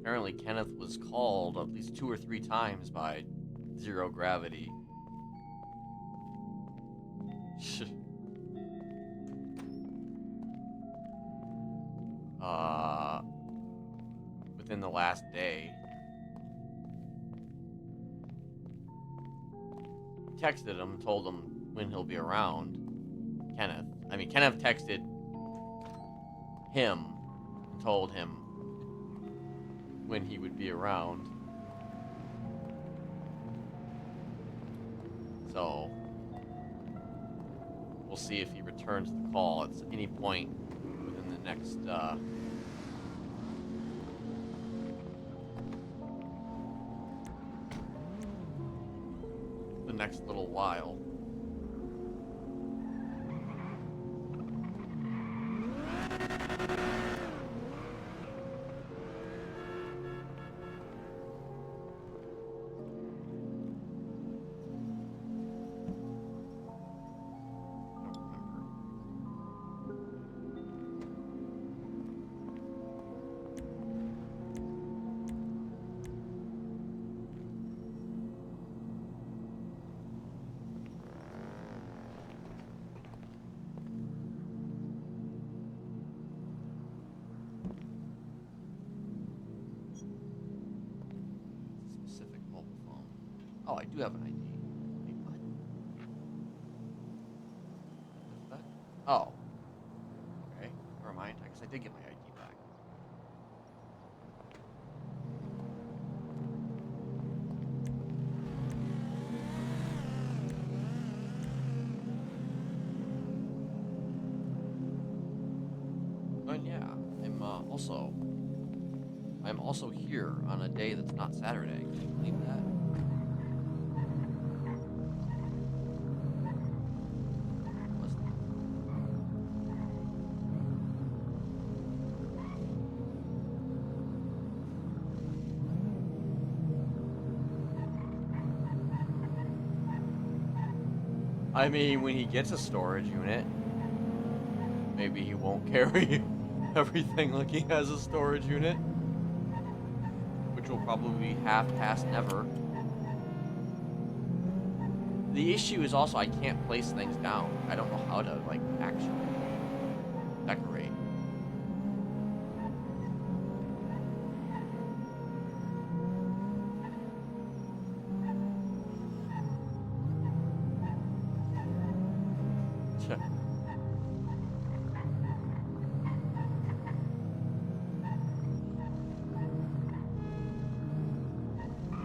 apparently Kenneth was called at least 2 or 3 times by Zero Gravity. Within the last day. He texted him, told him when he'll be around. Kenneth texted him and told him when he would be around. So we'll see if he returns the call at any point within the next little while. Oh, I do have an ID. Wait, what? Is that? Oh. Okay. Never mind. I guess I did get my ID back. And yeah, I'm also here on a day that's not Saturday. Can you believe that? I mean, when he gets a storage unit, maybe he won't carry everything like he has a storage unit, which will probably be half past never. The issue is also I can't place things down. I don't know how to, like, actually decorate.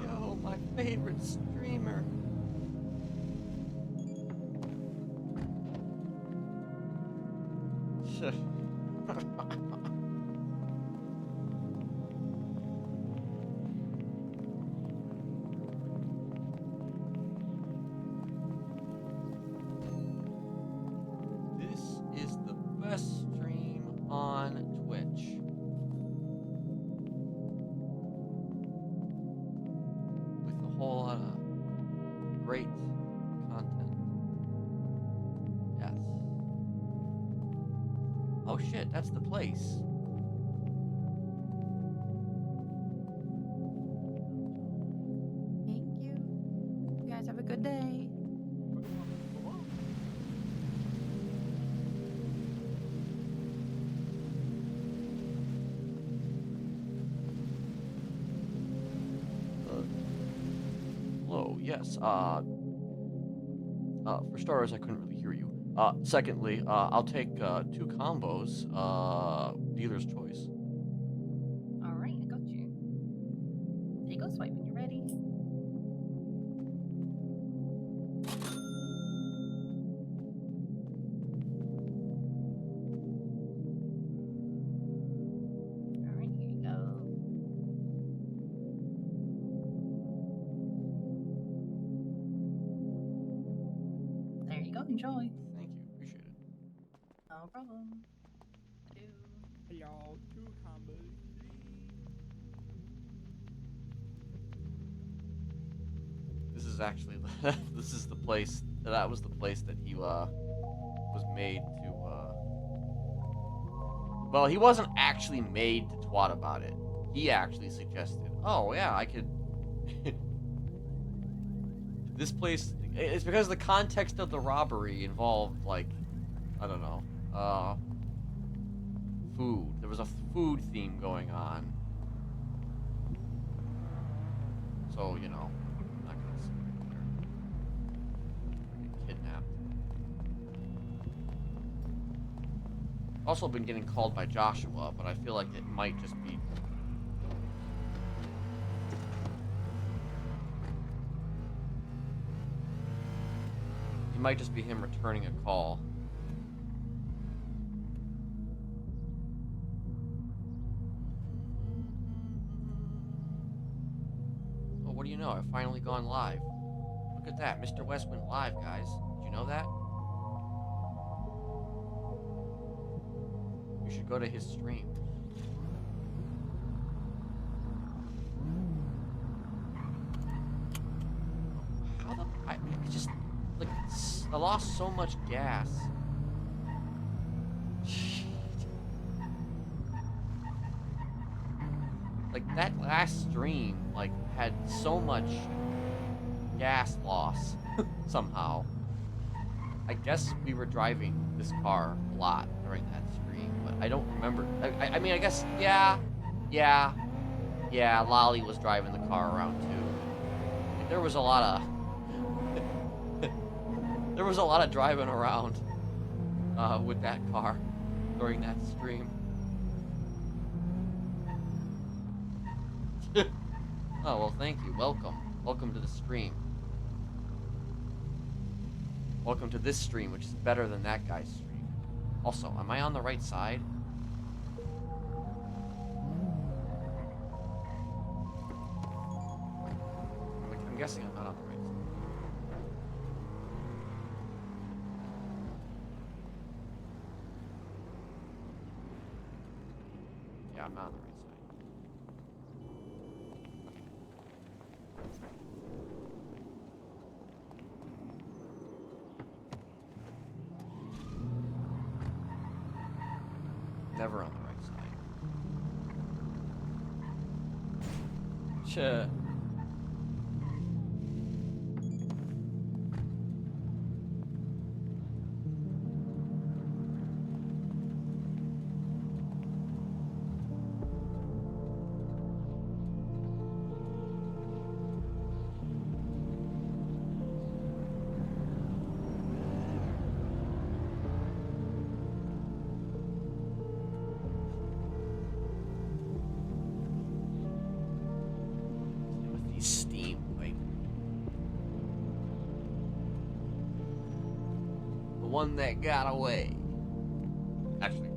Yo, my favorite streamer. This is the best stream on Twitch. With a whole lot of great content. Yes. Oh shit, that's the place. Thank you. You guys have a good day. Hello, yes. For starters, I couldn't really hear you. Secondly, I'll take 2 combos, dealer's choice. All right, I got you. There you go, swipe when you're ready. All right, here you go. There you go, enjoy. Thank you, appreciate it. No problem. Hello, 2 combos, This is actually this is the place that was the place that he was made to well, he wasn't actually made to twat about it. he actually suggested, oh yeah, I could. This place. It's because the context of the robbery involved, like, I don't know, food. There was a food theme going on. So, you know, I'm not gonna sit there. Get kidnapped. Also been getting called by Joshua, but I feel like it might just be... It might just be him returning a call. Oh, what do you know? I've finally gone live. Look at that. Mr. West went live, guys. Did you know that? You should go to his stream. How the... I just... Like, I lost so much gas. Like, that last stream, like, had so much gas loss, somehow. I guess we were driving this car a lot during that stream, but I don't remember. I mean, I guess, yeah, Lolly was driving the car around, too. Like, there was a lot of... there was a lot of driving around, with that car during that stream. Oh, well, thank you. Welcome. Welcome to the stream. Welcome to this stream, which is better than that guy's stream. Also, am I on the right side? I'm guessing I'm not on the right side. Yeah, I'm not on the right side. Never on the right side. Sure. One that got away. Actually,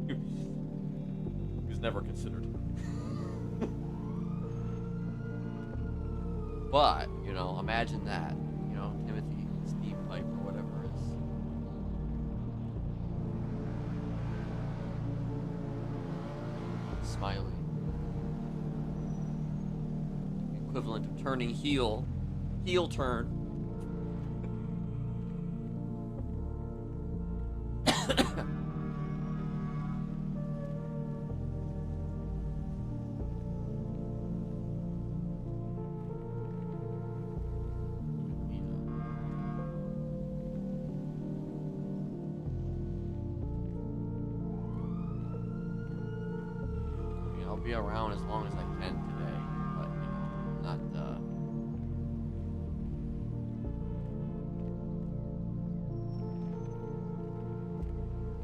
he was never considered. But, you know, imagine that. You know, Timothy Steve Pipe or whatever it is. Smiley. Equivalent of turning heel. Heel turn. Be around as long as I can today, but you know, not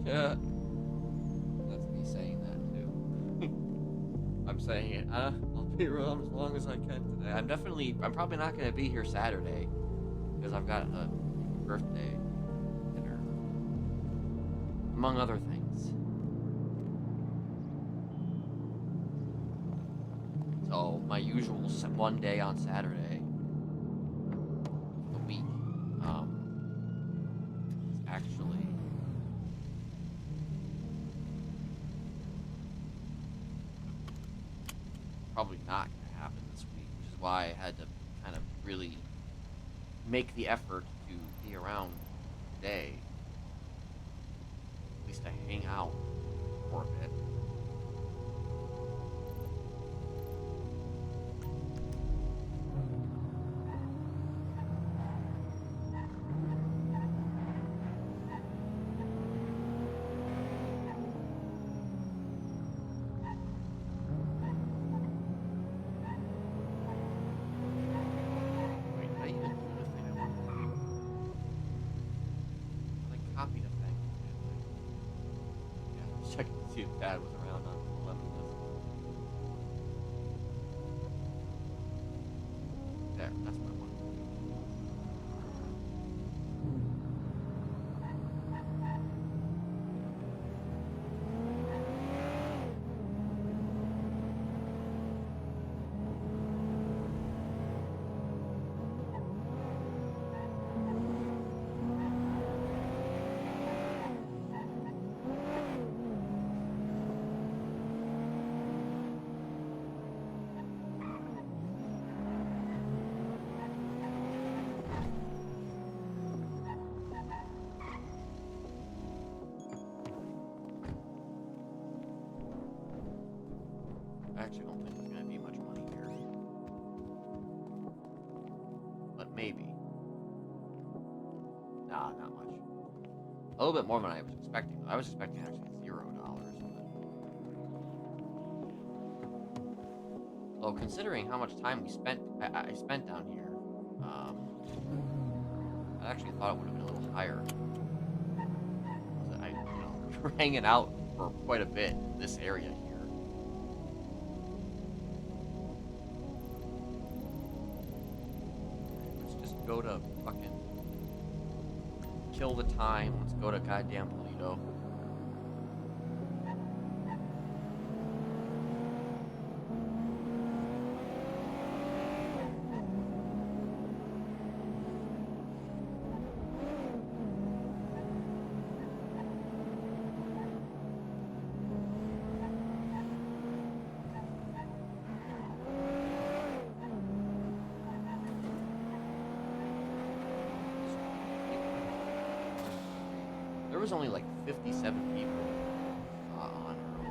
yeah, that's me saying that too. I'm saying it. I'll be around as long as I can today. I'm probably not going to be here Saturday because I've got a birthday dinner, among other things. So my usual one day on Saturday a week is actually probably not going to happen this week, which is why I had to kind of really make the effort to be around today, at least to hang out for a bit. see if Dad was around on the lemon list. There, that's what I wanted. I actually don't think there's going to be much money here. But maybe. Nah, not much. A little bit more than I was expecting. I was expecting actually $0. So considering how much time I spent down here, I actually thought it would have been a little higher. We were hanging out for quite a bit in this area here. Go to fucking kill the time. Let's go to goddamn Toledo. There was only like 57 people on earlier.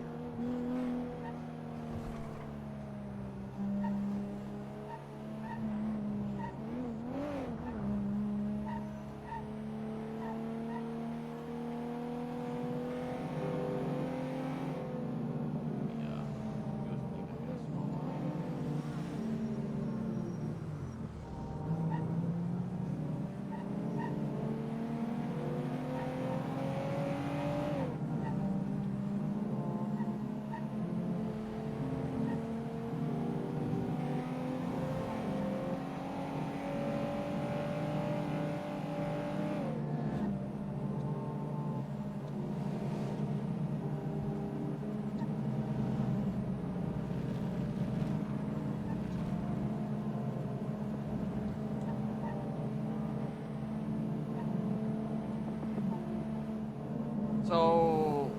So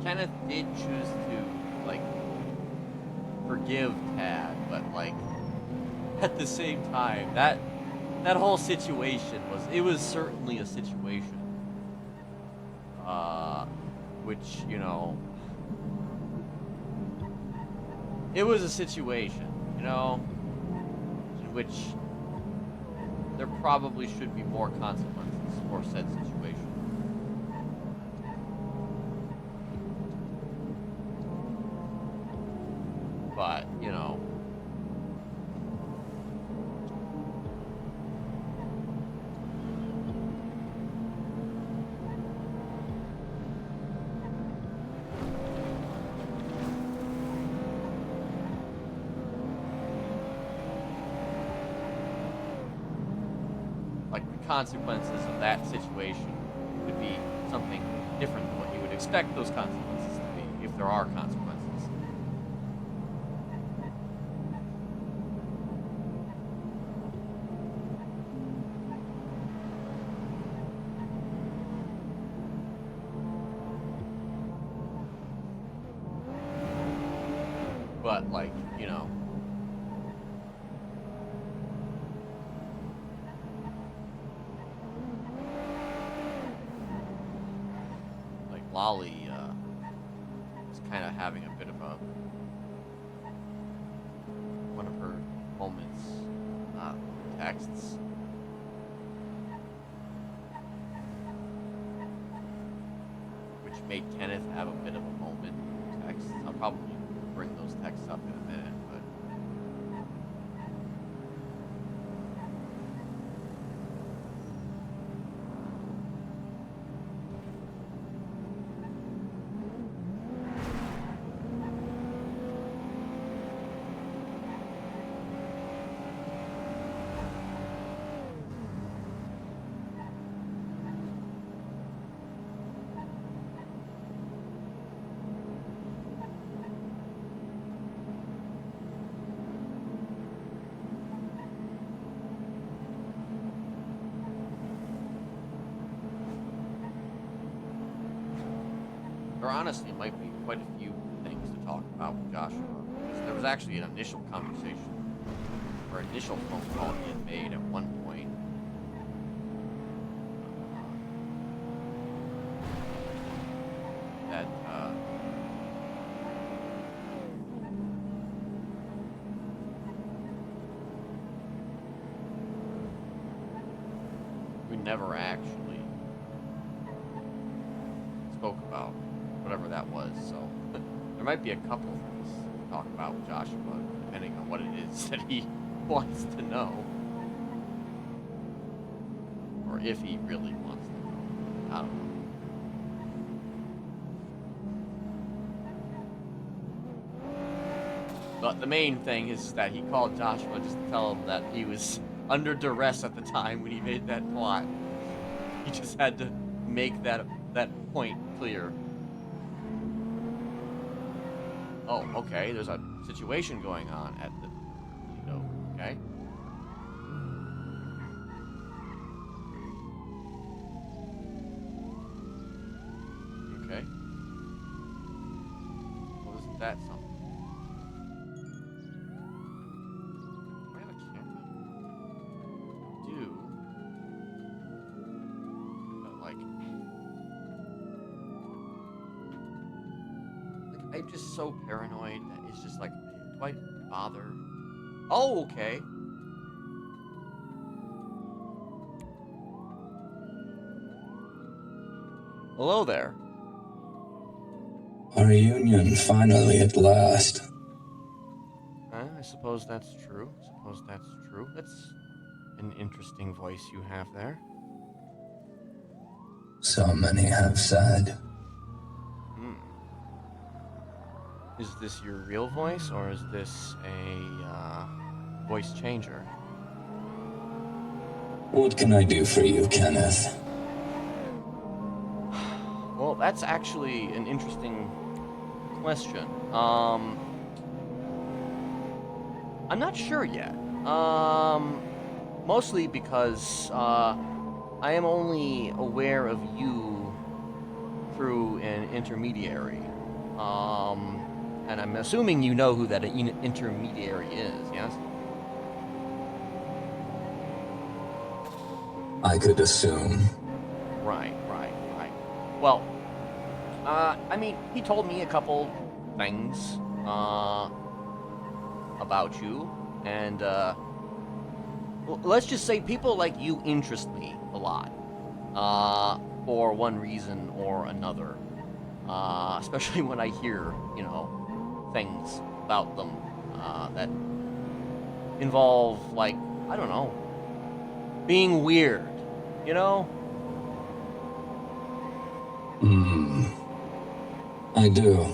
Kenneth did choose to like forgive Tad, but like at the same time, that whole situation was certainly a situation, which it was a situation, in which there probably should be more consequences for said situation. But, like the consequences of that situation could be something different than what you would expect those consequences to be, if there are consequences. But, like, like Lolly is kind of having a bit of one of her moments, texts. Which made Kenneth have a bit of a moment in texts. I'll probably bring those texts up in a minute, but There honestly might be quite a few things to talk about with Joshua. Because there was actually an initial conversation, or initial phone call he had made at one point. That, we never actually spoke about whatever that was, so there might be a couple things to talk about with Joshua, depending on what it is that he wants to know. Or if he really wants to know. I don't know. But the main thing is that he called Joshua just to tell him that he was under duress at the time when he made that plot. He just had to make that point clear. Oh, okay, there's a situation going on at the window, okay? Okay. Well, isn't that something? Do I have a camera? I do. But, like, I'm just so paranoid that it's just like, do I bother? Oh, okay. Hello there. A reunion, finally, at last. I suppose that's true. That's an interesting voice you have there. So many have said. Is this your real voice, or is this a voice changer? What can I do for you, Kenneth? Well, that's actually an interesting question. I'm not sure yet. Mostly because I am only aware of you through an intermediary. And I'm assuming you know who that intermediary is, yes? I could assume. Right. Well, I mean, he told me a couple things about you, and let's just say people like you interest me a lot, for one reason or another, especially when I hear, things about them that involve, like, I don't know, being weird, I do.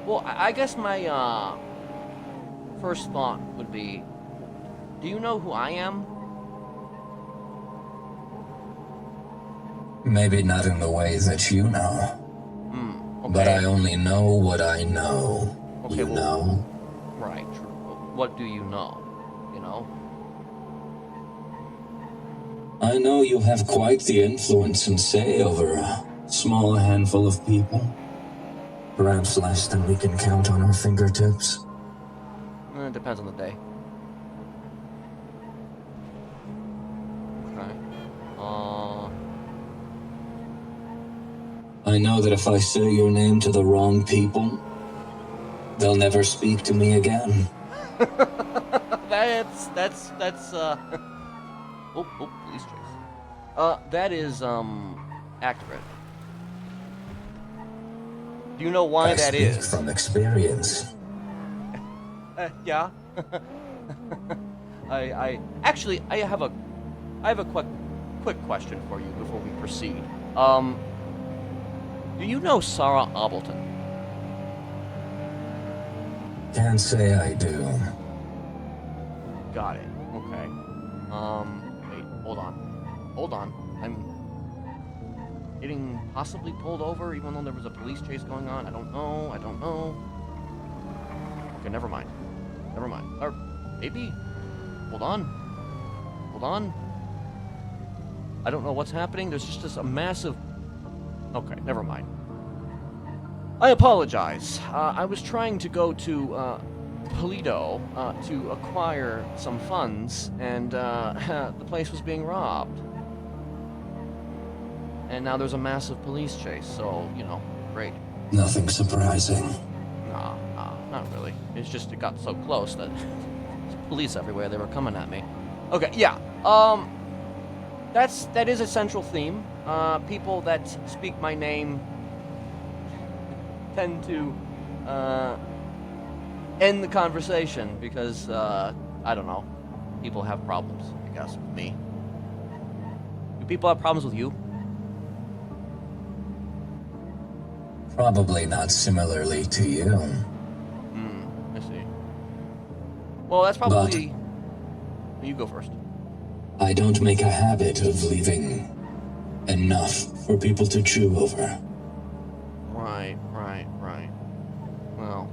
Well, I guess my first thought would be, do you know who I am? Maybe not in the way that you know. Okay. But I only know what I know. Okay, you know? Right, true. What do you know? I know you have quite the influence and say over a small handful of people. Perhaps less than we can count on our fingertips. It depends on the day. Okay. I know that if I say your name to the wrong people, they'll never speak to me again. that's police chase. That is accurate. Do you know why I that speak is? from experience. Yeah. I have a quick question for you before we proceed. Do you know Sarah Ableton? Can't say I do. Got it. Okay. Wait, hold on. I'm getting possibly pulled over, even though there was a police chase going on. I don't know. Okay, never mind. Or maybe. Hold on. I don't know what's happening. There's just a massive Okay, never mind. I apologize. I was trying to go to Toledo to acquire some funds, and the place was being robbed. And now there's a massive police chase, so, you know, great. Nothing surprising. Nah, not really. It's just it got so close that there's police everywhere, they were coming at me. Okay, yeah. That is a central theme. People that speak my name tend to end the conversation because I don't know. People have problems, I guess, with me. Do people have problems with you? Probably not similarly to you. I see. Well, that's probably... You go first. I don't make a habit of leaving enough for people to chew over. Right. Well,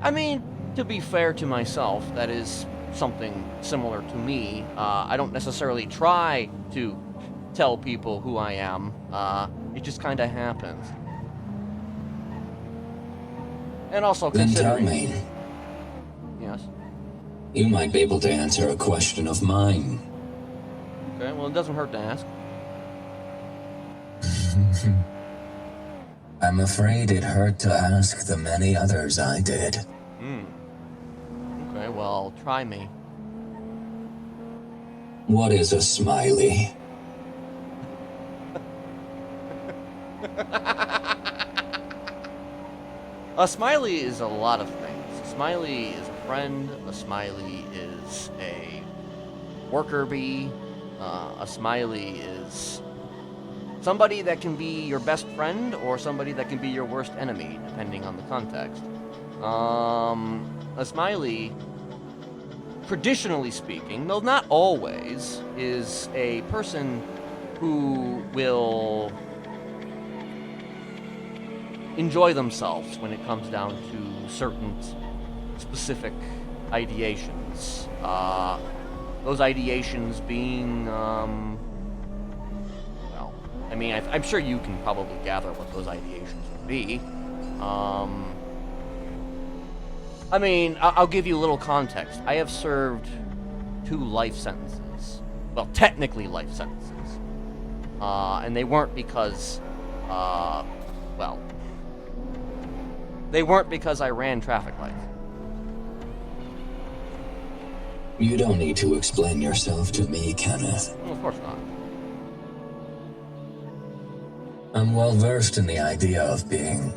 I mean, to be fair to myself, that is something similar to me. I don't necessarily try to tell people who I am. It just kind of happens. And also Then tell considering... me. Yes? You might be able to answer a question of mine. Okay, well, it doesn't hurt to ask. I'm afraid it hurt to ask the many others I did. Okay, well, try me. What is a smiley? A Smiley is a lot of things. A Smiley is a friend. A Smiley is a worker bee. A Smiley is somebody that can be your best friend or somebody that can be your worst enemy, depending on the context. A Smiley, traditionally speaking, though not always, is a person who will enjoy themselves when it comes down to certain specific ideations. Those ideations being, well, I mean, I'm sure you can probably gather what those ideations would be. I mean, I'll give you a little context. I have served 2 life sentences. Well, technically life sentences. And they weren't because, well, they weren't because I ran traffic lights. You don't need to explain yourself to me, Kenneth. Well, of course not. I'm well versed in the idea of being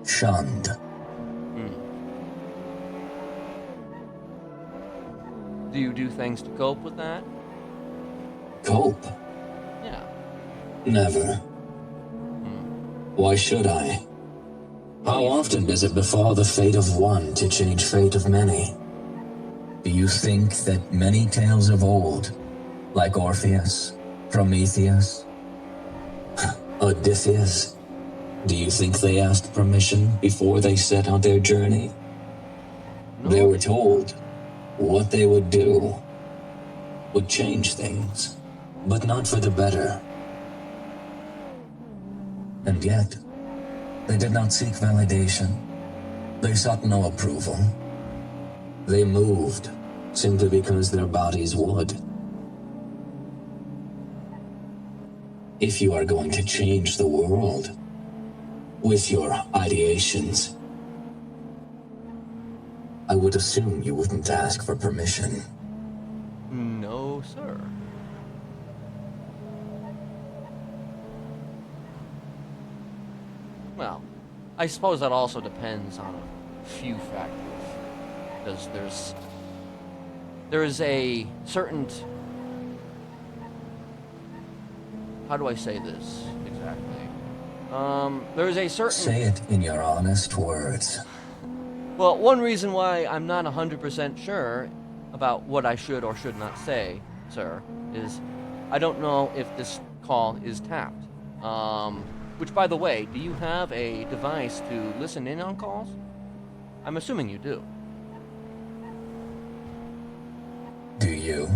shunned. Do you do things to cope with that? Cope? Yeah. Never. Why should I? How often does it befall the fate of one to change fate of many? Do you think that many tales of old, like Orpheus, Prometheus, Odysseus, do you think they asked permission before they set on their journey? No. They were told what they would do, would change things, but not for the better. And yet, they did not seek validation. They sought no approval. They moved simply because their bodies would. If you are going to change the world with your ideations, I would assume you wouldn't ask for permission. No, sir. Well, I suppose that also depends on a few factors. Because there is a certain... How do I say this exactly? There is a certain... Say it in your honest words. Well, one reason why I'm not 100% sure about what I should or should not say, sir, is I don't know if this call is tapped. Which, by the way, do you have a device to listen in on calls? I'm assuming you do. Do you?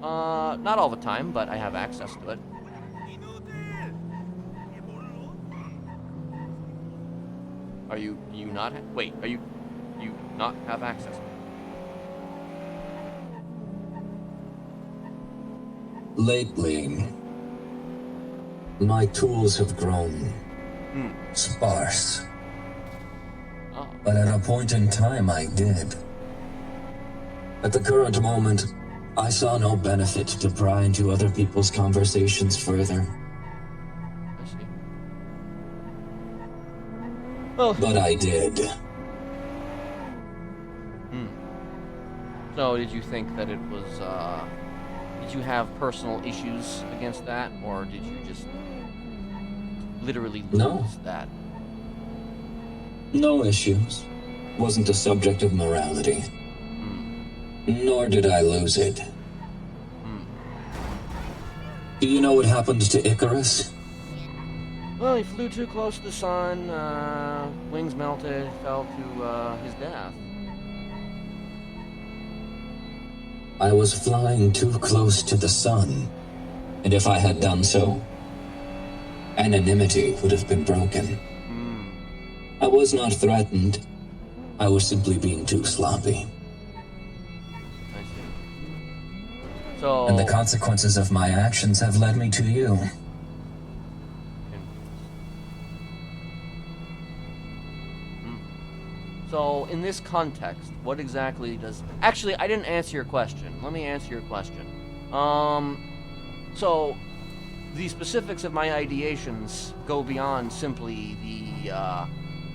Not all the time, but I have access to it. Are you? Do you not? Wait. Are you? Do you not have access? Lately, my tools have grown Hmm. sparse. Oh. But at a point in time, I did. At the current moment, I saw no benefit to pry into other people's conversations further. I see. Well. But I did. Hmm. So, did you think that it was? Did you have personal issues against that, or did you just literally lose No. that? No issues. Wasn't a subject of morality. Hmm. Nor did I lose it. Hmm. Do you know what happened to Icarus? Well, he flew too close to the sun, wings melted, fell to his death. I was flying too close to the sun, and if I had done so, anonymity would have been broken. Hmm. I was not threatened. I was simply being too sloppy. I see. So. And the consequences of my actions have led me to you. So, in this context, what exactly does... Actually, I didn't answer your question. Let me answer your question. So, the specifics of my ideations go beyond simply the,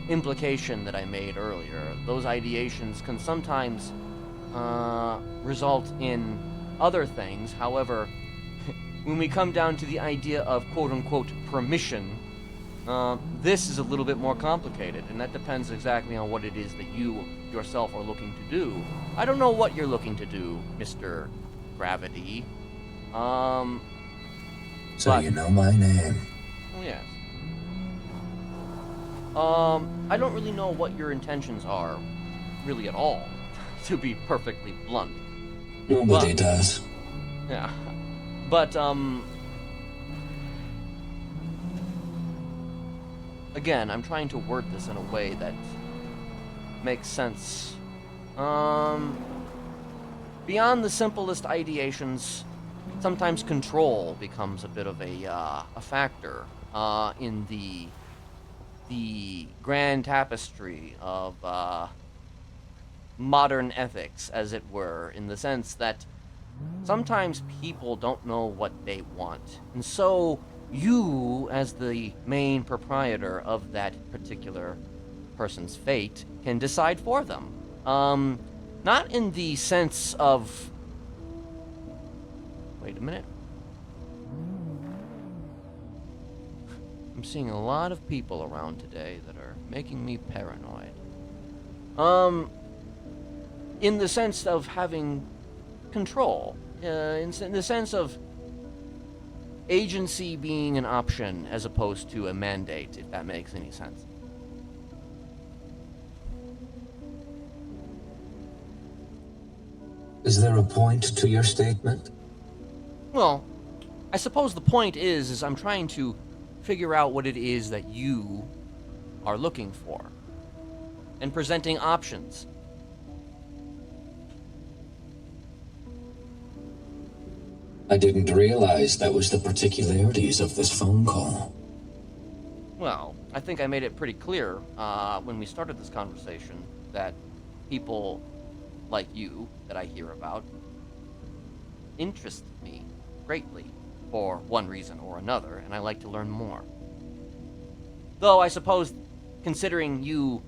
implication that I made earlier. Those ideations can sometimes, result in other things. However, when we come down to the idea of quote-unquote permission, this is a little bit more complicated, and that depends exactly on what it is that you yourself are looking to do. I don't know what you're looking to do, Mr. Gravity. So but, you know my name. oh yes. I don't really know what your intentions are, really at all, to be perfectly blunt. Nobody does. Yeah. But, again, I'm trying to word this in a way that makes sense. Beyond the simplest ideations, sometimes control becomes a bit of a factor in the grand tapestry of modern ethics, as it were, in the sense that sometimes people don't know what they want, and so you, as the main proprietor of that particular person's fate, can decide for them. Not in the sense of... Wait a minute. I'm seeing a lot of people around today that are making me paranoid. In the sense of having control. In the sense of agency being an option as opposed to a mandate, if that makes any sense. Is there a point to your statement? Well, I suppose the point is I'm trying to figure out what it is that you are looking for and presenting options. I didn't realize that was the particularities of this phone call. Well, I think I made it pretty clear when we started this conversation that people like you that I hear about interest me greatly for one reason or another, and I like to learn more. Though I suppose, considering you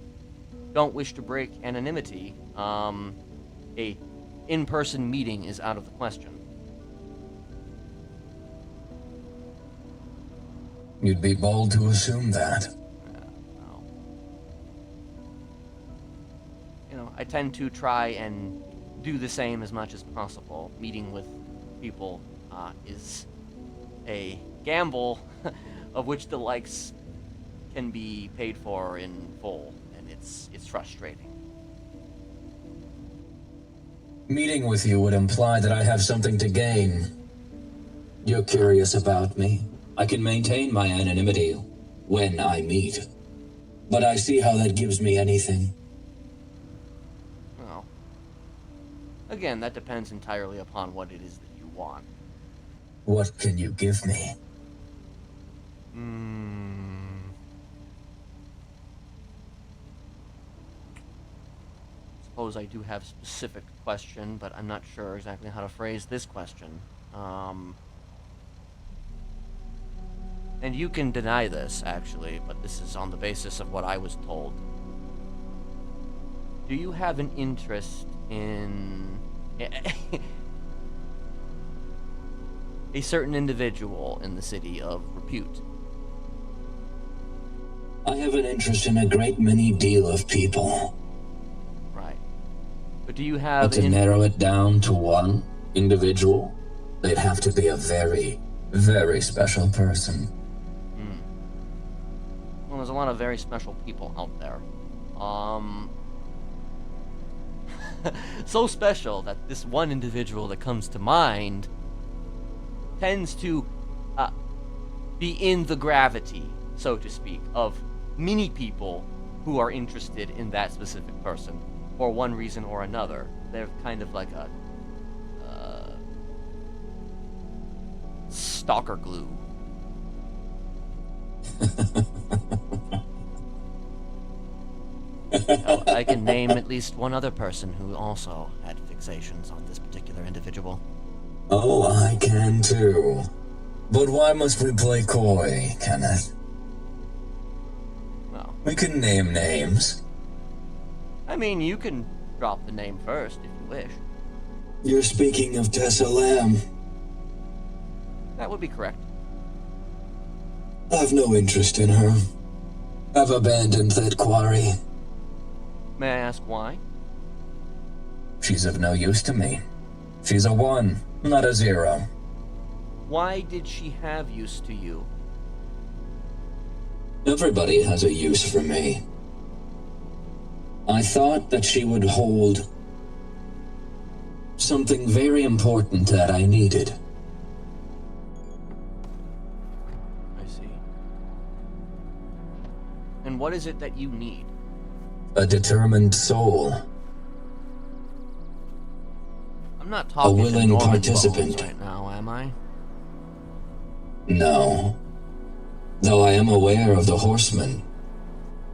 don't wish to break anonymity, a in-person meeting is out of the question. You'd be bold to assume that. Well, you know, I tend to try and do the same as much as possible. Meeting with people is a gamble of which the likes can be paid for in full, and it's frustrating. Meeting with you would imply that I have something to gain. You're curious about me. I can maintain my anonymity when I meet. but I see how that gives me anything. Well, again, that depends entirely upon what it is that you want. What can you give me? Suppose I do have a specific question, but I'm not sure exactly how to phrase this question. And you can deny this, actually, but this is on the basis of what I was told. Do you have an interest in a certain individual in the city of repute? I have an interest in a great many deal of people. Right. But do you have... But to narrow it down to one individual, they'd have to be a very, very special person. Well, there's a lot of very special people out there. So special that this one individual that comes to mind tends to be in the gravity, so to speak, of many people who are interested in that specific person for one reason or another. They're kind of like a stalker glue. Hell, I can name at least one other person who also had fixations on this particular individual. Oh, I can too. But why must we play coy, Kenneth? Well, We can name names. I mean, you can drop the name first if you wish. You're speaking of Tessa Lamb. That would be correct. I've no interest in her. I've abandoned that quarry. May I ask why? She's of no use to me. She's a 1, not a 0. Why did she have use to you? Everybody has a use for me. I thought that she would hold something very important that I needed. I see. And what is it that you need? A determined soul. I'm not talking willing to Norman participant. Bones right now, am I? No. Though I am aware of the horsemen.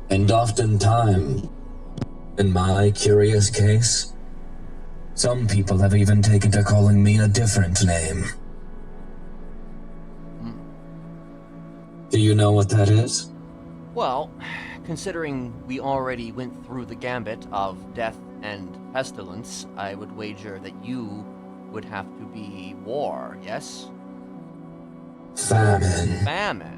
And oftentimes, in my curious case, some people have even taken to calling me a different name. Do you know what that is? Well, considering we already went through the gambit of death and pestilence, I would wager that you would have to be war, yes? Famine. Famine.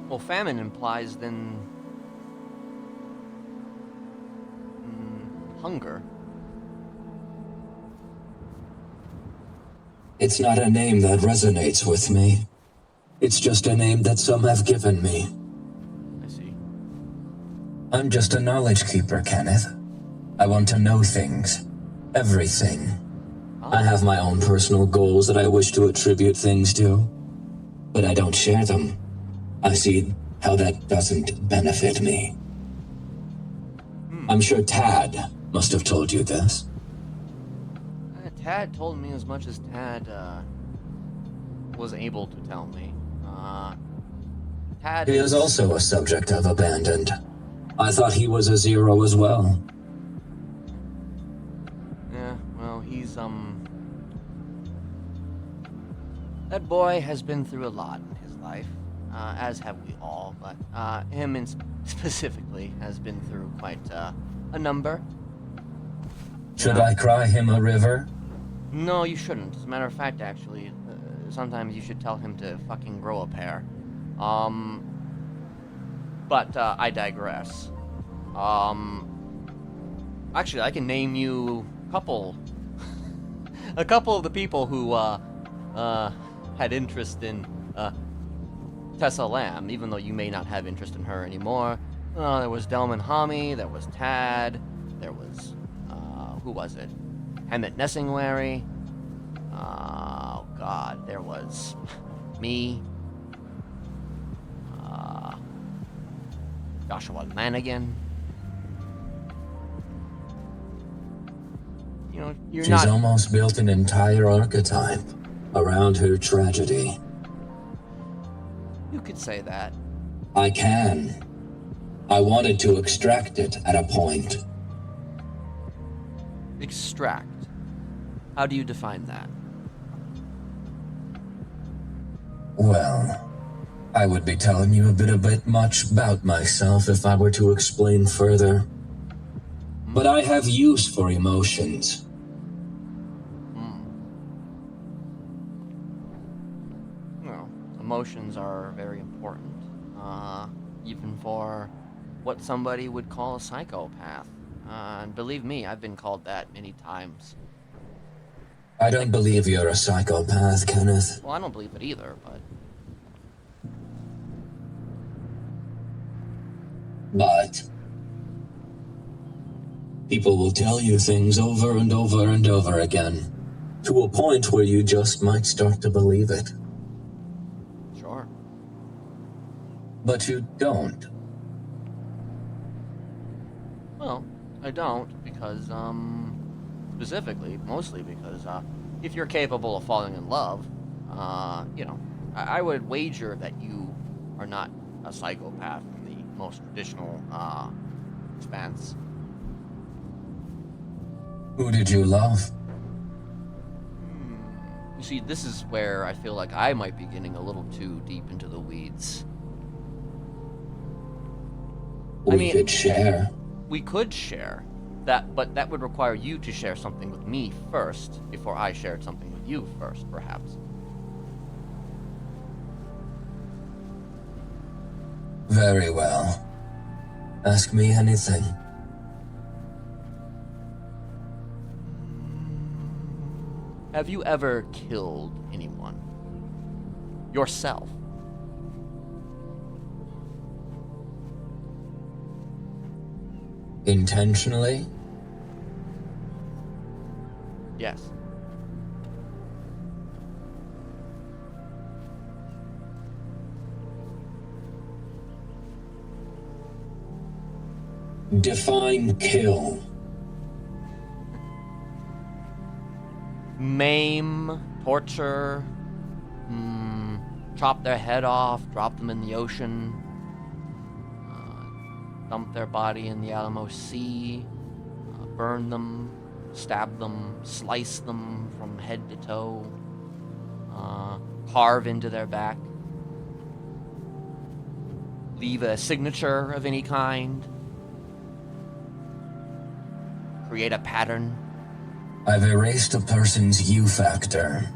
Well, famine implies then... hunger. It's not a name that resonates with me. It's just a name that some have given me. I see. I'm just a knowledge keeper, Kenneth. I want to know things. Everything. I have my own personal goals that I wish to attribute things to, but I don't share them. I see how that doesn't benefit me. I'm sure Tad must have told you this. Tad told me as much as Tad was able to tell me. Tad He is also a subject I've abandoned. I thought he was a 0 as well. Yeah, well, he's, that boy has been through a lot in his life, as have we all, but, him specifically has been through quite, a number. Should I cry him a river? No, you shouldn't. As a matter of fact, actually, sometimes you should tell him to fucking grow a pair. But, I digress. Actually, I can name you a couple of the people who, had interest in, Tessa Lamb, even though you may not have interest in her anymore. There was Delman Hami, there was Tad, there was, who was it? Hammett Nessingwary. Oh, God, there was me. Joshua Lanigan. You know, you're She's not... almost built an entire archetype around her tragedy. You could say that. I can. I wanted to extract it at a point. Extract. How do you define that? Well, I would be telling you a bit much about myself if I were to explain further. But I have use for emotions. Well, emotions are very important. Even for what somebody would call a psychopath. And believe me, I've been called that many times. I don't believe you're a psychopath, Kenneth. Well, I don't believe it either, but... But people will tell you things over and over and over again, to a point where you just might start to believe it. Sure. But you don't. Well, I don't, because, specifically, mostly because, if you're capable of falling in love, you know, I would wager that you are not a psychopath in the most traditional, expanse. Who did you love? You see, this is where I feel like I might be getting a little too deep into the weeds. We could share. We could share that, but that would require you to share something with me first before I shared something with you first, perhaps. Very well. Ask me anything. Have you ever killed anyone? Yourself? Intentionally? Yes. Define kill. Maim, torture, chop their head off, drop them in the ocean, dump their body in the Alamo Sea, burn them, stab them, slice them from head to toe, carve into their back, leave a signature of any kind, create a pattern. I've erased a person's you factor.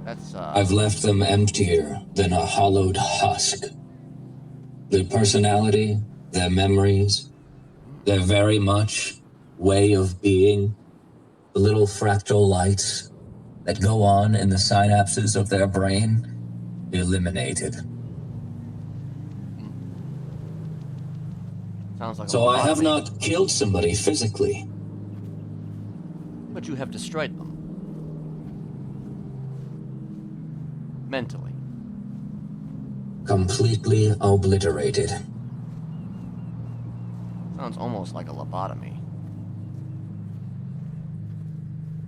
That's, I've left them emptier than a hollowed husk. Their personality, their memories, their very much way of being, the little fractal lights that go on in the synapses of their brain, eliminated. Sounds like a So I have lobotomy. not killed somebody physically. But you have destroyed them. Mentally. Completely obliterated. Sounds almost like a lobotomy.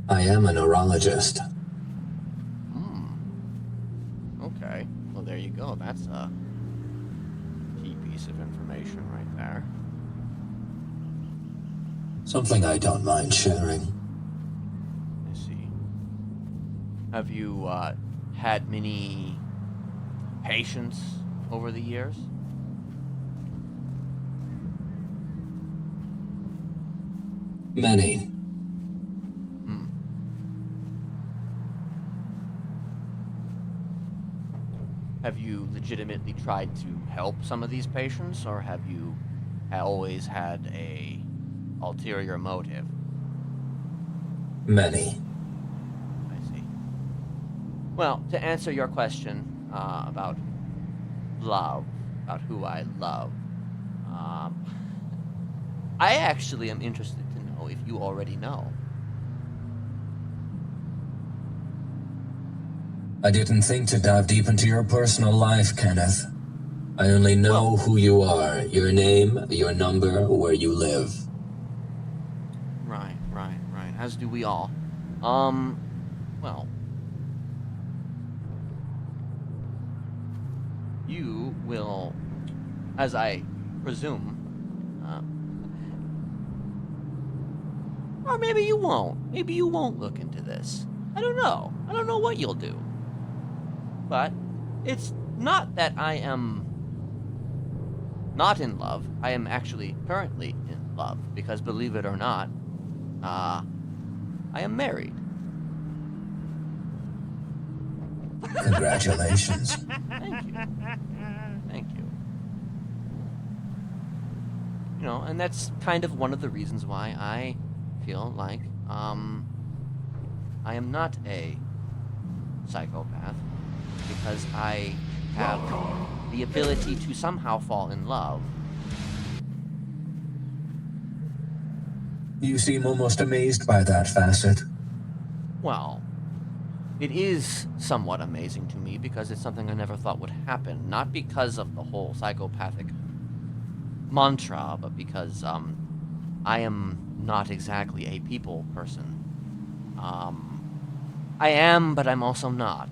I am a neurologist. Okay. Well, there you go. That's a key piece of information right there. Something I don't mind sharing. I see. Have you, had many patients over the years? Many. Have you legitimately tried to help some of these patients, or have you always had a ulterior motive? Many. I see. Well, to answer your question about love, about who I love, I actually am interested to know if you already know. I didn't think to dive deep into your personal life, Kenneth. I only know who you are, your name, your number, where you live. Right. As do we all. Well. You will, as I presume, or maybe you won't. Maybe you won't look into this. I don't know. I don't know what you'll do. But it's not that I am not in love. I am actually currently in love because, believe it or not, I am married. Congratulations. Thank you. Thank you. You know, and that's kind of one of the reasons why I feel like I am not a psychopath, because I have the ability to somehow fall in love. You seem almost amazed by that facet. Well, it is somewhat amazing to me because it's something I never thought would happen. Not because of the whole psychopathic mantra, but because I am not exactly a people person. I am, but I'm also not.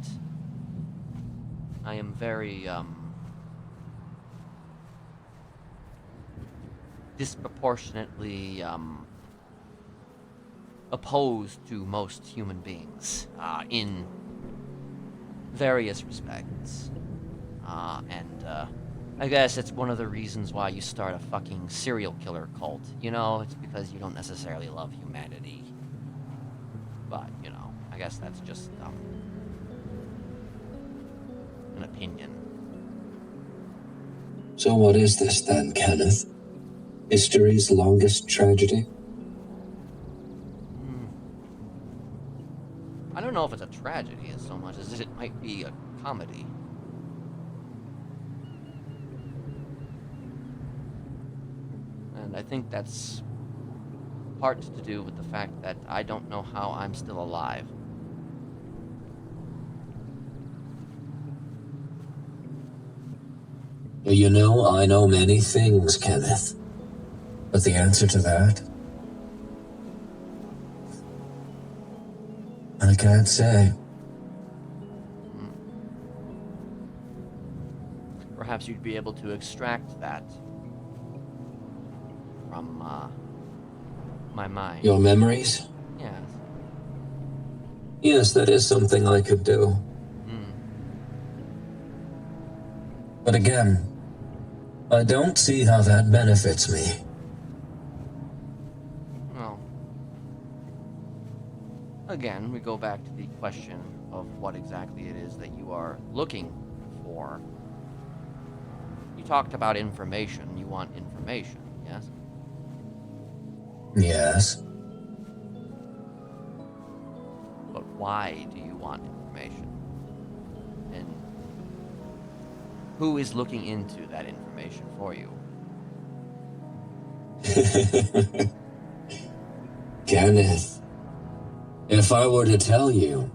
I am very disproportionately opposed to most human beings in various respects. And I guess it's one of the reasons why you start a fucking serial killer cult. You know, it's because you don't necessarily love humanity. But, you know, I guess that's just an opinion. So what is this then, Kenneth? History's longest tragedy? I don't know if it's a tragedy as so much as it might be a comedy. And I think that's part to do with the fact that I don't know how I'm still alive. Well, you know, I know many things, Kenneth. But the answer to that? I can't say. Perhaps you'd be able to extract that from my mind. Your memories? Yes. Yes, that is something I could do. But again, I don't see how that benefits me. Well, again, we go back to the question of what exactly it is that you are looking for. You talked about information. You want information, yes? Yes. But why do you want information? And who is looking into that information for you? Kenneth, if I were to tell you,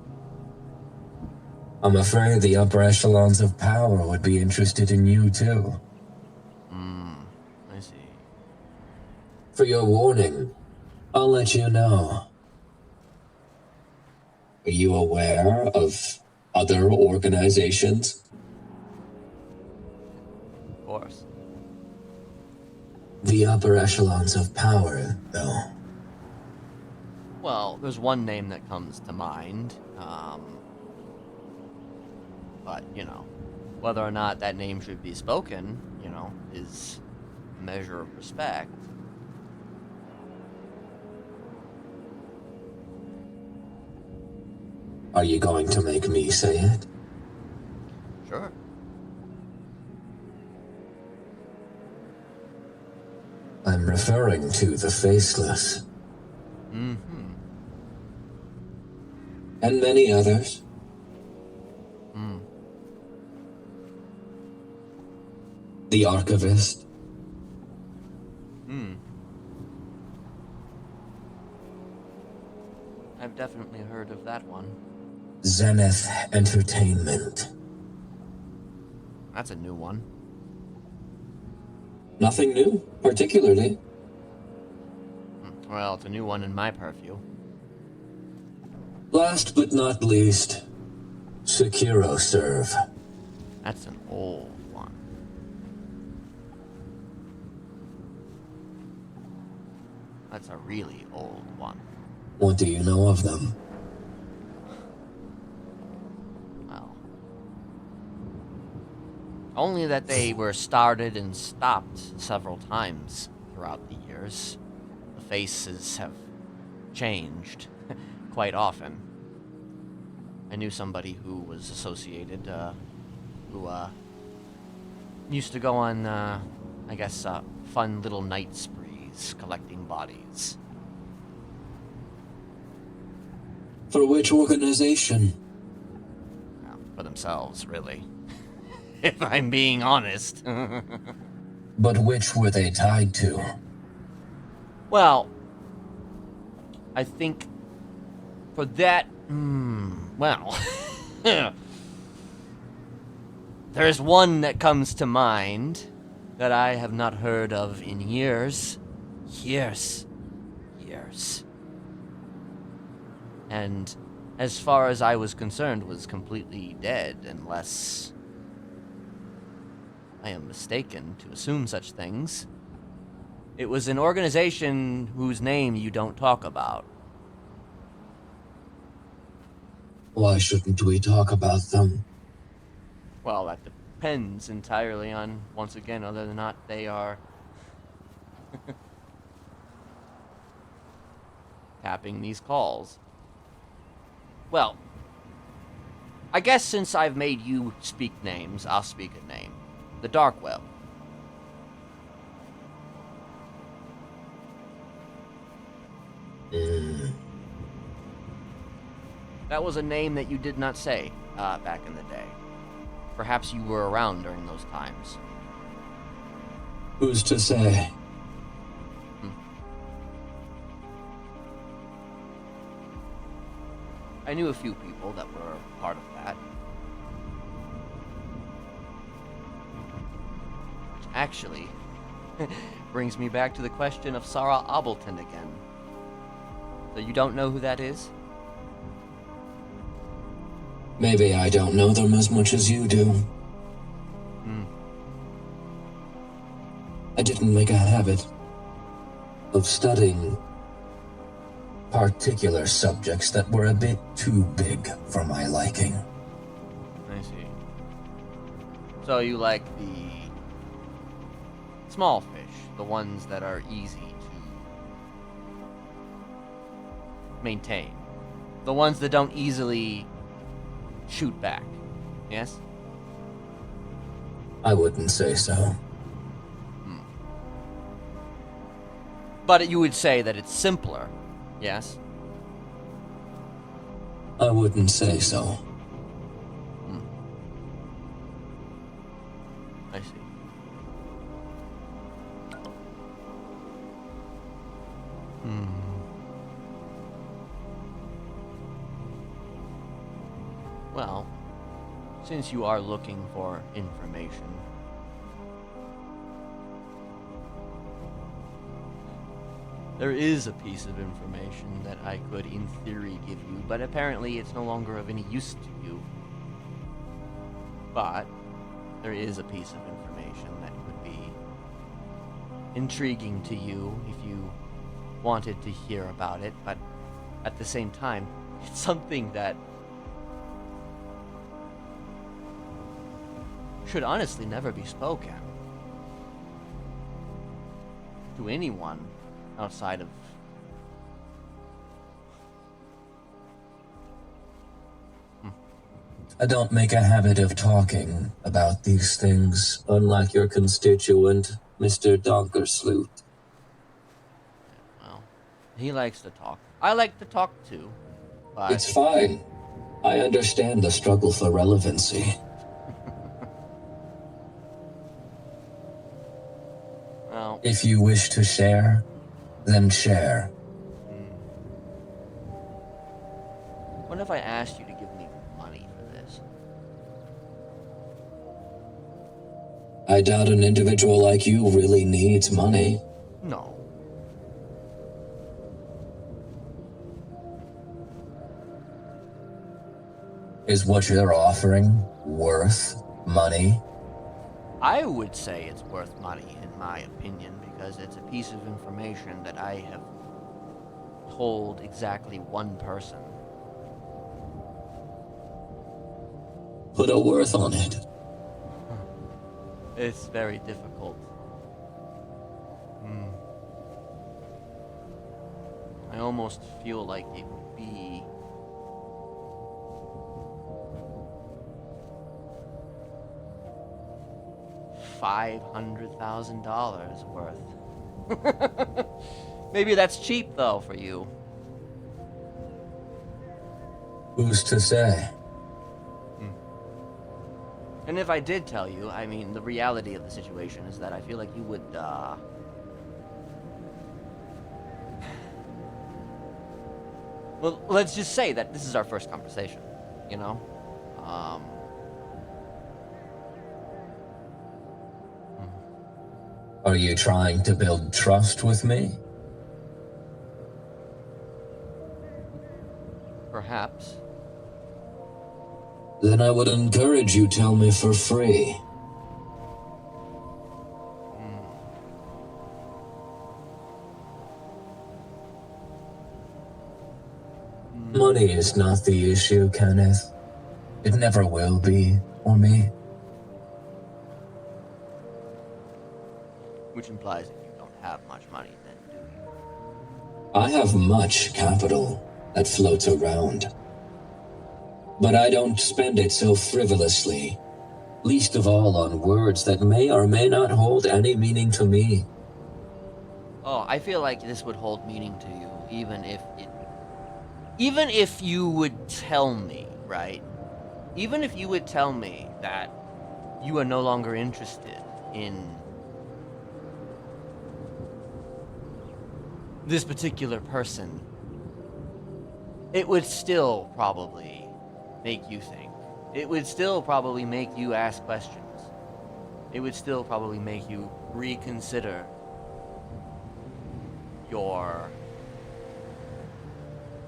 I'm afraid the upper echelons of power would be interested in you too. I see. For your warning, I'll let you know. Are you aware of other organizations? Of course. The upper echelons of power, though. Well, there's one name that comes to mind. But, you know, whether or not that name should be spoken, you know, is a measure of respect. Are you going to make me say it? Sure. I'm referring to the Faceless. And many others. The Archivist. I've definitely heard of that one. Zenith Entertainment. That's a new one. Nothing new, particularly. Well, it's a new one in my purview. Last but not least, SecuroServe. That's an old one. That's a really old one. What do you know of them? Well, only that they were started and stopped several times throughout the years. The faces have changed quite often. I knew somebody who was associated, who used to go on, I guess, fun little night sprees collecting bodies. For which organization? Well, for themselves, really. If I'm being honest. But which were they tied to? Well, I think for that, well, there's one that comes to mind that I have not heard of in years. Years. And as far as I was concerned, was completely dead, unless I am mistaken to assume such things. It was an organization whose name you don't talk about. Why shouldn't we talk about them? Well, that depends entirely on, once again, whether or not they are tapping these calls. Well, I guess since I've made you speak names, I'll speak a name. The Dark Web. That was a name that you did not say back in the day. Perhaps you were around during those times. Who's to say? I knew a few people that were part of that. Which actually brings me back to the question of Sarah Ableton again. So you don't know who that is? Maybe I don't know them as much as you do. I didn't make a habit of studying particular subjects that were a bit too big for my liking. I see. So you like the small fish, the ones that are easy to maintain. The ones that don't easily shoot back. Yes? I wouldn't say so. But you would say that it's simpler. Yes? I wouldn't say so. I see. Well, since you are looking for information, there is a piece of information that I could, in theory, give you, but apparently it's no longer of any use to you. But there is a piece of information that could be intriguing to you if you wanted to hear about it, but at the same time, it's something that should honestly never be spoken to anyone outside of I don't make a habit of talking about these things, unlike your constituent, Mr. Donkersloot. well, he likes to talk. I like to talk too, but It's fine. I understand the struggle for relevancy. well, If you wish to share, then share. what if I asked you to give me I doubt an individual like you really needs money. No. Is what you're offering worth money? I would say it's worth money, in my opinion, because it's a piece of information that I have told exactly one person. Put a worth on it. It's very difficult. I almost feel like it would be $500,000 worth. Maybe that's cheap though for you. Who's to say? And if I did tell you, I mean, the reality of the situation is that I feel like you would, well, let's just say that this is our first conversation, you know? Are you trying to build trust with me? Perhaps. Then I would encourage you tell me for free. Money is not the issue, Kenneth. It never will be for me. Which implies if you don't have much money, then do you? I have much capital that floats around. But I don't spend it so frivolously, least of all on words that may or may not hold any meaning to me. Oh, I feel like this would hold meaning to you, even if you would tell me, right? Even if you would tell me that you are no longer interested in this particular person, it would still probably make you think. It would still probably make you ask questions. It would still probably make you reconsider your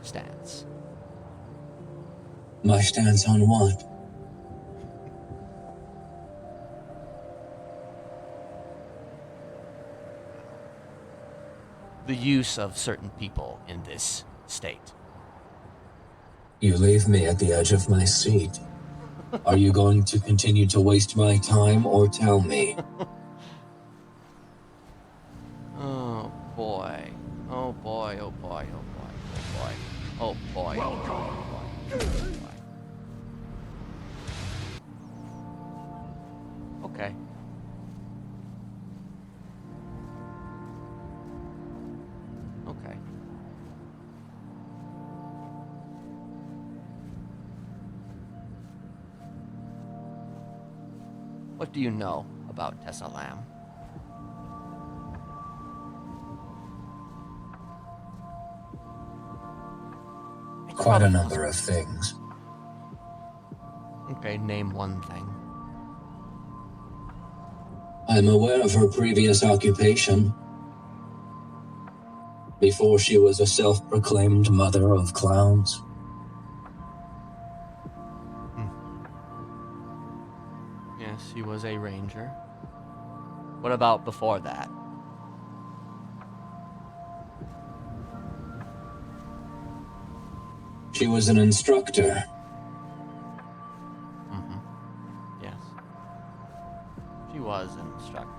stance. My stance on what? The use of certain people in this state. You leave me at the edge of my seat. Are you going to continue to waste my time or tell me? Oh boy. Oh boy, oh boy, oh boy, oh boy. Oh boy, oh boy, oh boy, oh boy. Okay. Okay. What do you know about Tessa Lamb? Quite a number of things. Okay, name one thing. I'm aware of her previous occupation. Before she was a self-proclaimed mother of clowns. Yes, he was a ranger. What about before that? She was an instructor. Yes. She was an instructor.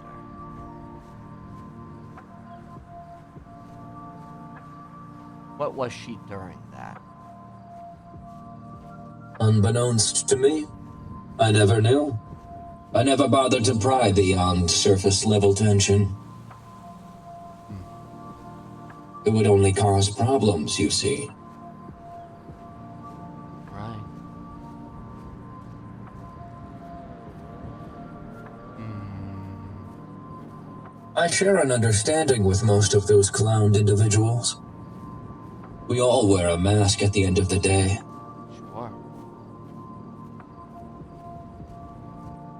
What was she during that? Unbeknownst to me, I never knew. I never bothered to pry beyond surface-level tension. It would only cause problems, you see. Right. I share an understanding with most of those clowned individuals. We all wear a mask at the end of the day. Sure.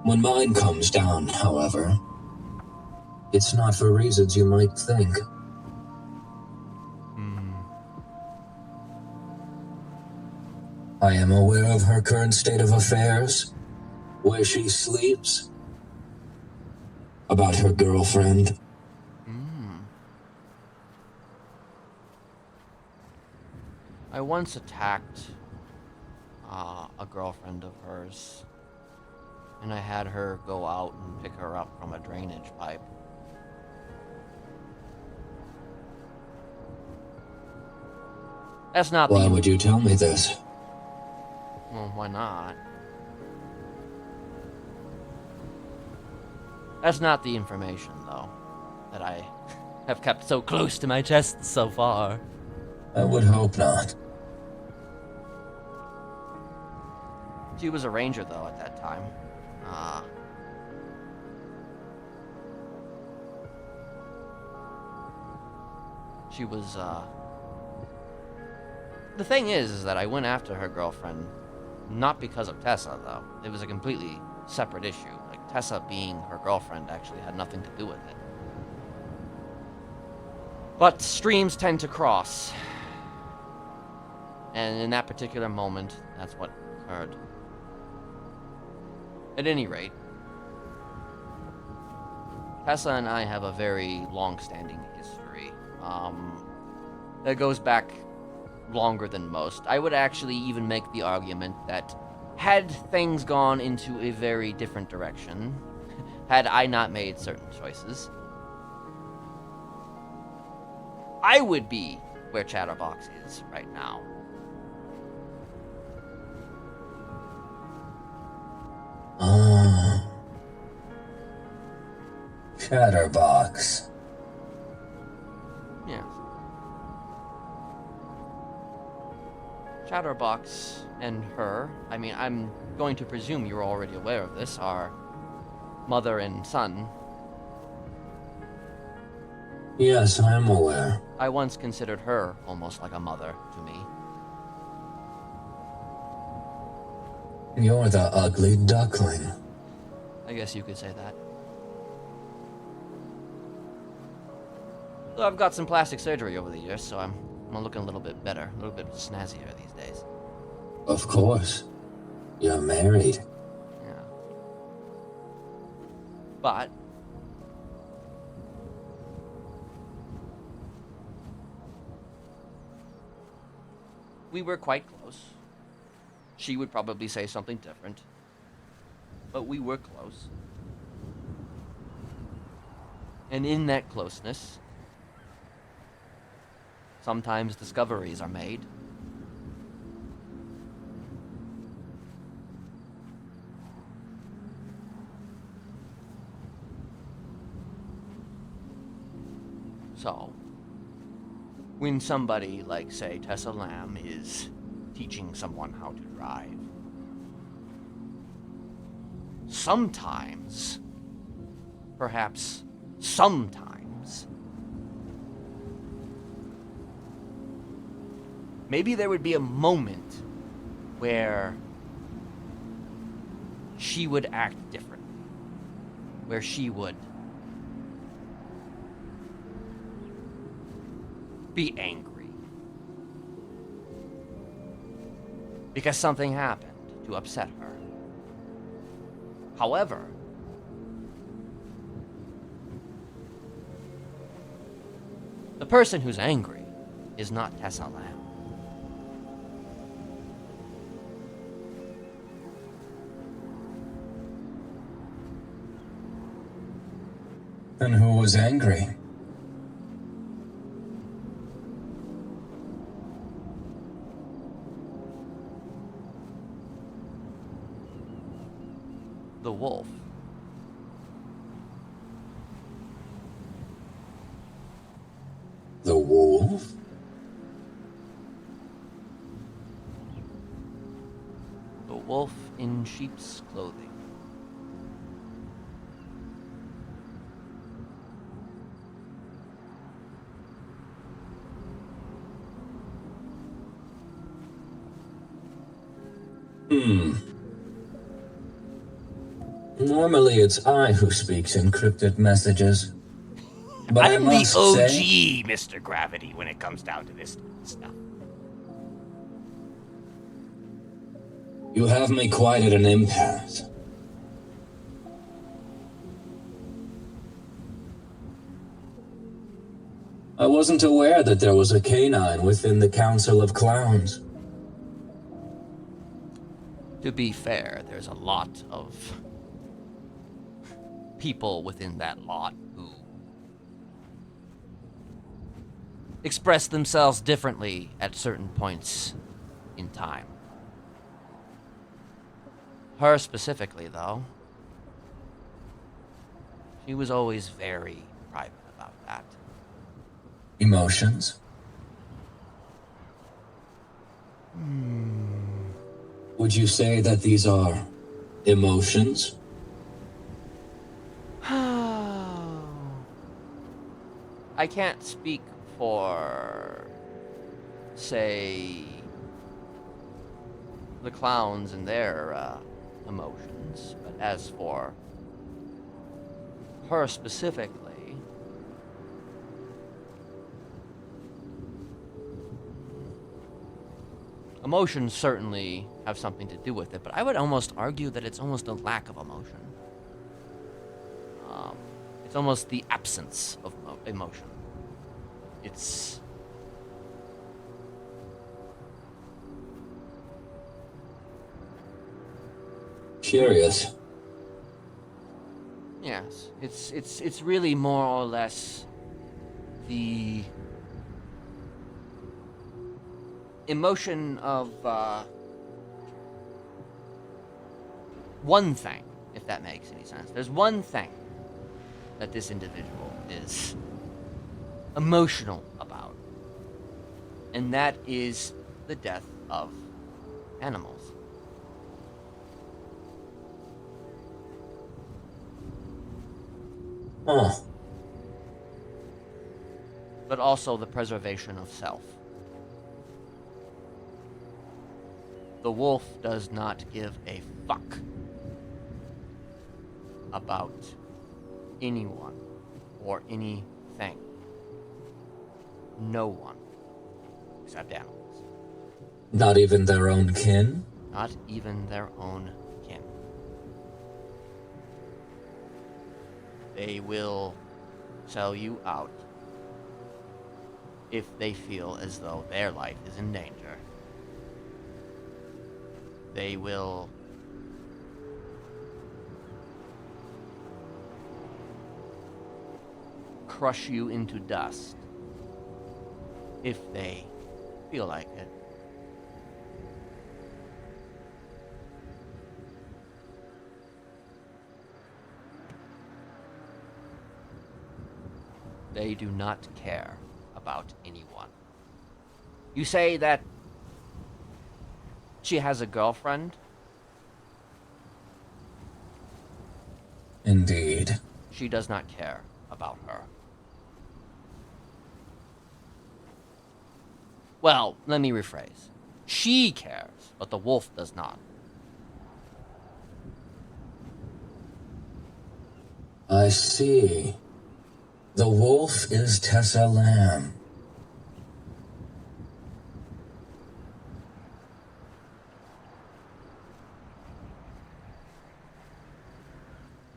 When mine comes down, however, it's not for reasons you might think. I am aware of her current state of affairs, where she sleeps, about her girlfriend. I once attacked a girlfriend of hers, and I had her go out and pick her up from a drainage pipe. That's not Why would you tell me this? Well, why not? That's not the information, though, that I have kept so close to my chest so far. I would hope not. She was a ranger, though, at that time. She was, The thing is that I went after her girlfriend, not because of Tessa, though. It was a completely separate issue. Like, Tessa being her girlfriend actually had nothing to do with it. But streams tend to cross. And in that particular moment, that's what occurred. At any rate, Tessa and I have a very long-standing history. That goes back longer than most. I would actually even make the argument that had things gone into a very different direction, had I not made certain choices, I would be where Chatterbox is right now. Chatterbox. Yes. Chatterbox and her, I mean, I'm going to presume you're already aware of this, are mother and son. Yes, I am aware. I once considered her almost like a mother to me. You're the ugly duckling. I guess you could say that. So I've got some plastic surgery over the years, so I'm looking a little bit better, a little bit snazzier these days. Of course. You're married. Yeah. But we were quite close. She would probably say something different, but we were close. And in that closeness, sometimes discoveries are made. So, when somebody like, say, Tessa Lamb is teaching someone how to drive, sometimes, perhaps sometimes, maybe there would be a moment where she would act differently, where she would be angry because something happened to upset her. However, the person who's angry is not Tessa Lamb. And who was angry? The wolf. The wolf? The wolf in sheep's clothing. Normally it's I who speaks encrypted messages. But I I'm the must OG, say, Mr. Gravity, when it comes down to this stuff. you have me quite at an impasse. I wasn't aware that there was a canine within the Council of Clowns. To be fair, there's a lot of people within that lot who express themselves differently at certain points in time. Her specifically, though, she was always very private about that. Emotions? Would you say that these are emotions? I can't speak for, say, the clowns and their emotions, but as for her specifically, emotions certainly have something to do with it, but I would almost argue that it's almost a lack of emotion. It's almost the absence of emotion. It's Curious. yes, it's really more or less the emotion of one thing, if that makes any sense. There's one thing that this individual is emotional about, and that is the death of animals. Huh. But also the preservation of self. The wolf does not give a fuck about anyone or anything. No one. Except animals. Not even their own kin? Not even their own kin. They will sell you out if they feel as though their life is in danger. They will crush you into dust if they feel like it. They do not care about anyone. You say that she has a girlfriend? Indeed. She does not care about her. Well, let me rephrase. She cares, but the wolf does not. I see. The wolf is Tessa Lamb.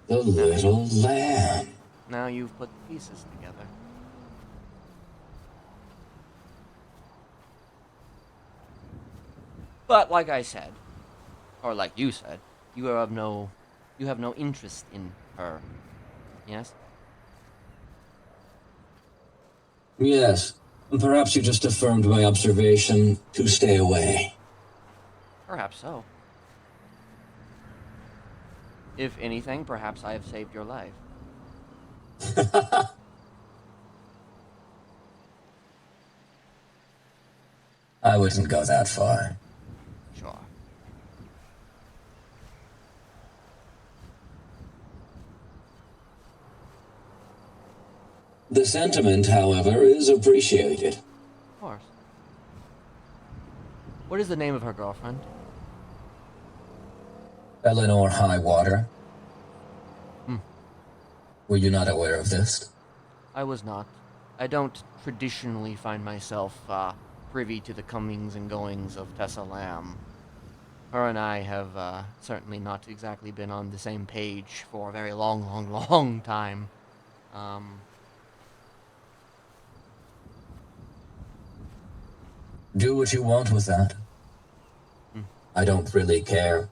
The little lamb. Now you've put the pieces together. But like I said, or like you said, you have no interest in her. Yes? Yes. Perhaps you just affirmed my observation to stay away. Perhaps so. If anything, perhaps I have saved your life. I wouldn't go that far. Sure. The sentiment, however, is appreciated. Of course. What is the name of her girlfriend? Eleanor Highwater. Were you not aware of this? I was not. I don't traditionally find myself privy to the comings and goings of Tessa Lamb. Her and I have certainly not exactly been on the same page for a very long time. Do what you want with that. Hmm. I don't really care.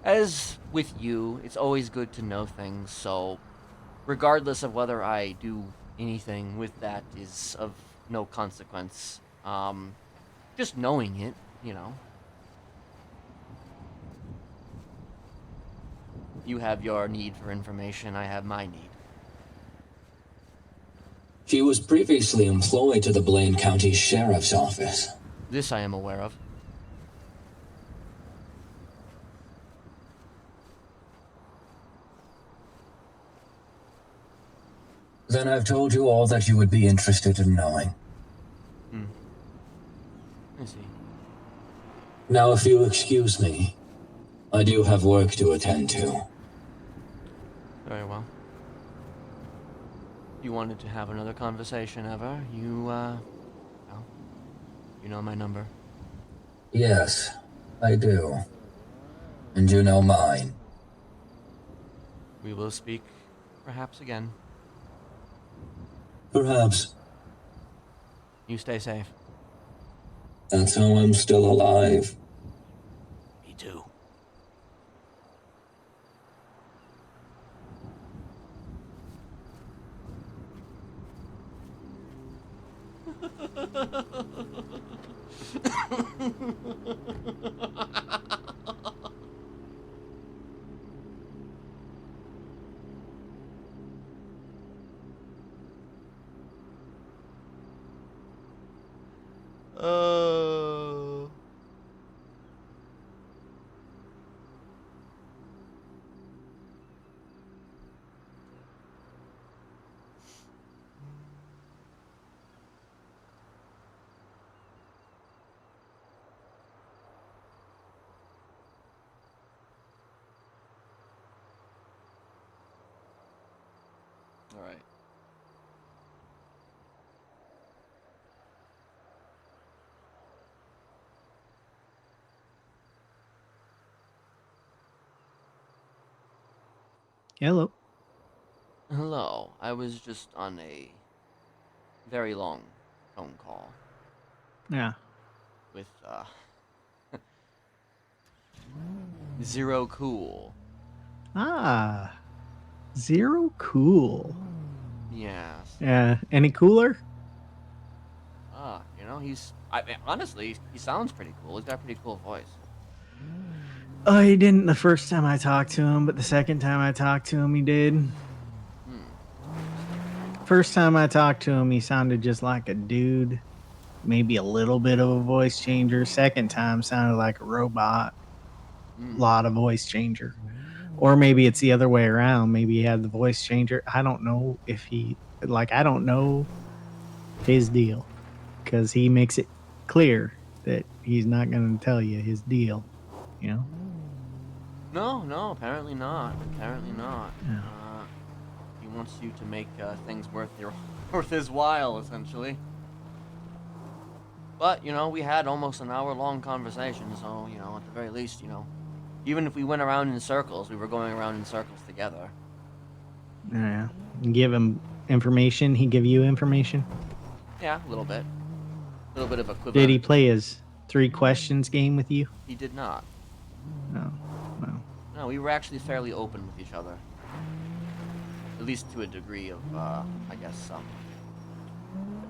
As with you, it's always good to know things, so regardless of whether I do anything with that is of no consequence. Just knowing it, you know. You have your need for information, I have my need. She was previously employed to the Blaine County Sheriff's Office. This I am aware of. Then I've told you all that you would be interested in knowing. I see. Now, if you excuse me, I do have work to attend to. Very well. You wanted to have another conversation ever, well, you know my number. Yes, I do. And you know mine. We will speak, perhaps again. Perhaps. You stay safe. That's how I'm still alive. Me too. Oh. All right. Hello. Hello. I was just on a very long phone call Yeah. with Zero Cool. Ah. Zero cool. Yes. Any cooler? You know, honestly, he sounds pretty cool. He's got a pretty cool voice. Oh, he didn't the first time I talked to him, but the second time I talked to him, he did. First time I talked to him, he sounded just like a dude. Maybe a little bit of a voice changer. Second time sounded like a robot. Lot of voice changer. Or maybe it's the other way around. Maybe he had the voice changer. I don't know if I don't know his deal. Because he makes it clear that he's not going to tell you his deal, you know? No, apparently not. Apparently not. Yeah. He wants you to make things worth his while, essentially. But, you know, we had almost an hour-long conversation, so, you know, at the very least, you know, even if we went around in circles, we were going around in circles together. Yeah. You give him information. He give you information. Yeah, a little bit. A little bit of equivalent. Did he play his 3 questions game with you? He did not. No. No. No, we were actually fairly open with each other. At least to a degree of, I guess,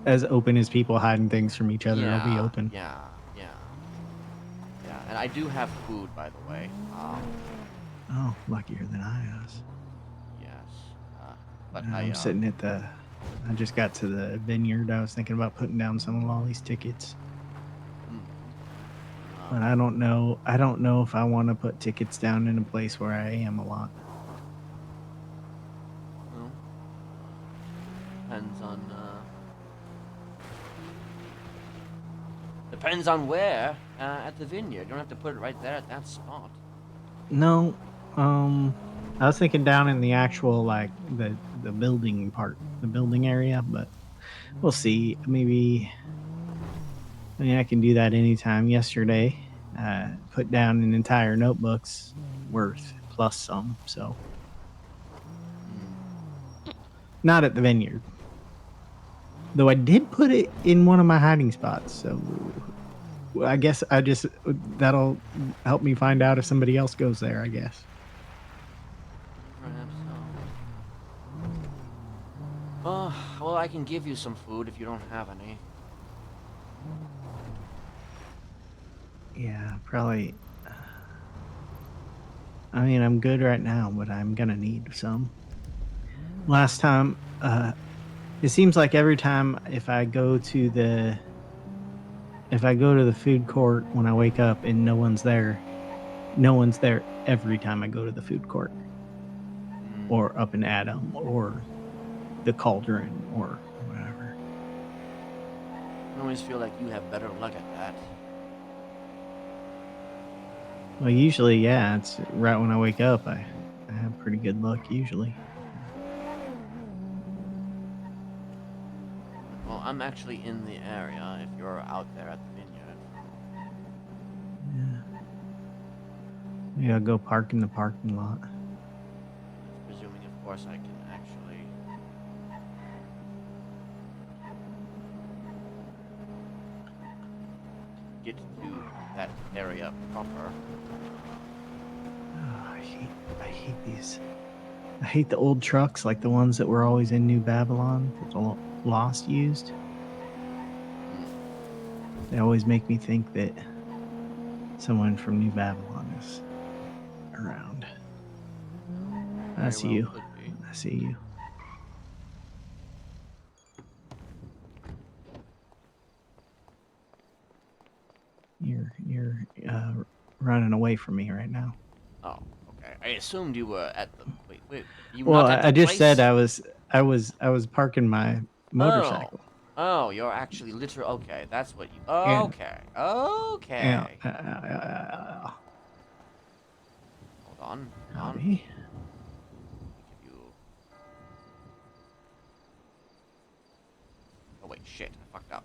As open as people hiding things from each other, I'll be open. Yeah. And I do have food, by the way. Oh, luckier than I was. Yes. But I'm sitting at I just got to the vineyard. I was thinking about putting down some of Lolly's tickets. But I don't know. I don't know if I want to put tickets down in a place where I am a lot. Well, depends on where at the vineyard. You don't have to put it right there at that spot. No, I was thinking down in the actual like the building part, the building area, but we'll see. Maybe I mean I can do that anytime. Yesterday, put down an entire notebook's worth plus some, so not at the vineyard. Though I did put it in one of my hiding spots, so I guess that'll help me find out if somebody else goes there, I guess. Perhaps so. Well, I can give you some food if you don't have any. Yeah, probably. I mean, I'm good right now, but I'm gonna need some. Last time, it seems like every time if I go to the food court when I wake up and no one's there every time I go to the food court or up in Adam or the Cauldron or whatever. I always feel like you have better luck at that. Well, usually, yeah, it's right when I wake up. I have pretty good luck usually. Well, I'm actually in the area if you're out there at the vineyard. Yeah. Maybe I'll go park in the parking lot. Presuming, of course, I can actually... get to that area proper. Oh, I hate these. I hate the old trucks like the ones that were always in New Babylon that the Lost used. They always make me think that someone from New Babylon is around. That's Very well you. could be. I see you. You're running away from me right now. Oh, okay. I assumed you were at the... Wait. You Well, not at the I just place? said I was parking my motorcycle. Oh, you're actually literal. Okay, that's what you... Yeah. Okay. Yeah. Hold on. Howdy. You... Oh, wait, shit. I fucked up.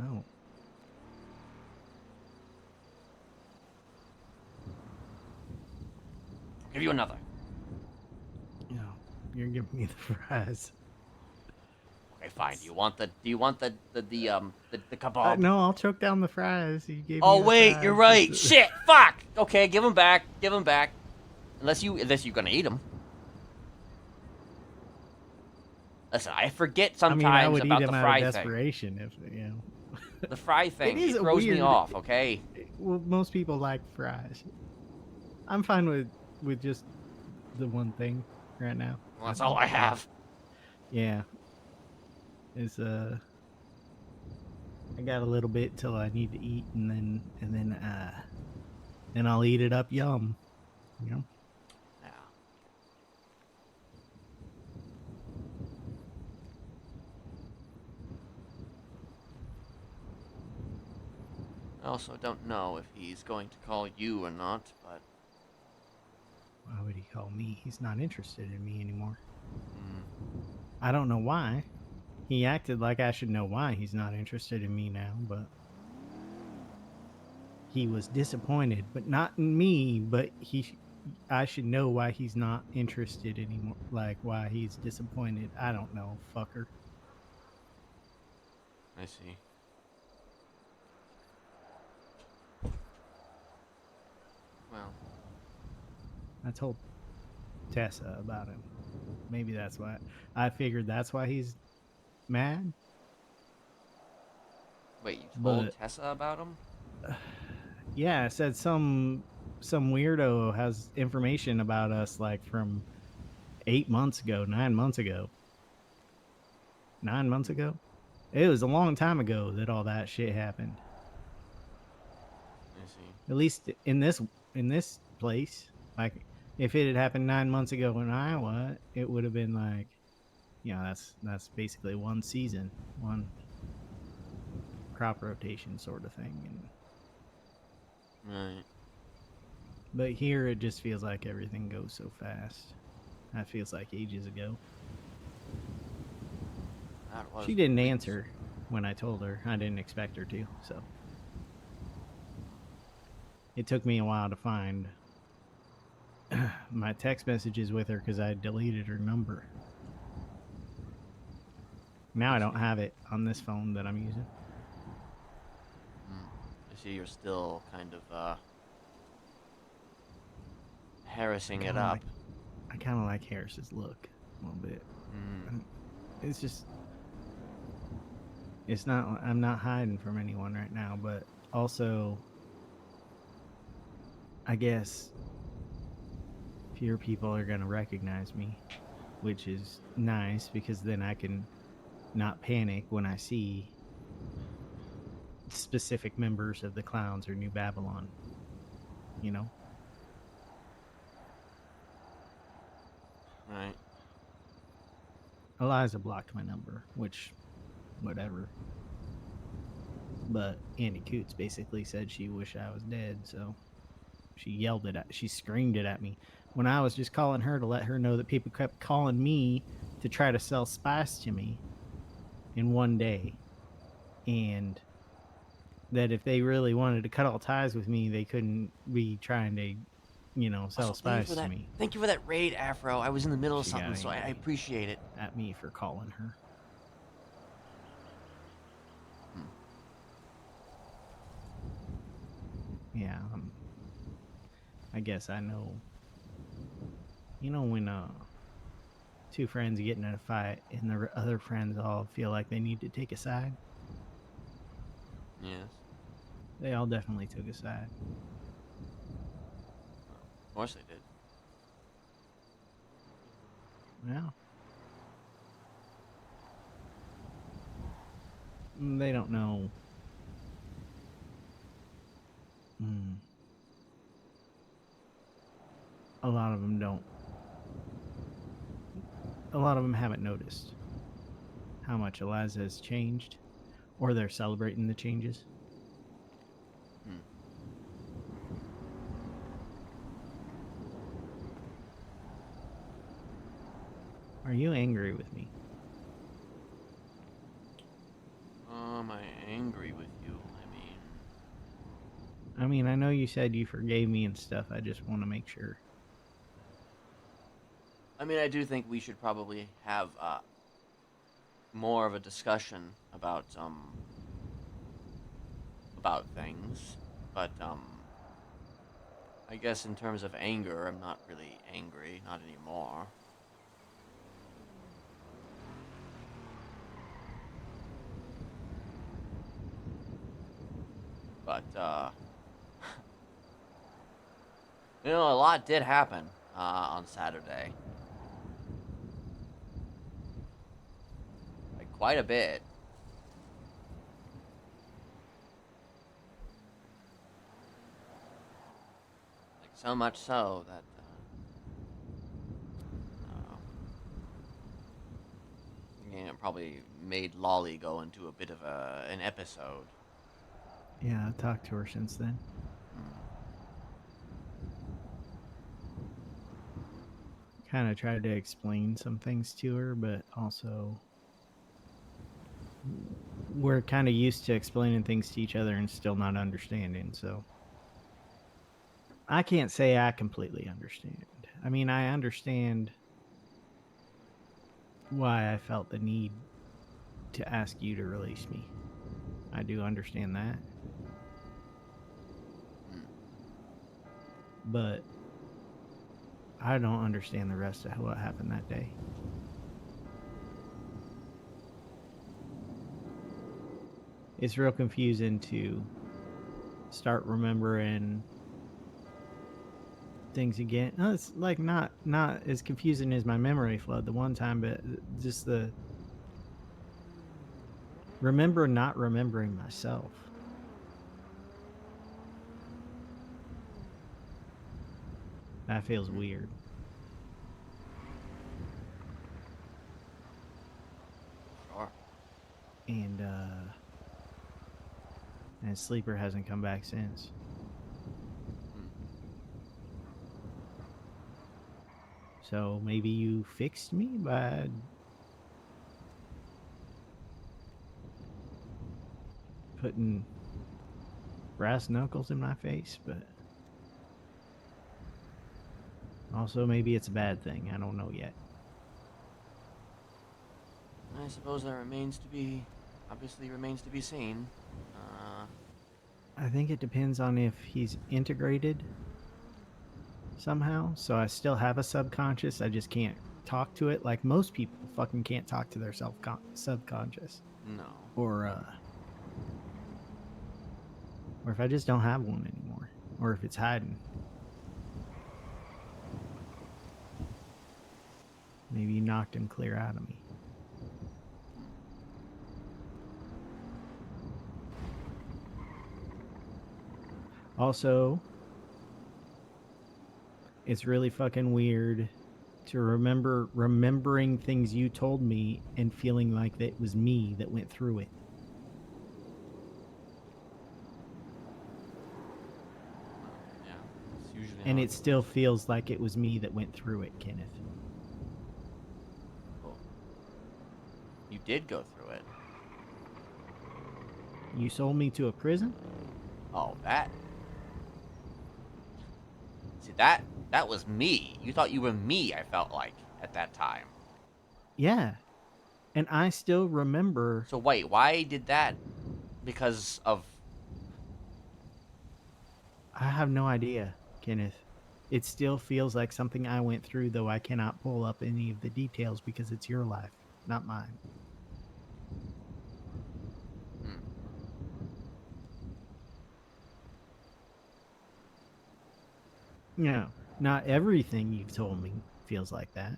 Oh. Give you another. No, you're giving me the fries. Okay, fine. Do you want the kebab? No, I'll choke down the fries. You gave Oh me the wait, fries. you're right. Shit, fuck. Okay, give them back. Give them back. Unless you're gonna eat them. Listen, I forget sometimes I would about eat the them fry out of thing. desperation if you know. The fry thing, is it throws me weird. off. Okay. Well, most people like fries. I'm fine with just the one thing right now. Well, that's all I have. Yeah. It's I got a little bit till I need to eat, and then I'll eat it up. Yum. You know. Yeah. I also don't know if he's going to call you or not, but... Why would he call me? He's not interested in me anymore. Mm. I don't know why. He acted like I should know why he's not interested in me now, but... He was disappointed, but not in me, but I should know why he's not interested anymore. Like, why he's disappointed. I don't know, fucker. I see. Well, I told Tessa about him. Maybe that's why. I figured that's why he's mad. wait, you told But- Tessa about him? Yeah, I said some weirdo has information about us like from 8 months ago, 9 months ago. 9 months ago? It was a long time ago that all that shit happened. I see. At least in this place. Like if it had happened 9 months ago in Iowa, it would have been like that's basically one season, one crop rotation sort of thing. Right. But here it just feels like everything goes so fast. That feels like ages ago. That was She didn't weeks. answer when I told her. I didn't expect her to, so it took me a while to find my text messages with her because I deleted her number. Now I don't have it on this phone that I'm using. I see you're still kind of harassing it up. I kind of like Harris's look a little bit. It's just, it's not, I'm not hiding from anyone right now, but also, I guess fewer people are going to recognize me, which is nice because then I can not panic when I see specific members of the Clowns or New Babylon, you know? Right. Eliza blocked my number, which, whatever. But Andy Coots basically said she wished I was dead, so she screamed it at me when I was just calling her to let her know that people kept calling me to try to sell spice to me in one day, and that if they really wanted to cut all ties with me, they couldn't be trying to, sell Also, spice to me. Thank you for that raid, Afro. I was in the middle of She something, got so I angry appreciate it. at me for calling her. Yeah, I guess I know. You know when two friends get in a fight and the other friends all feel like they need to take a side? Yes. They all definitely took a side. Of course they did. Well, they don't know. A lot of them don't. A lot of them haven't noticed how much Eliza has changed, or they're celebrating the changes. Are you angry with me? Am I angry with you? I mean, I know you said you forgave me and stuff. I just want to make sure. I do think we should probably have more of a discussion about things, but I guess in terms of anger, I'm not really angry, not anymore. But a lot did happen on Saturday. Like quite a bit. Like so much so that it probably made Lolly go into a bit of an episode. Yeah, I've talked to her since then. Kind of tried to explain some things to her, but also we're kind of used to explaining things to each other and still not understanding, so I can't say I completely understand. I mean, I understand why I felt the need to ask you to release me. I do understand that. But I don't understand the rest of what happened that day. It's real confusing to start remembering things again. No, it's like not as confusing as my memory flood the one time, but just the remember not remembering myself. That feels weird. and Sleeper hasn't come back since. So maybe you fixed me by putting brass knuckles in my face, but also maybe it's a bad thing. I don't know yet. I suppose that obviously remains to be seen. I think it depends on if he's integrated somehow. So I still have a subconscious. I just can't talk to it. Like most people fucking can't talk to their subconscious. No. Or if I just don't have one anymore. Or if it's hiding. Maybe you knocked him clear out of me. Also, it's really fucking weird to remembering things you told me and feeling like that it was me that went through it. Yeah. It's usually And how it still feels like it was me that went through it, Kenneth. Well, you did go through it. You sold me to a prison? Oh, that. See, that was me. You thought you were me, I felt like, at that time. Yeah. And I still remember. So wait, why did that? Because of... I have no idea, Kenneth. It still feels like something I went through, though I cannot pull up any of the details because it's your life, not mine. You know, not everything you've told me feels like that.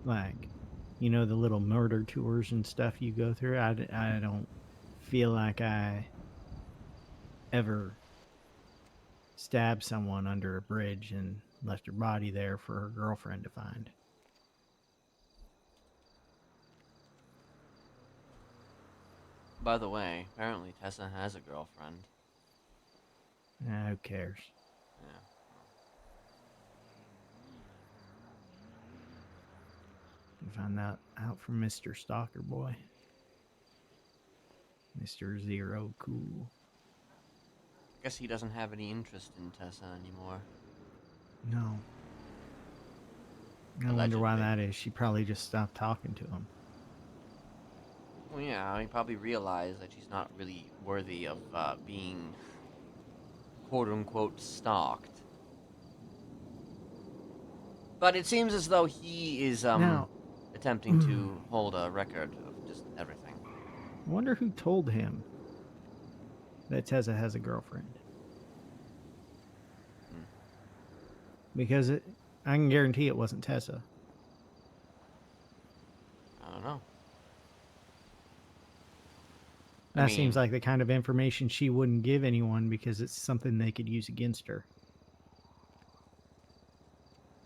Like, you know, the little murder tours and stuff you go through, I don't feel like I ever stabbed someone under a bridge and left her body there for her girlfriend to find. By the way, apparently Tessa has a girlfriend. Who cares? Yeah. You find that out from Mr. Stalker Boy. Mr. Zero Cool. I guess he doesn't have any interest in Tessa anymore. No. I wonder why that is. She probably just stopped talking to him. Well, yeah, he probably realized that she's not really worthy of being quote-unquote stalked. But it seems as though he is attempting to hold a record of just everything. I wonder who told him that Tessa has a girlfriend. Because I can guarantee it wasn't Tessa. I don't know. That seems like the kind of information she wouldn't give anyone because it's something they could use against her.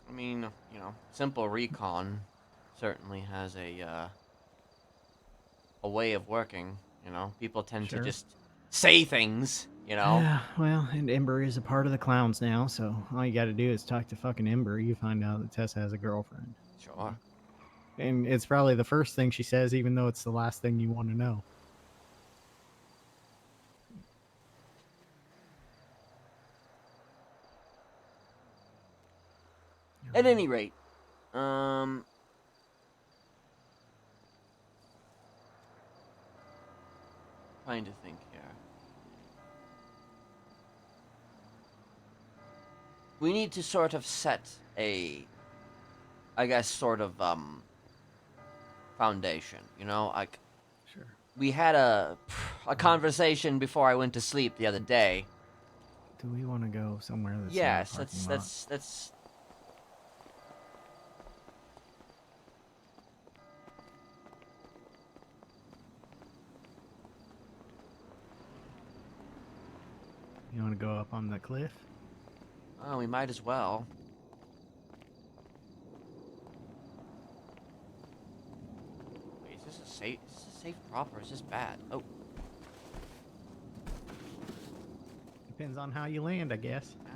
I mean, you know, simple recon certainly has a way of working, you know. People tend to just say things, you know. Yeah, well, and Ember is a part of the clowns now, so all you gotta do is talk to fucking Ember. You find out that Tessa has a girlfriend. Sure. And it's probably the first thing she says, even though it's the last thing you want to know. At any rate, trying to think here. We need to sort of set a, I guess, sort of, foundation, you know? Like, Sure. we had a conversation before I went to sleep the other day. Do we want to go somewhere that's Yes, not a parking lot? that's You want to go up on the cliff? Oh, we might as well. Wait, is this a safe? Is this safe proper? Is this bad? Oh, Depends on how you land, I guess. yeah.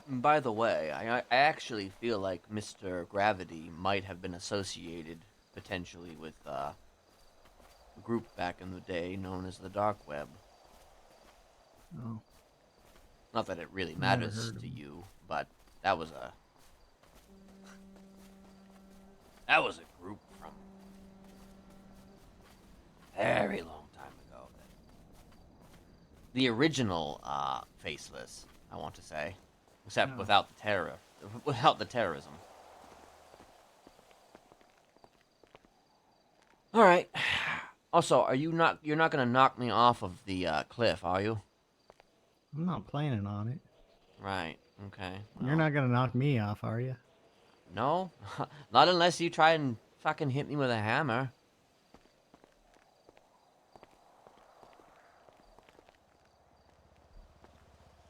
And by the way, I actually feel like Mr. Gravity might have been associated potentially with a group back in the day known as the Dark Web. Oh, Not that it really Never matters heard of to him. you, but that was a group from a very long time ago. The original Faceless, I want to say, except Oh. without the terrorism. All right. Also, you're not gonna knock me off of the cliff, are you? I'm not planning on it. Right. Okay. You're well, not gonna knock me off, are you? No, not unless you try and fucking hit me with a hammer.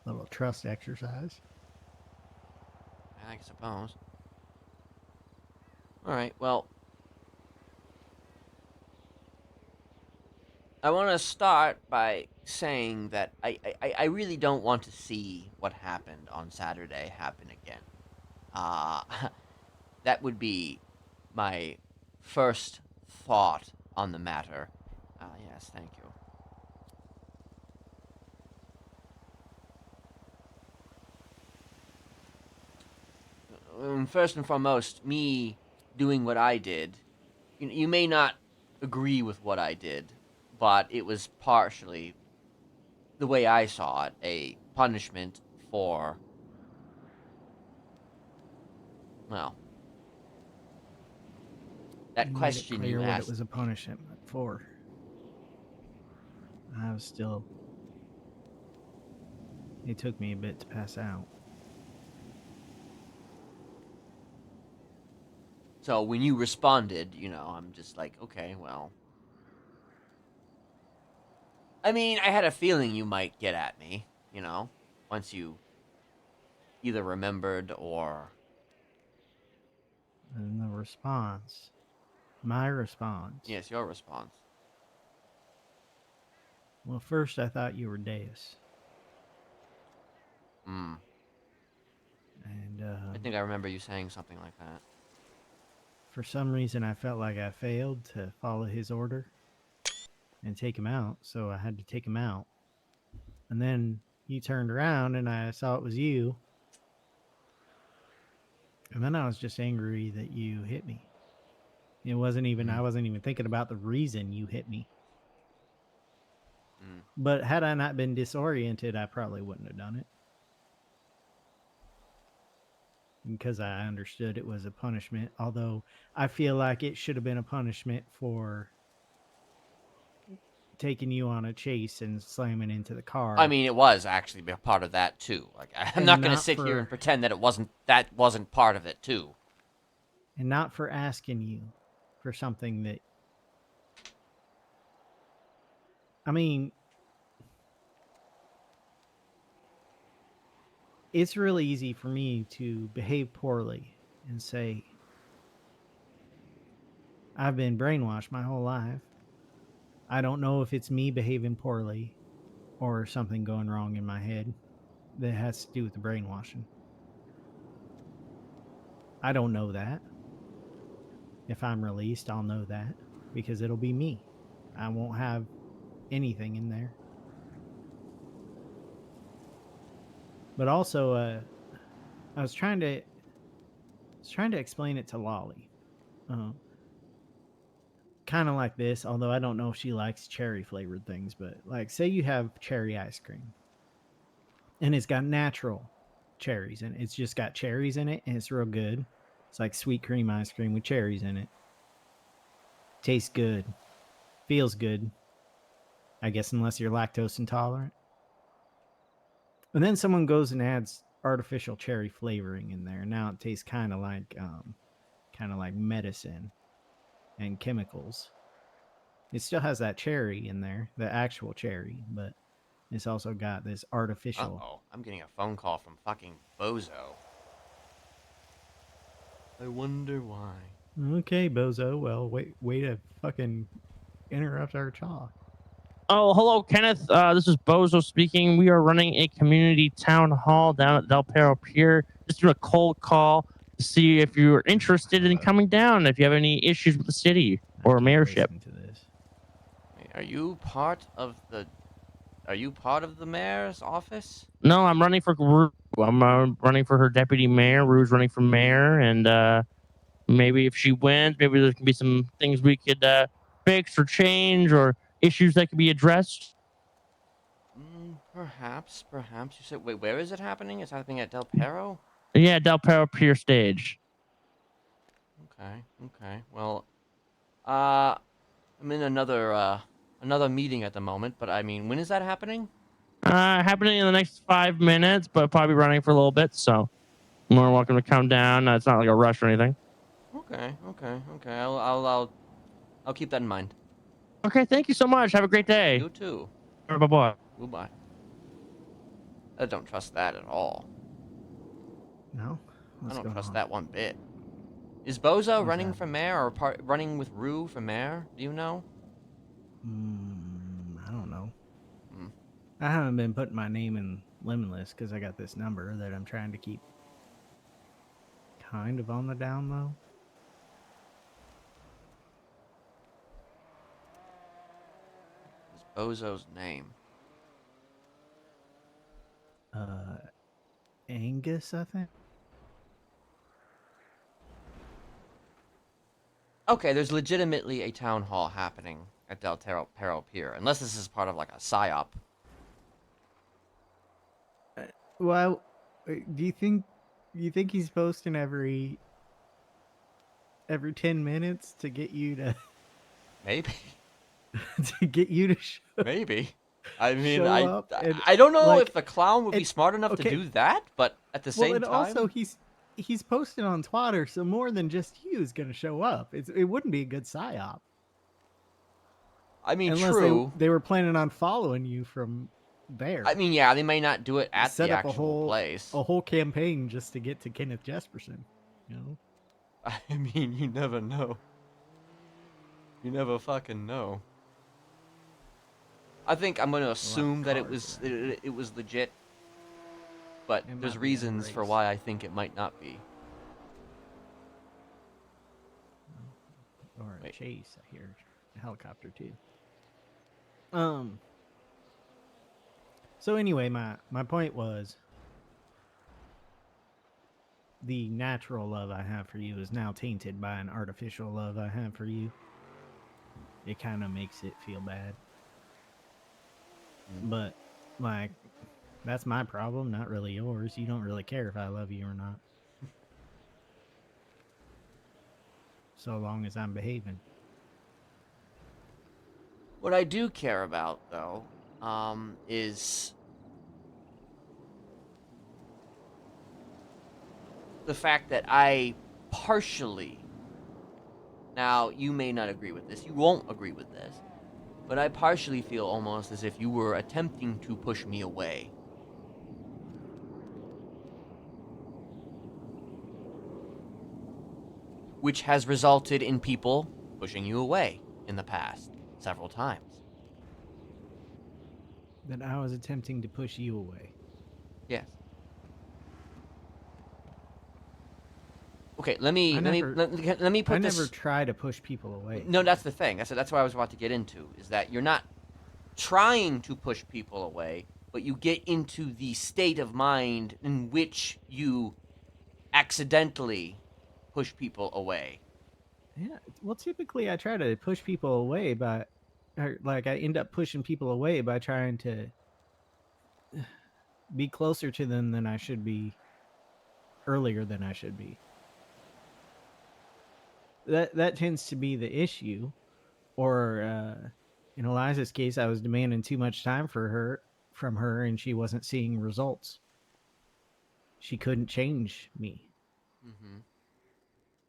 Little trust exercise. I suppose. All right. Well, I want to start by saying that I really don't want to see what happened on Saturday happen again. Uh, that would be my first thought on the matter. Yes, thank you. First and foremost, me doing what I did, you may not agree with what I did, but it was partially, the way I saw it, a punishment for, well, that You made it question clear you what it asked was a me. punishment for. I was still. It took me a bit to pass out. So when you responded, I'm just like, okay, well. I mean, I had a feeling you might get at me, once you either remembered or. And the response, my response. Yes, your response. Well, first I thought you were Deus, Hmm. and I think I remember you saying something like that. for some reason I felt like I failed to follow his order and take him out, so I had to take him out. And then you turned around and I saw it was you, and then I was just angry that you hit me. It wasn't even I wasn't even thinking about the reason you hit me. Mm. But had I not been disoriented, I probably wouldn't have done it. Because I understood it was a punishment, although I feel like it should have been a punishment for taking you on a chase and slamming into the car. I mean, it was actually a part of that too. Like, I'm And not going to not sit here and for pretend that that wasn't part of it too. and not for asking you for something that, I mean, it's really easy for me to behave poorly and say, I've been brainwashed my whole life. I don't know if it's me behaving poorly or something going wrong in my head that has to do with the brainwashing. I don't know that. If I'm released, I'll know that because it'll be me. I won't have anything in there. But also, I was trying to explain it to Lolly. Kind of like this, although I don't know if she likes cherry flavored things, but like say you have cherry ice cream and it's got natural cherries and it's just got cherries in it and it's real good. It's like sweet cream ice cream with cherries in it. Tastes good. Feels good. I guess unless you're lactose intolerant. And then someone goes and adds artificial cherry flavoring in there. Now it tastes kind of like medicine and chemicals. It still has that cherry in there, the actual cherry, but it's also got this artificial. Uh-oh, I'm getting a phone call from fucking Bozo. I wonder why. Okay, bozo. Well, way to fucking interrupt our talk. Oh, hello, Kenneth. This is Bozo speaking. We are running a community town hall down at Del Perro Pier. Just doing a cold call to see if you're interested in coming down, if you have any issues with the city or mayorship. To this. Wait, are you part of the mayor's office? No, I'm running for Rue. I'm running for her deputy mayor. Rue's running for mayor, and maybe if she wins, maybe there can be some things we could fix or change or issues that could be addressed. Perhaps. You said, wait, where is it happening? It's happening at Del Perro? Yeah, Del Perro Pier stage. Okay. Well, I'm in another meeting at the moment, but I mean, when is that happening? Happening in the next 5 minutes, but probably running for a little bit, so you're more welcome to come down. It's not like a rush or anything. Okay. I'll keep that in mind. Okay, thank you so much. Have a great day. You too. Bye-bye. Goodbye. I don't trust that at all. No? I don't trust that one bit. Is Bozo running for mayor or running with Rue for mayor? Do you know? I don't know. I haven't been putting my name in Limitless because I got this number that I'm trying to keep kind of on the down low. What's Bozo's name? Angus, I think. Okay, there's legitimately a town hall happening at Del Perro Pier, unless this is part of like a psyop. Well, do you think he's posting every 10 minutes to get you to Maybe. to show, Maybe. I mean, show up and, I don't know like, if the clown would be smart enough to do that, but at the same time... also he's posting on Twitter, so more than just you is going to show up. It wouldn't be a good psyop. I mean, unless true. They were planning on following you from there. I mean, yeah, they may not do it at Set the up actual place. a whole campaign just to get to Kenneth Jesperson, you know? I mean, you never know. You never fucking know. I think I'm going to assume that it was legit, but It there's might be reasons for race. why I think it might not be. Or a Wait. chase, I hear. A helicopter too. So anyway, my point was the natural love I have for you is now tainted by an artificial love I have for you. It kind of makes it feel bad. But, like, that's my problem, not really yours. You don't really care if I love you or not. So long as I'm behaving. What I do care about, though, is the fact that I partially... Now, you may not agree with this. You won't agree with this. But I partially feel almost as if you were attempting to push me away. Which has resulted in people pushing you away in the past several times. That I was attempting to push you away. Yes. Okay, let me put I this... never try to push people away. No, that's the thing. That's what I was about to get into, is that you're not trying to push people away, but you get into the state of mind in which you accidentally push people away. Yeah, well, typically I try to push people away by, or like I end up pushing people away by trying to be closer to them than I should be, earlier than I should be. that tends to be the issue. Or in Eliza's case, I was demanding too much time from her, and she wasn't seeing results. She couldn't change me. Mm-hmm.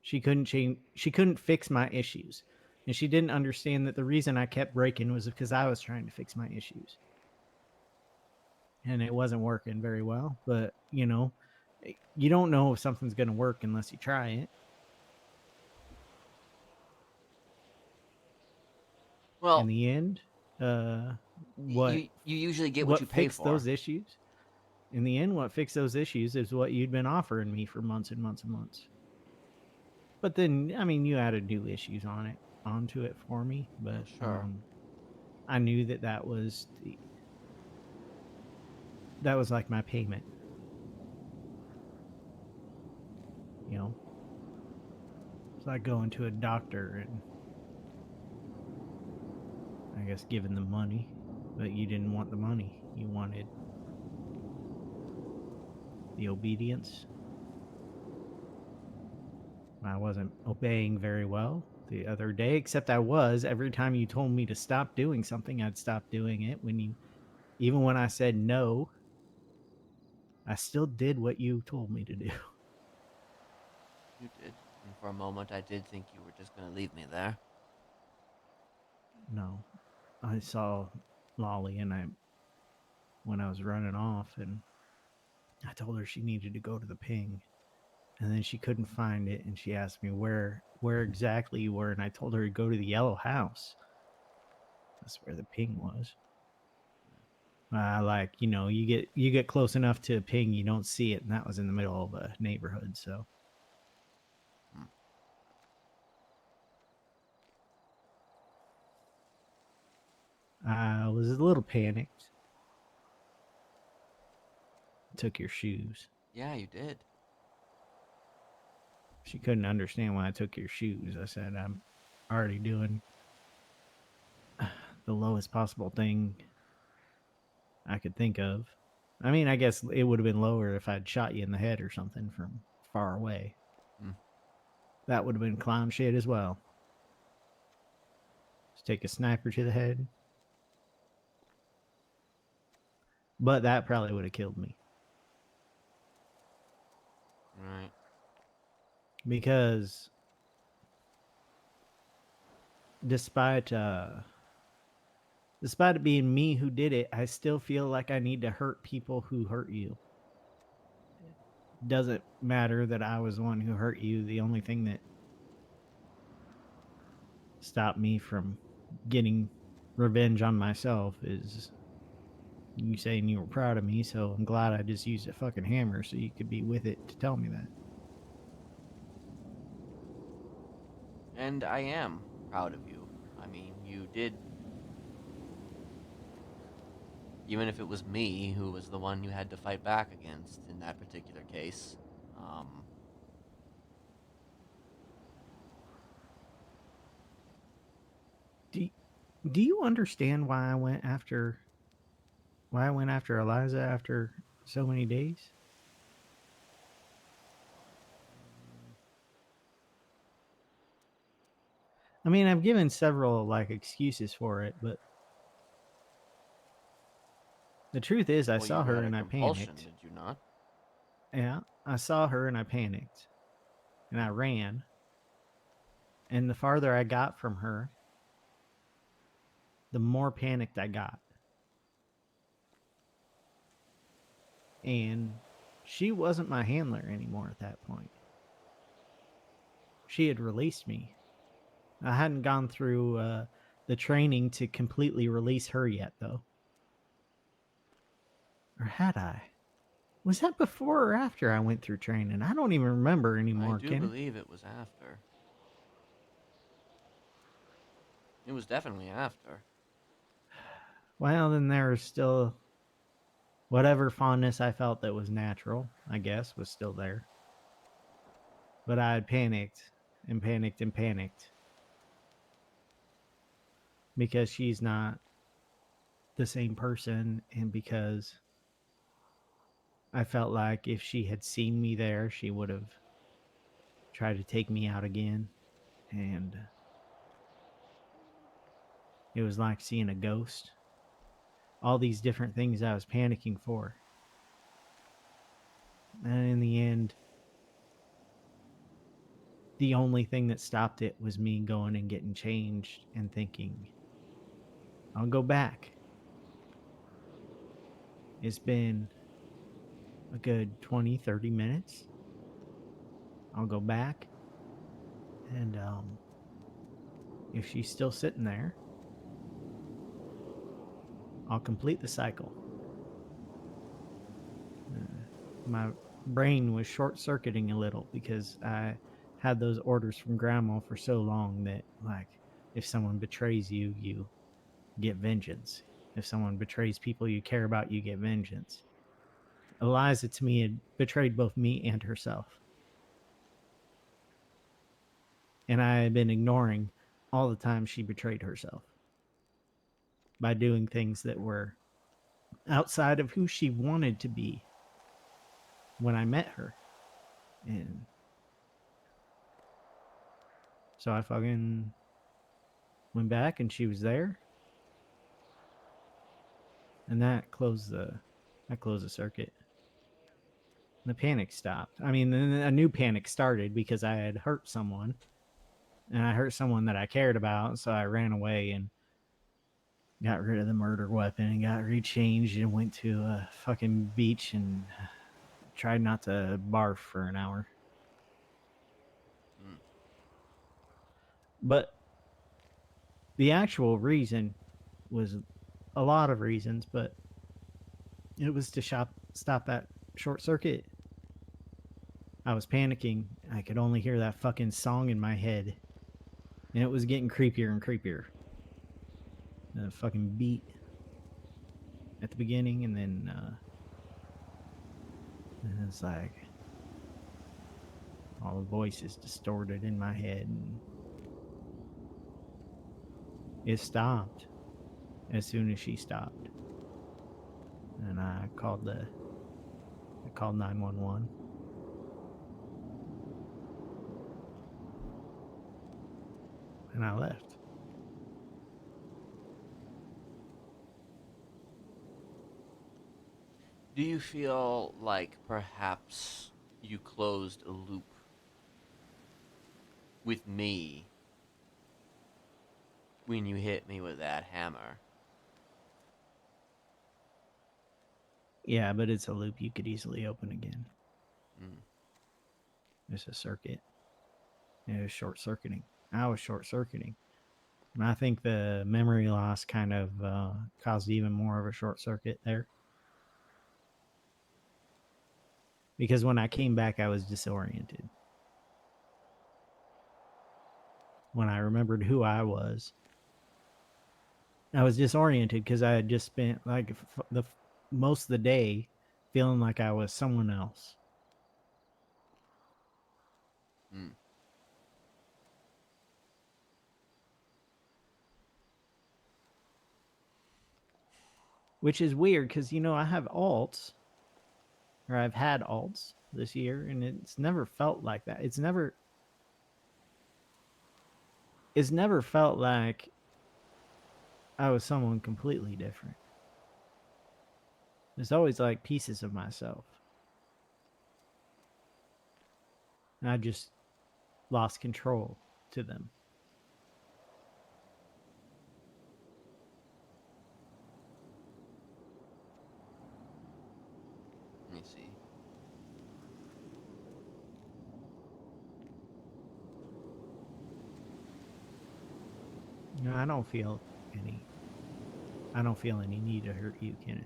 She couldn't change. She couldn't fix my issues, and she didn't understand that the reason I kept breaking was because I was trying to fix my issues, and it wasn't working very well. But you don't know if something's going to work unless you try it. Well, In the end, what you usually get what what you pay fixed for. those issues? In the end, what fixed those issues is what you'd been offering me for months and months and months. But then, I mean, you added new issues onto it for me. But Sure. I knew that was like my payment. It's like going to a doctor and I guess giving them money, but you didn't want the money. You wanted the obedience. I wasn't obeying very well the other day, except I was. Every time you told me to stop doing something, I'd stop doing it. Even when I said no, I still did what you told me to do. You did. And for a moment, I did think you were just going to leave me there. No, I saw Lolly when I was running off, and I told her she needed to go to the ping, and then she couldn't find it, and she asked me where exactly you were, and I told her to go to the yellow house. That's where the ping was. You get close enough to a ping, you don't see it, and that was in the middle of a neighborhood. So I was a little panicked. Took your shoes. Yeah, you did. She couldn't understand why I took your shoes. I said I'm already doing the lowest possible thing I could think of. I mean, I guess it would have been lower if I'd shot you in the head or something from far away. That would have been clown shit as well. Just take a sniper to the head. But that probably would have killed me. Right. Because despite it being me who did it, I still feel like I need to hurt people who hurt you. Doesn't matter that I was the one who hurt you. The only thing that stopped me from getting revenge on myself is you saying you were proud of me, so I'm glad I just used a fucking hammer so you could be with it to tell me that. And I am proud of you. I mean, you did. Even if it was me who was the one you had to fight back against in that particular case. Do you understand why I went after Eliza after so many days? I mean, I've given several excuses for it, but the truth is I saw You her had a and I compulsion, panicked. did you not? Yeah, I saw her and I panicked. And I ran. And the farther I got from her, the more panicked I got. And she wasn't my handler anymore at that point. She had released me. I hadn't gone through the training to completely release her yet, though. Or had I? Was that before or after I went through training? I don't even remember anymore, I do Kenneth. believe it was after. It was definitely after. Well, then there was still whatever fondness I felt that was natural, I guess, was still there. But I had panicked and panicked and panicked because she's not the same person, and because I felt like if she had seen me there, she would have tried to take me out again. and it was like seeing a ghost. All these different things I was panicking for. And in the end, the only thing that stopped it was me going and getting changed and thinking, I'll go back. It's been a good 20, 30 minutes. I'll go back. And if she's still sitting there, I'll complete the cycle. My brain was short-circuiting a little because I had those orders from Grandma for so long that, like, if someone betrays you, you get vengeance. If someone betrays people you care about, you get vengeance. Eliza, to me, had betrayed both me and herself. And I had been ignoring all the time she betrayed herself by doing things that were outside of who she wanted to be when I met her. And so I fucking went back and she was there. And that closed the circuit. The panic stopped. I mean, then a new panic started because I had hurt someone. And I hurt someone that I cared about, so I ran away and got rid of the murder weapon and got rechanged and went to a fucking beach and tried not to barf for an hour. But the actual reason was a lot of reasons, but it was to stop that short circuit. I was panicking. I could only hear that fucking song in my head. And it was getting creepier and creepier. The fucking beat at the beginning, and then and it's like all the voices distorted in my head, and it stopped as soon as she stopped. And I called 911. And I left. Do you feel like perhaps you closed a loop with me when you hit me with that hammer? Yeah, but it's a loop you could easily open again. Mm. It's a circuit. It was short-circuiting. I was short-circuiting. And I think the memory loss kind of caused even more of a short circuit there. Because when I came back, I was disoriented. When I remembered who I was disoriented because I had just spent like the most of the day feeling like I was someone else. Mm. Which is weird because, you know, I have alts, or I've had alts this year, and it's never felt like that. It's never felt like I was someone completely different. There's always like pieces of myself. And I just lost control to them. Let me see. No, I don't feel any need to hurt you, Kenneth.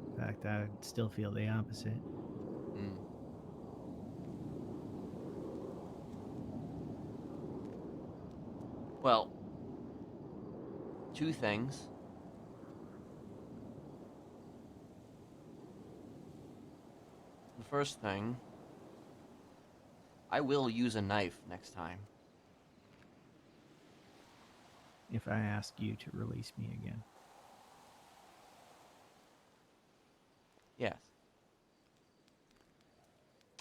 In fact, I still feel the opposite. Mm. Well, two things. The first thing, I will use a knife next time. If I ask you to release me again. Yes.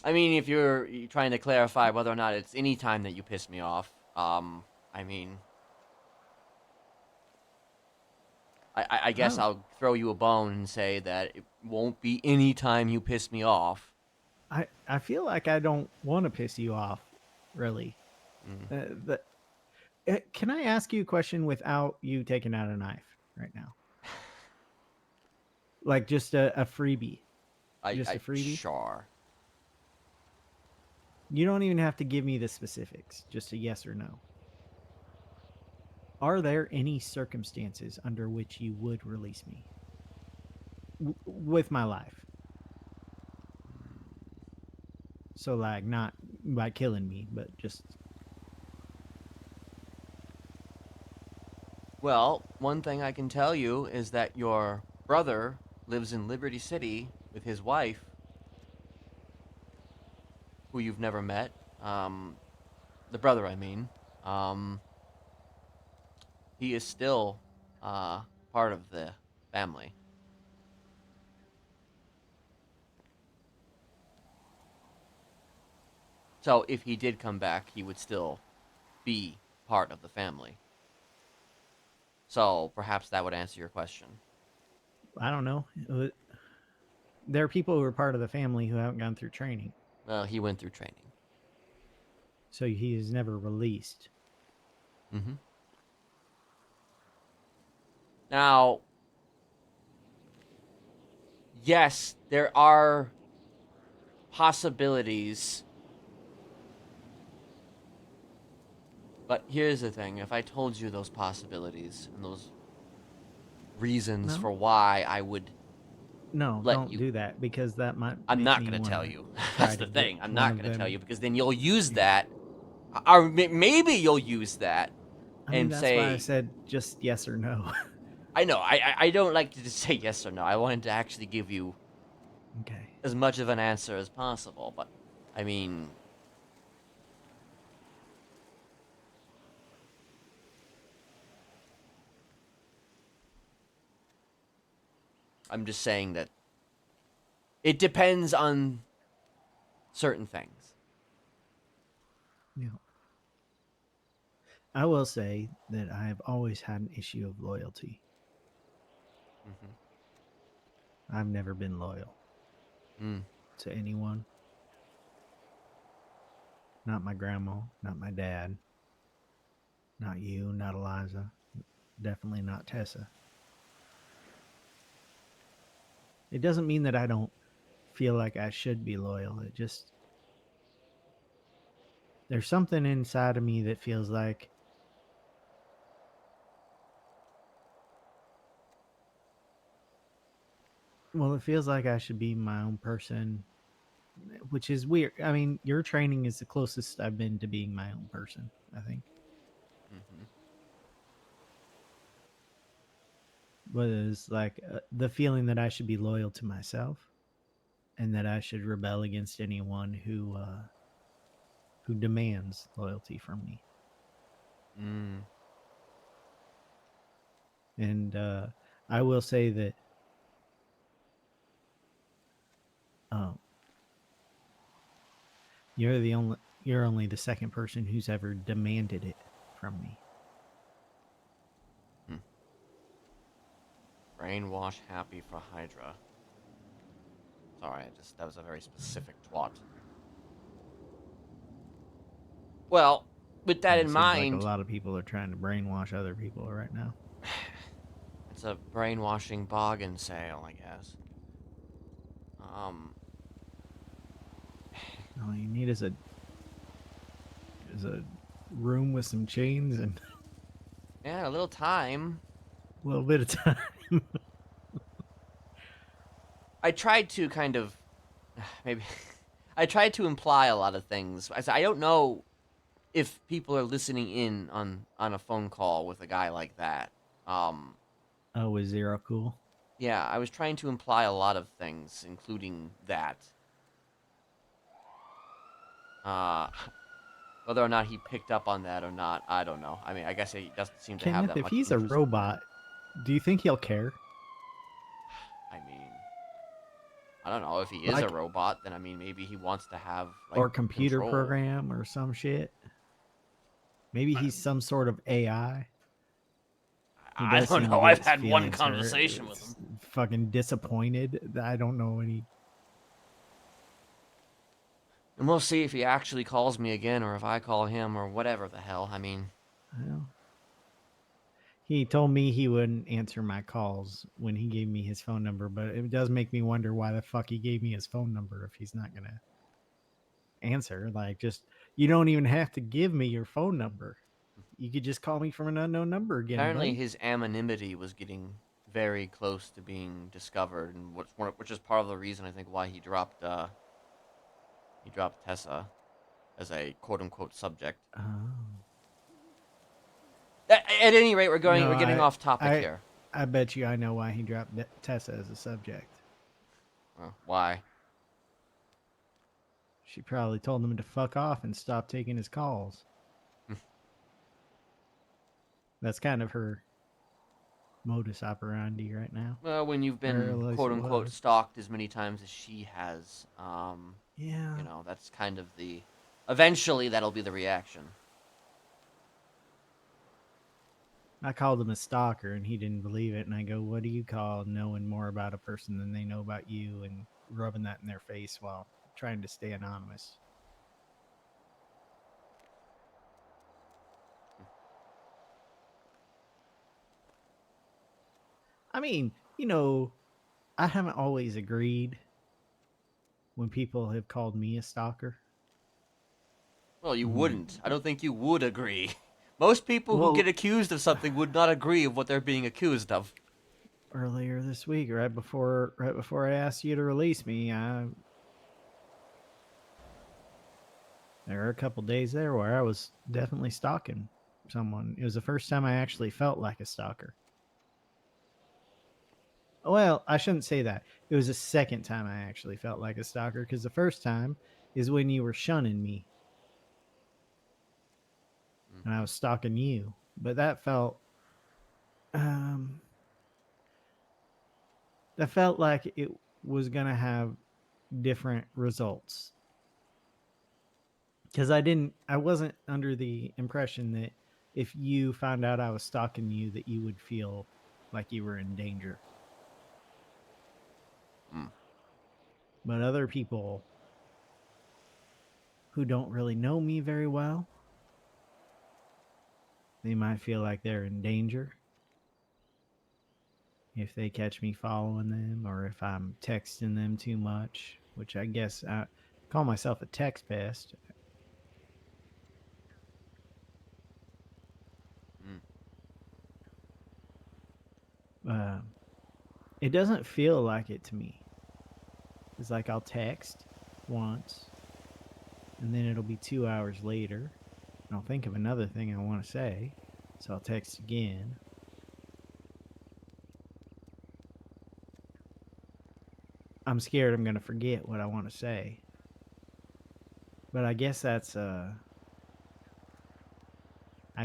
I mean, if you're trying to clarify whether or not it's any time that you piss me off, I mean, I guess I'll throw you a bone and say that it won't be any time you piss me off. I feel like I don't want to piss you off, really. Mm. Can I ask you a question without you taking out a knife right now? Like just a freebie. Just a freebie? Sure. You don't even have to give me the specifics, just a yes or no. Are there any circumstances under which you would release me with my life? So, like, not by killing me, but just. Well, one thing I can tell you is that your brother lives in Liberty City with his wife, who you've never met. The brother, I mean. Um, he is still part of the family. So if he did come back, he would still be part of the family. So perhaps that would answer your question. I don't know. There are people who are part of the family who haven't gone through training. Well, he went through training. So he is never released. Mm-hmm. Now, yes, there are possibilities. But here's the thing. If I told you those possibilities and those reasons No. for why I would No, let don't you... do that because that might. I'm make not me going to wanna tell you. try That's the to thing. get I'm one not of going to tell them. you because then you'll use that. Or maybe you'll use that I mean, and that's why I say... said just yes or no. I know. I don't like to just say yes or no. I wanted to actually give you Okay. as much of an answer as possible. But, I mean... I'm just saying that it depends on certain things. Yeah. I will say that I have always had an issue of loyalty. Mm-hmm. I've never been loyal to anyone. Not my grandma, not my dad, not you, not Eliza, definitely not Tessa. It doesn't mean that I don't feel like I should be loyal. It just, there's something inside of me that feels like it feels like I should be my own person, which is weird. I mean, your training is the closest I've been to being my own person, I think. Mm-hmm. But it's like the feeling that I should be loyal to myself and that I should rebel against anyone who demands loyalty from me. Mm. And I will say that you're only the second person who's ever demanded it from me. Brainwash happy for Hydra. Sorry, that was a very specific twat. Well, with that in It seems like a mind, lot of people are trying to brainwash other people right now. it's a brainwashing bargain sale, I guess. All you need is a room with some chains and Yeah, a little time. a little bit of time. I tried to kind of, maybe, I tried to imply a lot of things. I don't know if people are listening in on a phone call with a guy like that. Oh, was Zero cool? Yeah, I was trying to imply a lot of things, including that. Whether or not he picked up on that or not, I don't know. I mean, I guess he doesn't seem to have Kenneth, that if much he's a interest. robot, do you think he'll care? I mean, I don't know. If he is a robot, then I mean, maybe he wants to have like or computer control. program or some shit? Maybe he's some sort of AI. He I does don't seem to know. get I've his had one feelings hurt. conversation with It's him. fucking disappointed. I don't know any. And we'll see if he actually calls me again or if I call him or whatever the hell. Well, he told me he wouldn't answer my calls when he gave me his phone number, but it does make me wonder why the fuck he gave me his phone number if he's not gonna answer. Like, just you don't even have to give me your phone number. You could just call me from an unknown number again. Apparently, Buddy. his anonymity was getting very close to being discovered, and which is part of the reason I think why he dropped Tessa as a quote unquote subject. Oh. At any rate, we're No, getting off topic here. I bet you I know why he dropped Tessa as a subject. Why? She probably told him to fuck off and stop taking his calls. That's kind of her modus operandi right now. Well, when you've Or at been least quote it unquote was. stalked as many times as she has, Yeah. you know, that's kind of the. Eventually, that'll be the reaction. I called him a stalker and he didn't believe it. And I go, what do you call knowing more about a person than they know about you and rubbing that in their face while trying to stay anonymous? I mean, I haven't always agreed when people have called me a stalker. Well, you wouldn't. I don't think you would agree. Most people who Well- get accused of something would not agree of what they're being accused of. Earlier this week, right before I asked you to release me, there were a couple days there where I was definitely stalking someone. It was the first time I actually felt like a stalker. Well, I shouldn't say that. It was the second time I actually felt like a stalker because the first time is when you were shunning me and I was stalking you. But that felt like it was gonna have different results. Because I wasn't under the impression that if you found out I was stalking you, that you would feel like you were in danger. But other people who don't really know me very well, they might feel like they're in danger if they catch me following them or if I'm texting them too much, which I guess I call myself a text pest. It doesn't feel like it to me. It's like I'll text once, and then it'll be 2 hours later, and I'll think of another thing I want to say, so I'll text again. I'm scared I'm going to forget what I want to say. But I guess that's, I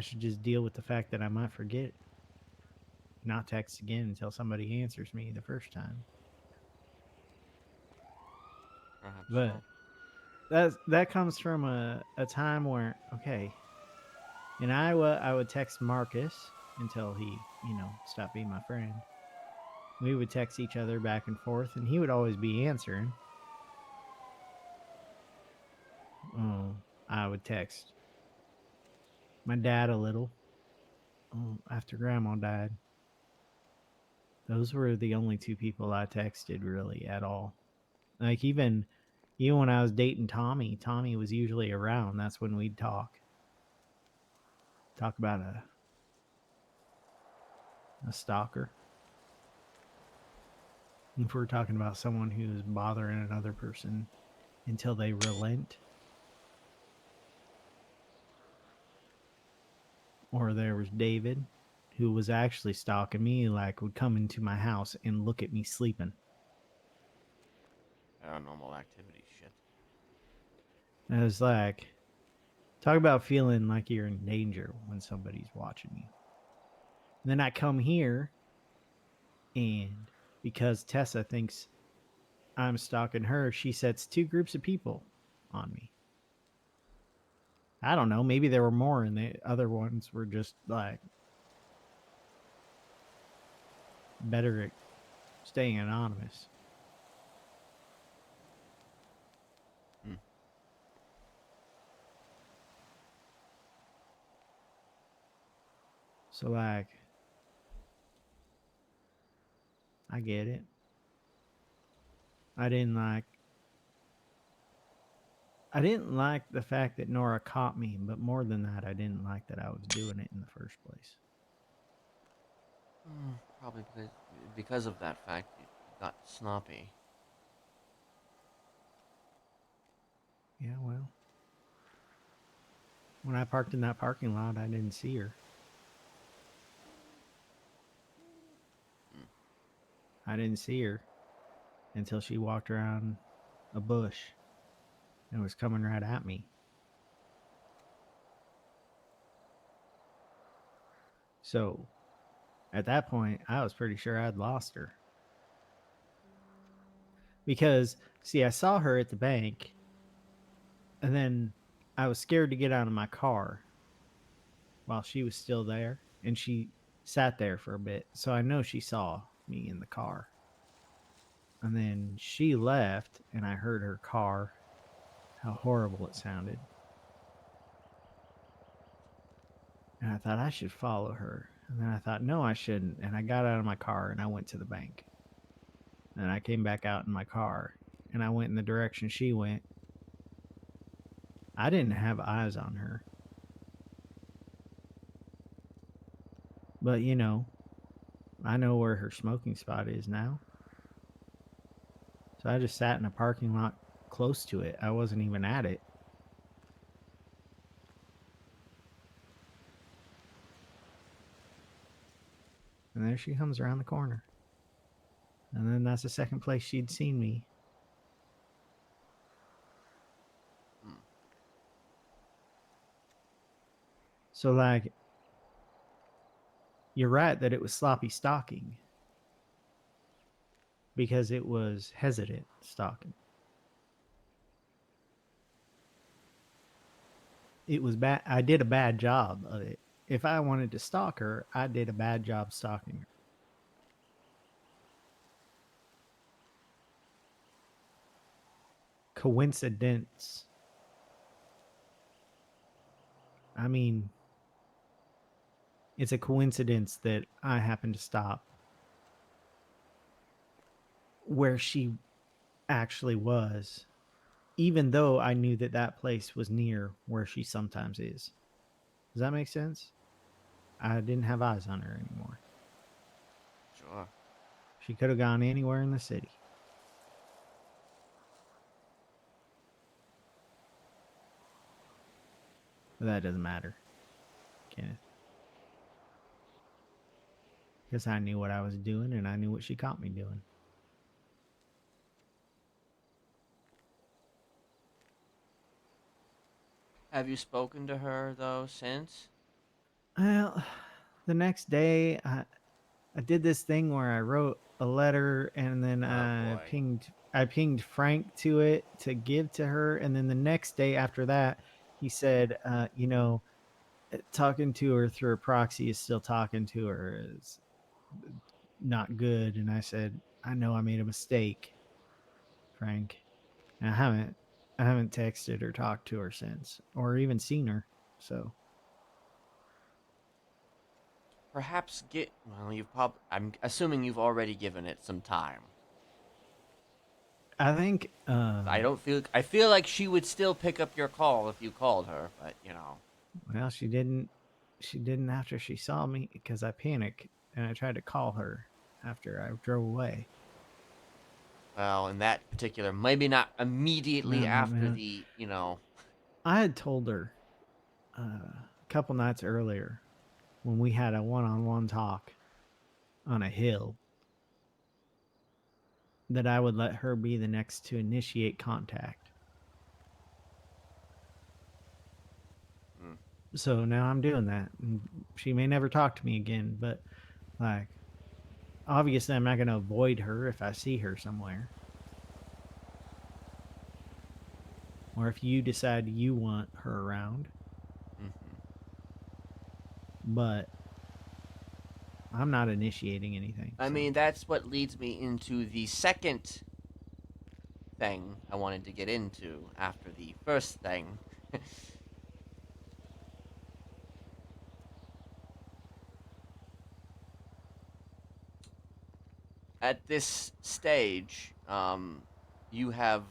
should just deal with the fact that I might forget. Not text again until somebody answers me the first time. Perhaps But that comes from a time where, okay, in Iowa, I would text Marcus until he, stopped being my friend. We would text each other back and forth, and he would always be answering. I would text my dad a little after Grandma died. Those were the only two people I texted really at all. Like even when I was dating Tommy was usually around. That's when we'd talk about a stalker. If we're talking about someone who's bothering another person until they relent, or there was David, who was actually stalking me, like would come into my house and look at me sleeping. paranormal activity shit. And it was like, talk about feeling like you're in danger when somebody's watching you. And then I come here, and because Tessa thinks I'm stalking her, she sets two groups of people on me. I don't know. Maybe there were more, and the other ones were just like better at staying anonymous. Hmm. So like, I get it. I didn't like the fact that Nora caught me, but more than that, I didn't like that I was doing it in the first place. Probably because of that fact, you got snappy. Yeah, well, when I parked in that parking lot, I didn't see her. I didn't see her until she walked around a bush and was coming right at me. So at that point, I was pretty sure I'd lost her. Because, see, I saw her at the bank, and then I was scared to get out of my car while she was still there, and she sat there for a bit. So I know she saw me in the car. And then she left, and I heard her car, how horrible it sounded. And I thought I should follow her. And then I thought, no, I shouldn't. And I got out of my car and I went to the bank. And I came back out in my car and I went in the direction she went. I didn't have eyes on her. But, you know, I know where her smoking spot is now. So I just sat in a parking lot close to it. I wasn't even at it. And there she comes around the corner. And then that's the second place she'd seen me. So, like, you're right that it was sloppy stalking. Because it was hesitant stalking. It was bad. I did a bad job of it. If I wanted to stalk her, I did a bad job stalking her. Coincidence. I mean, it's a coincidence that I happened to stop where she actually was, even though I knew that that place was near where she sometimes is. Does that make sense? I didn't have eyes on her anymore. Sure. She could have gone anywhere in the city. But that doesn't matter, Kenneth. Because I knew what I was doing and I knew what she caught me doing. Have you spoken to her though since? Well, the next day I did this thing where I wrote a letter and then Oh, boy. I pinged Frank to it to give to her, and then the next day after that he said, you know, talking to her through a proxy is still talking to her is not good. And I said, I know I made a mistake, Frank. And I haven't texted or talked to her since, or even seen her. So Perhaps well, I'm assuming you've already given it some time. I think I feel like she would still pick up your call if you called her, but you know. well, she didn't. She didn't after she saw me because I panicked and I tried to call her after I drove away. Well, in that particular, maybe not immediately No, after man. the, you know. I had told her a couple nights earlier when we had a one-on-one talk on a hill that I would let her be the next to initiate contact. Hmm. So now I'm doing that. And she may never talk to me again, but like obviously I'm not going to avoid her if I see her somewhere. Or if you decide you want her around, but I'm not initiating anything. I so. mean, that's what leads me into the second thing I wanted to get into after the first thing. At this stage, you have,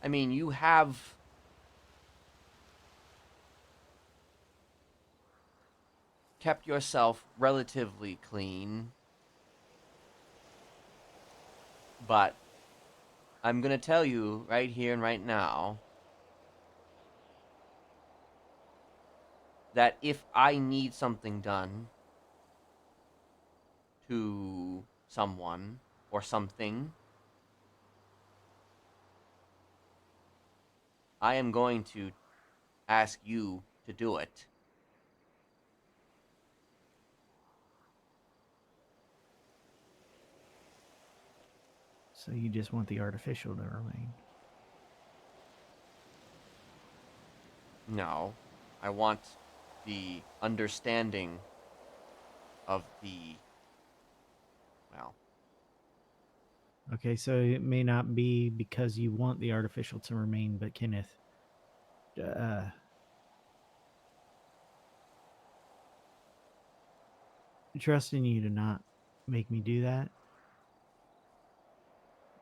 you have kept yourself relatively clean, but I'm gonna tell you right here and right now that if I need something done to someone or something, I am going to ask you to do it. So you just want the artificial to remain? No, I want the understanding of the, well, Okay, so it may not be because you want the artificial to remain, but Kenneth, trusting you to not make me do that,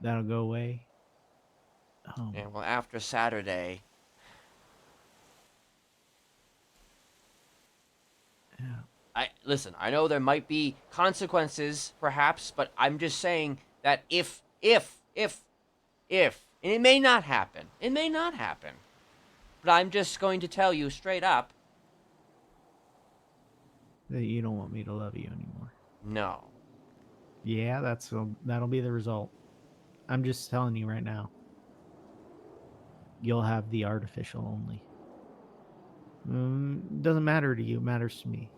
that'll go away. and well, after Saturday, Yeah. listen, I know there might be consequences, perhaps, but I'm just saying that if, and it may not happen, but I'm just going to tell you straight up, That you don't want me to love you anymore. no. Yeah, that'll be the result. I'm just telling you right now. You'll have the artificial only. Doesn't matter to you, it matters to me.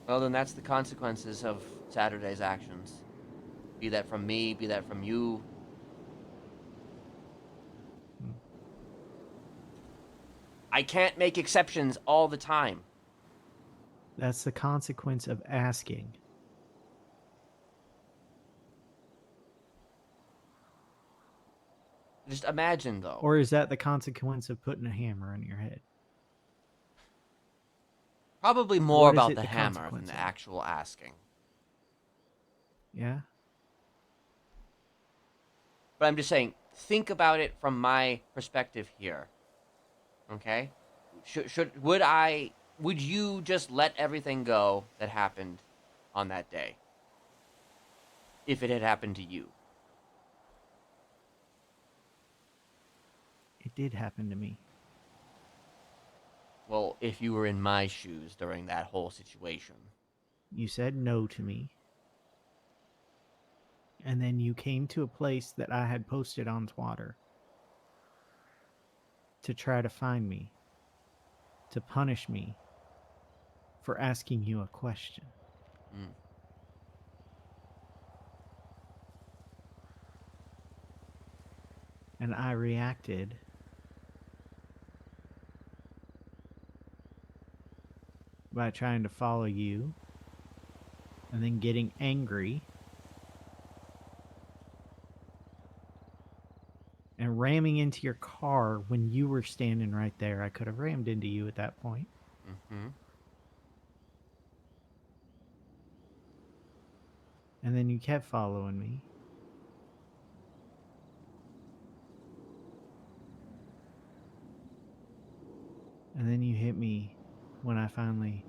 Well, then that's the consequences of Saturday's actions. Be that from me, be that from you. I can't make exceptions all the time. That's the consequence of asking. Just imagine, though. Or is that the consequence of putting a hammer on your head? Probably more What is about it the the hammer than consequence the of? actual asking. Yeah? But I'm just saying, think about it from my perspective here. Okay? Would you just let everything go that happened on that day? If it had happened to you? It did happen to me. Well, if you were in my shoes during that whole situation. You said no to me. And then you came to a place that I had posted on Twitter to try to find me, to punish me for asking you a question. Mm. And I reacted by trying to follow you and then getting angry and ramming into your car when you were standing right there. I could have rammed into you at that point. Mm-hmm. And then you kept following me. And then you hit me when I finally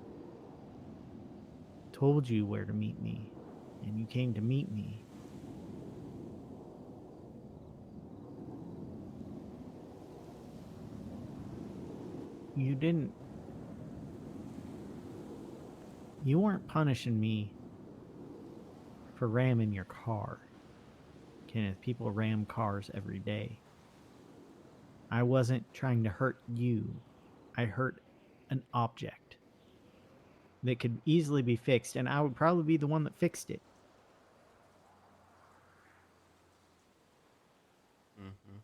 told you where to meet me. And you came to meet me. You weren't punishing me for ramming your car. Kenneth, people ram cars every day. I wasn't trying to hurt you. I hurt an object that could easily be fixed, and I would probably be the one that fixed it. Mm-hmm.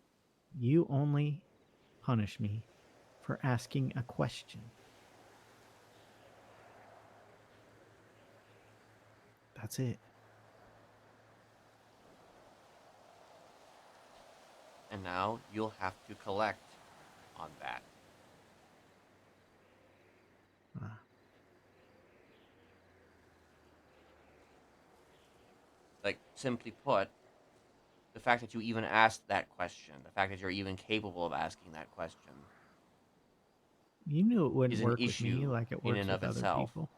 You only punish me for asking a question. That's it. And now you'll have to collect on that. Ah. Like, simply put, the fact that you even asked that question, the fact that you're even capable of asking that question, You knew it wouldn't is an work with me issue like it in works and with of other itself. people.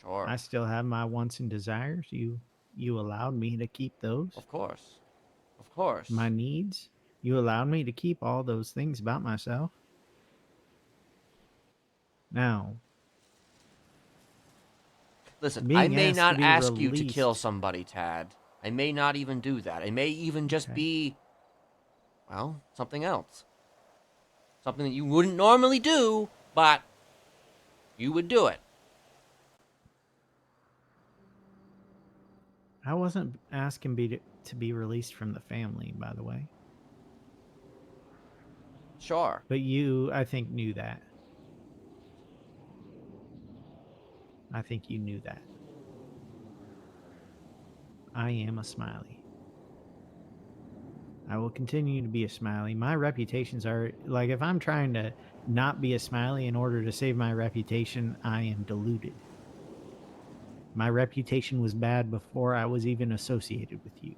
Sure. I still have my wants and desires. You allowed me to keep those. Of course. Of course. My needs. You allowed me to keep all those things about myself. Now, Listen, I being may asked to not be ask you to kill released. somebody, Tad. I may not even do that. I may even just Okay. be, well, something else. Something that you wouldn't normally do, but you would do it. I wasn't asking to be released from the family, by the way. Sure. But you, I think, knew that. I think you knew that. I am a Smiley. I will continue to be a Smiley. My reputations are like, if I'm trying to not be a Smiley in order to save my reputation, I am deluded. My reputation was bad before I was even associated with you.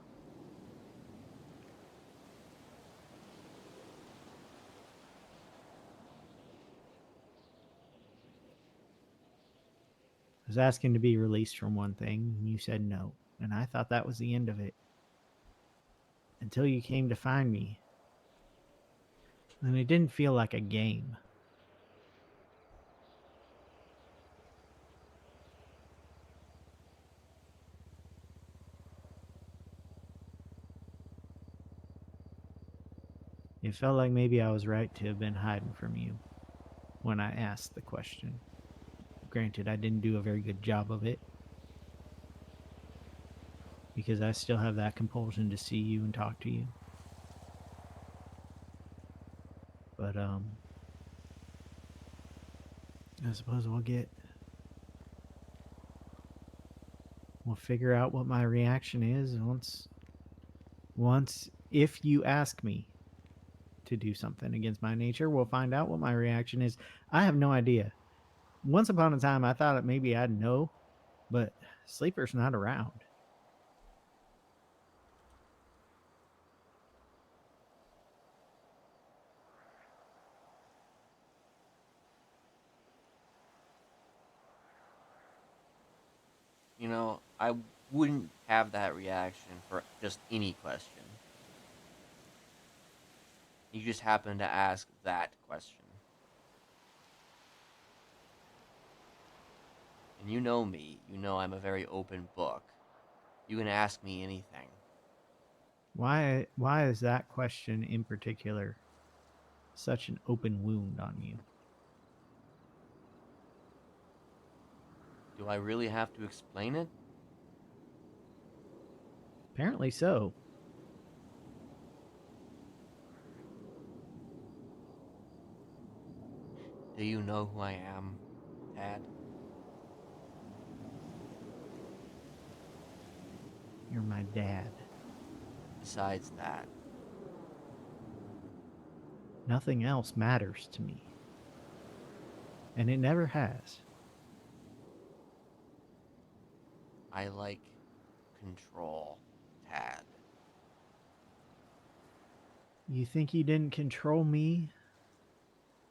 I was asking to be released from one thing, and you said no. And I thought that was the end of it. Until you came to find me. And it didn't feel like a game. It felt like maybe I was right to have been hiding from you when I asked the question. Granted, I didn't do a very good job of it, because I still have that compulsion to see you and talk to you. But I suppose we'll figure out what my reaction is once if you ask me to do something against my nature, we'll find out what my reaction is. I have no idea. Once upon a time I thought maybe I'd know, but Sleeper's not around. You know, I wouldn't have that reaction for just any question. You just happen to ask that question. And you know me. You know I'm a very open book. You can ask me anything. Why is that question in particular such an open wound on you? Do I really have to explain it? Apparently so. Do you know who I am, Tad? You're my dad. Besides that, Nothing else matters to me. And it never has. I like control, Tad. You think you didn't control me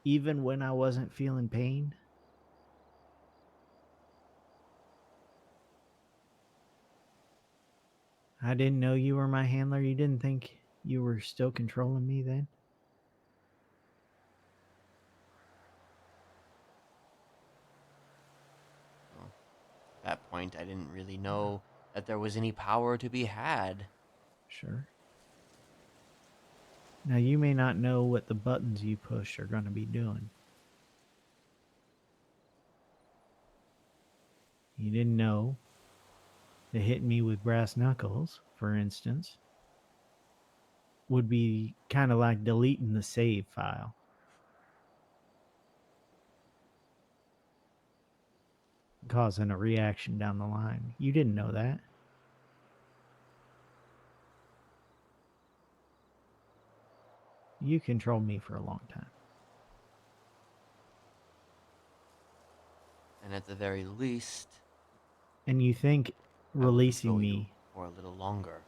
even when I wasn't feeling pain? I didn't know you were my handler. You didn't think you were still controlling me then? Well, at that point, I didn't really know that there was any power to be had. Sure. Now, you may not know what the buttons you push are going to be doing. You didn't know that hitting me with brass knuckles, for instance, would be kind of like deleting the save file. Causing a reaction down the line. You didn't know that. You controlled me for a long time. And at the very least, And you think I will releasing control you me, for a little longer.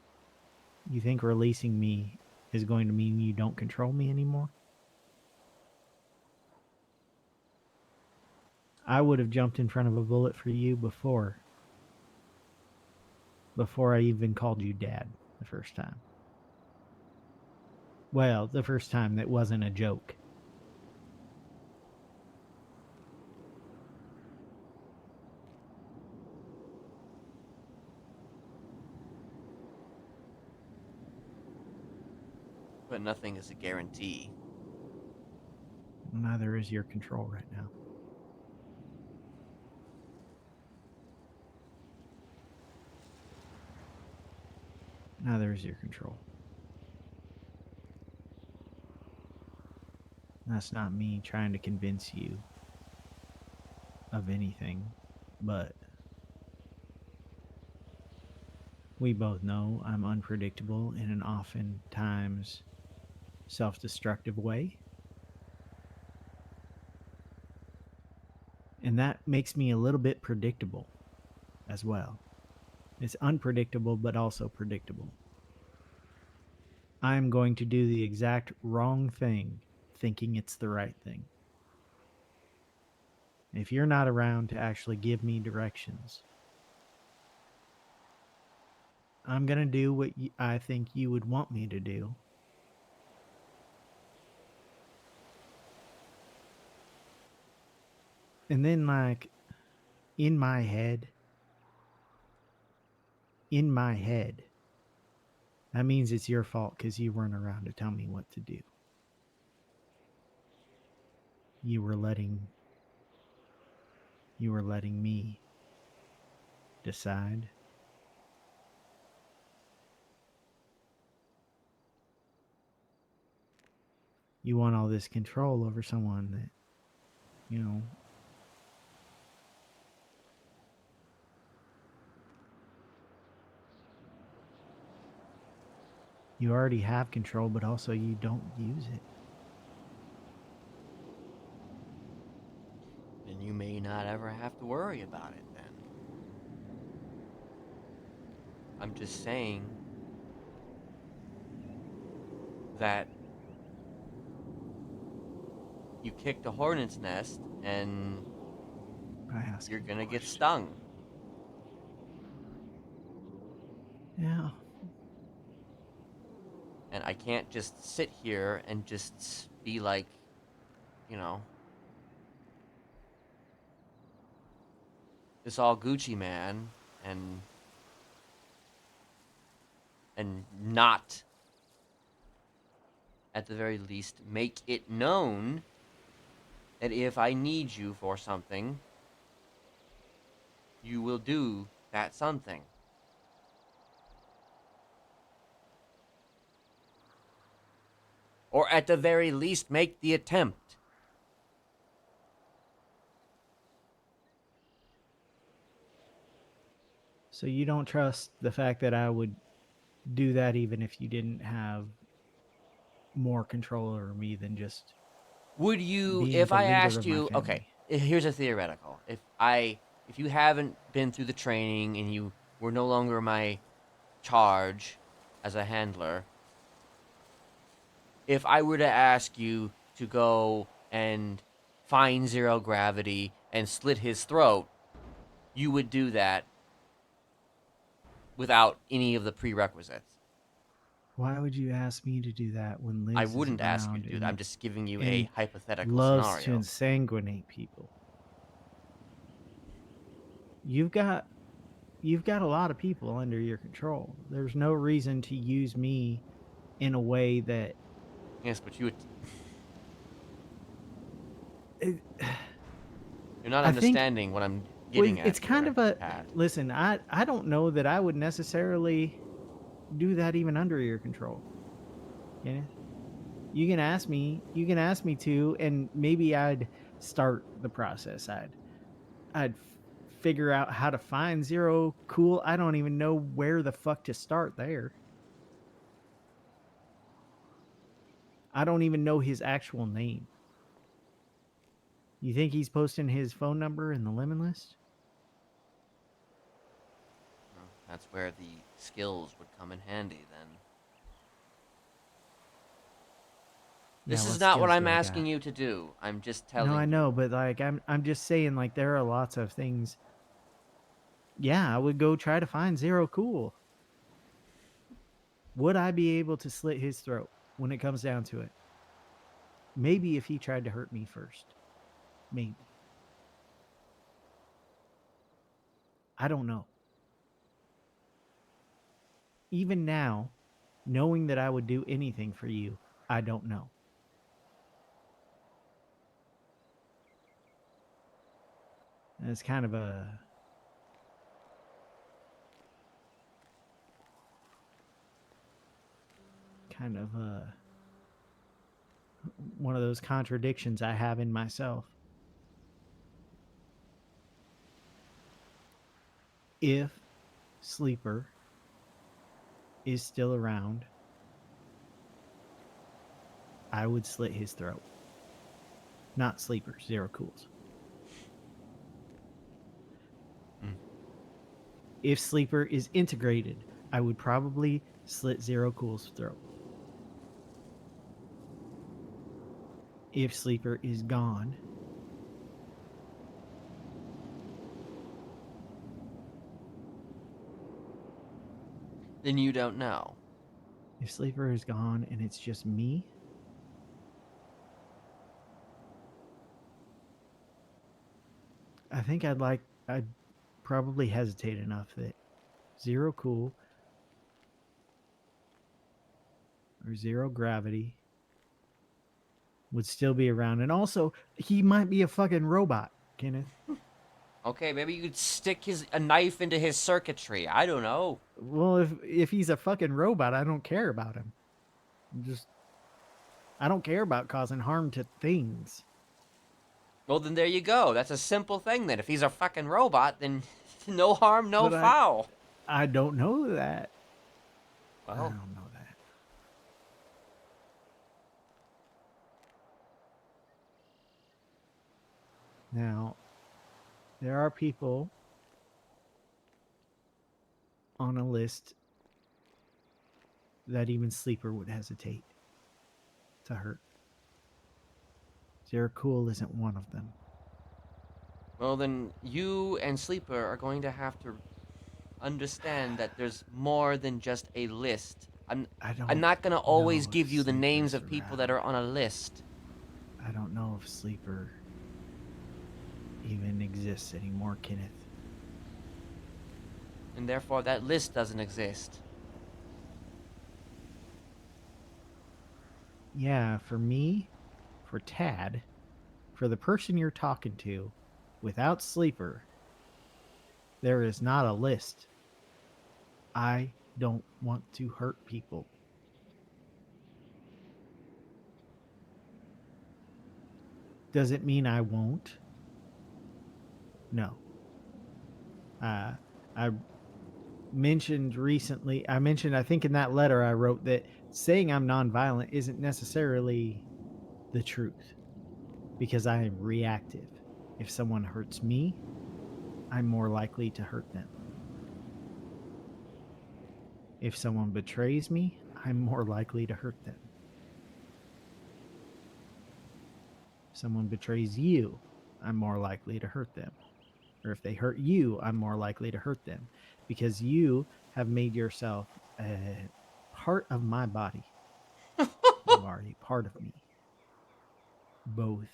you think releasing me is going to mean you don't control me anymore? I would have jumped in front of a bullet for you before I even called you Dad the first time. Well, the first time that wasn't a joke. But nothing is a guarantee. Neither is your control right now. Neither is your control. That's not me trying to convince you of anything, but we both know I'm unpredictable in an oftentimes self-destructive way. And that makes me a little bit predictable as well. It's unpredictable, but also predictable. I'm going to do the exact wrong thing, thinking it's the right thing. If you're not around to actually give me directions, I'm going to do what I think you would want me to do. And then, like, in my head, that means it's your fault because you weren't around to tell me what to do. You were letting me decide. You want all this control over someone that, you know, you already have control, but also you don't use it. And you may not ever have to worry about it then. I'm just saying that you kicked a hornet's nest and you're gonna get stung. Yeah. And I can't just sit here and just be like, you know, this all Gucci man and not, at the very least, make it known that if I need you for something, you will do that something. Or at the very least, make the attempt. So you don't trust the fact that I would do that even if you didn't have more control over me than just Would you, being if the I leader asked of my you, okay, family. here's a theoretical. If you haven't been through the training and you were no longer my charge as a handler, if I were to ask you to go and find zero gravity and slit his throat, you would do that without any of the prerequisites. Why would you ask me to do that when Liz I wouldn't is ask you around to do that. I'm just giving you a and hypothetical loves to scenario. insanguinate people? You've got a lot of people under your control. There's no reason to use me in a way that Yes, but you would. it, You're not I think understanding what I'm getting at. it's kind here, of a Pat. listen. I don't know that I would necessarily do that even under your control. Kenneth. You can ask me. You can ask me to, and maybe I'd start the process. I'd figure out how to find Zero Cool. I don't even know where the fuck to start there. I don't even know his actual name. You think he's posting his phone number in the lemon list? Well, that's where the skills would come in handy then. This is not what I'm asking you to do. I'm just telling you. No, I know, but like I'm just saying, like, there are lots of things. Yeah, I would go try to find Zero Cool. Would I be able to slit his throat when it comes down to it? Maybe if he tried to hurt me first. Maybe. I don't know. Even now, knowing that I would do anything for you, I don't know. And it's kind of one of those contradictions I have in myself. If Sleeper is still around, I would slit his throat. Not Sleeper, Zero Cool's. If Sleeper is integrated, I would probably slit Zero Cool's throat. If Sleeper is gone, then you don't know. if Sleeper is gone and it's just me, I think I'd probably hesitate enough that Zero Cool or Zero Gravity would still be around. And also, he might be a fucking robot, Kenneth. Okay, maybe you could stick a knife into his circuitry. I don't know. Well, if he's a fucking robot, I don't care about him. I don't care about causing harm to things. Well, then there you go. That's a simple thing then. If he's a fucking robot, then no harm, no But foul. I don't know that. I Well, don't know that. Now, there are people on a list that even Sleeper would hesitate to hurt. Zero Cool isn't one of them. well, then you and Sleeper are going to have to understand that there's more than just a list. I'm not gonna always give you the names of people that are on a list. I don't know if Sleeper even exists anymore, Kenneth. And therefore that list doesn't exist. Yeah, for me, for Tad, for the person you're talking to, without Sleeper, there is not a list. I don't want to hurt people. Does it mean I won't? No. I mentioned recently, I think in that letter I wrote that saying I'm nonviolent isn't necessarily the truth because I am reactive. If someone hurts me, I'm more likely to hurt them. If someone betrays me, I'm more likely to hurt them. If someone betrays you, I'm more likely to hurt them. Or if they hurt you, I'm more likely to hurt them because you have made yourself a part of my body. You are a part of me, both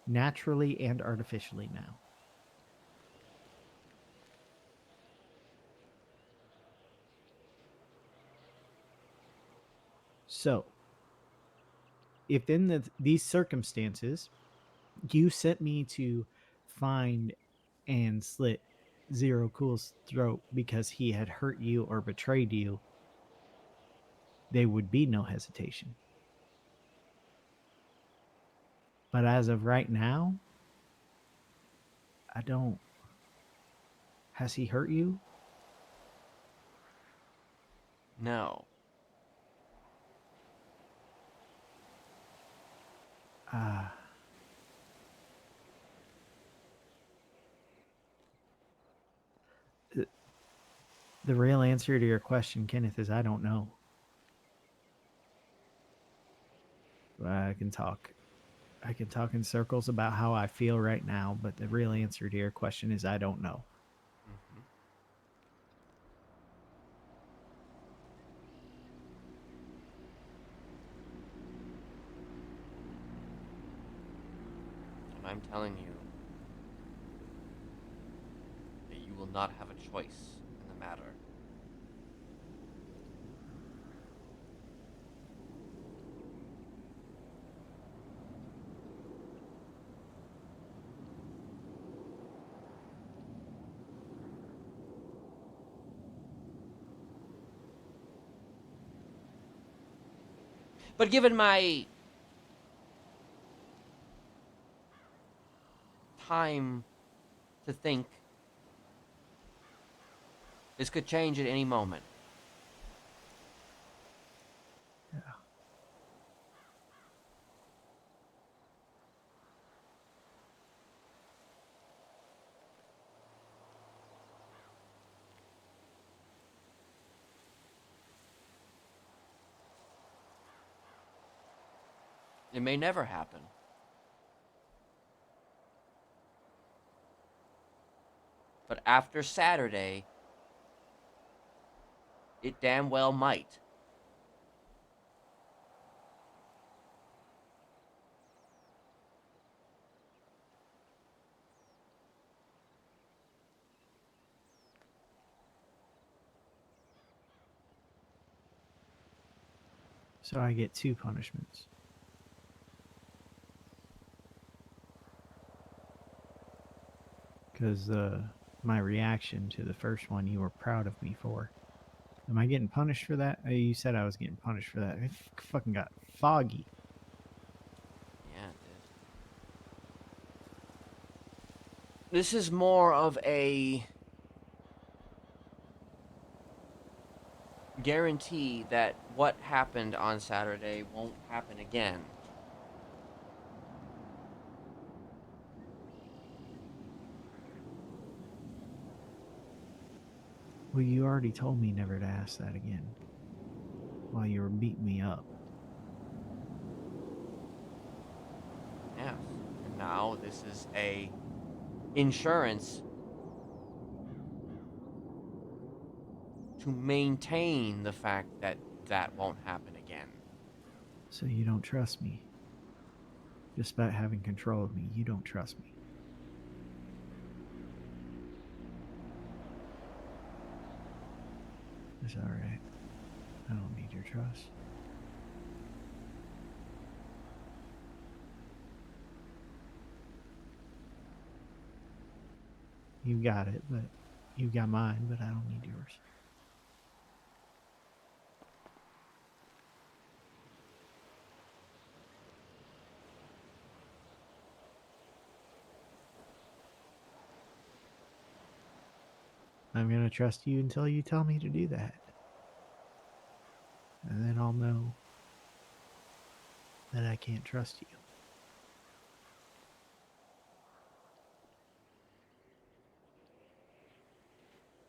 naturally and artificially now. So, if in these circumstances you sent me to find and slit Zero Cool's throat because he had hurt you or betrayed you, there would be no hesitation. But as of right now, I don't. Has he hurt you? No. The real answer to your question, Kenneth, is I don't know. I can talk in circles about how I feel right now, but the real answer to your question is I don't know. Mm-hmm. And I'm telling you that you will not have a choice in the matter. But given my time to think, this could change at any moment. Yeah. It may never happen. But after Saturday, it damn well might. So I get 2 punishments. Because my reaction to the first one you were proud of me for. Am I getting punished for that? You said I was getting punished for that. I fucking got foggy. Yeah, it did. This is more of a guarantee that what happened on Saturday won't happen again. Well, you already told me never to ask that again while you were beating me up. Yes. And now this is a insurance to maintain the fact that that won't happen again. So you don't trust me. Despite having control of me, you don't trust me. It's alright. I don't need your trust. You got it, but you got mine, but I don't need yours. I'm going to trust you until you tell me to do that. And then I'll know that I can't trust you.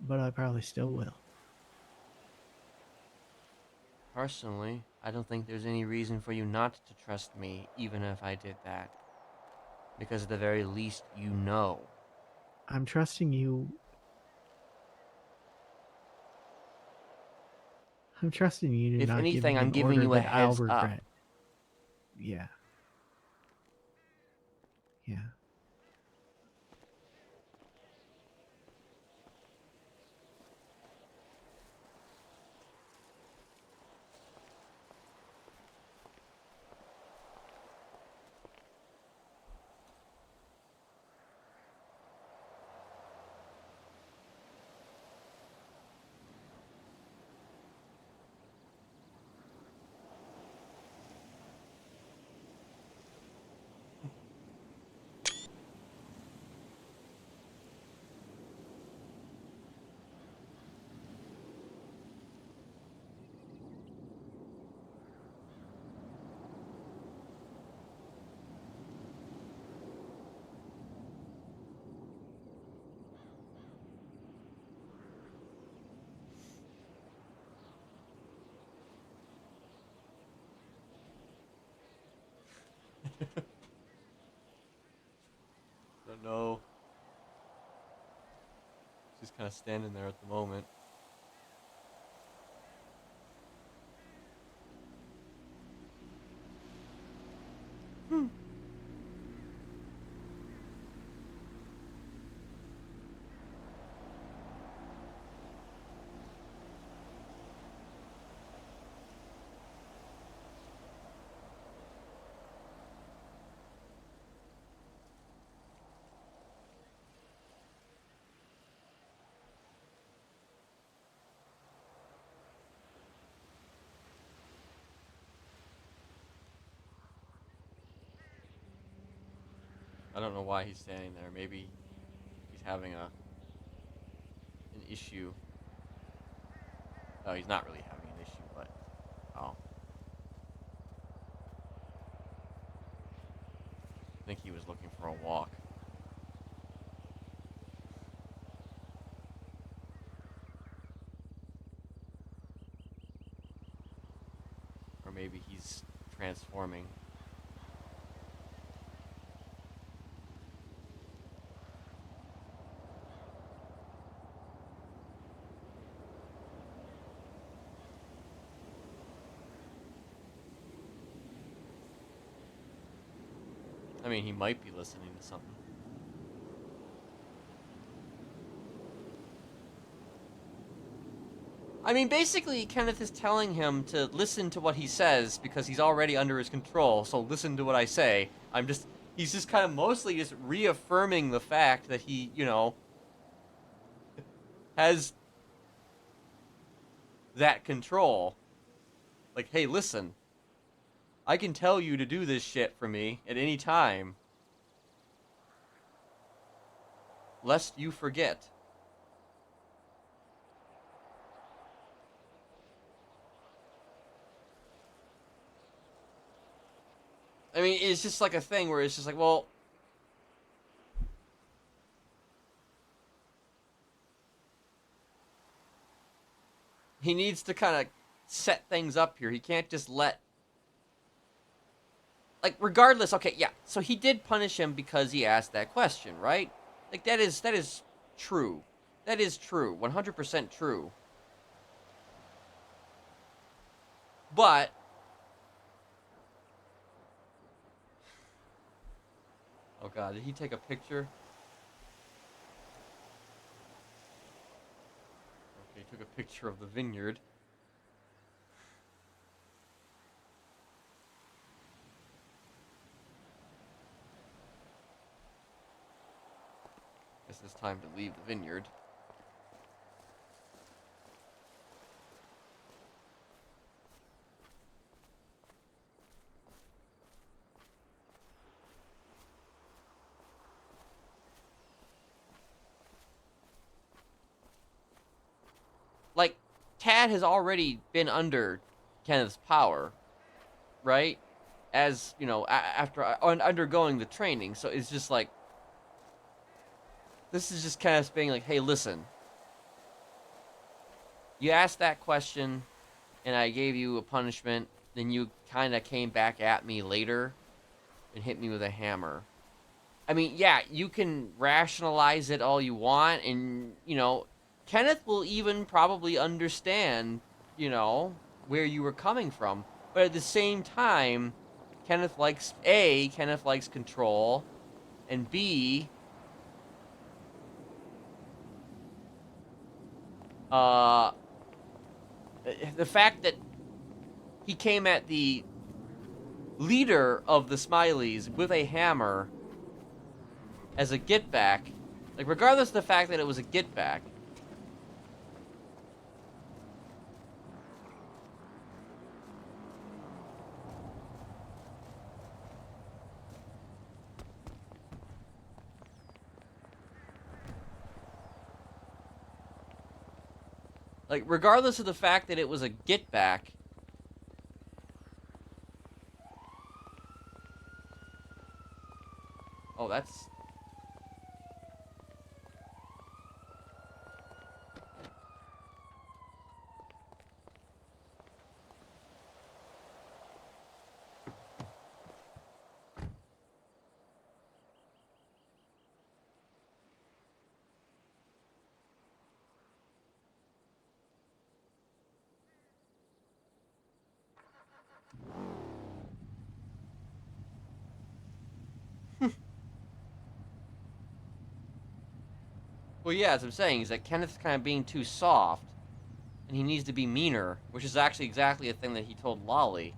But I probably still will. Personally, I don't think there's any reason for you not to trust me, even if I did that. Because at the very least, you know. I'm trusting you. I'm trusting you to If not give anything, me I'm an giving order you a that I'll heads up. regret. Yeah. Yeah. Don't know. She's kind of standing there at the moment. I don't know why he's standing there. Maybe he's having an issue. No, he's not really having an issue, but oh. I think he was looking for a walk. Or maybe he's transforming. I mean, he might be listening to something. I mean, basically, Kenneth is telling him to listen to what he says because he's already under his control, so listen to what I say. He's just kind of mostly just reaffirming the fact that he, you know, has that control. Like, hey, listen, I can tell you to do this shit for me at any time, lest you forget. I mean, it's just like a thing where it's just like, well, he needs to kind of set things up here. He can't just let, like, regardless. Okay, yeah. So he did punish him because he asked that question, right? Like, that is true. That is true. 100% true. But oh god, did he take a picture? Okay, he took a picture of the vineyard. Guess it's time to leave the vineyard. Like, Tad has already been under Kenneth's power, right? As, you know, after undergoing the training. So it's just like, this is just Kenneth being like, hey, listen. You asked that question, and I gave you a punishment. Then you kind of came back at me later and hit me with a hammer. I mean, yeah, you can rationalize it all you want, and, you know, Kenneth will even probably understand, you know, where you were coming from. But at the same time, Kenneth likes control, and B, the fact that he came at the leader of the Smileys with a hammer as a get back, like, regardless of the fact that it was a get back, regardless of the fact that it was a get back, oh, that's, Well, yeah, as I'm saying, is that Kenneth's kind of being too soft, and he needs to be meaner, which is actually exactly the thing that he told Lolly.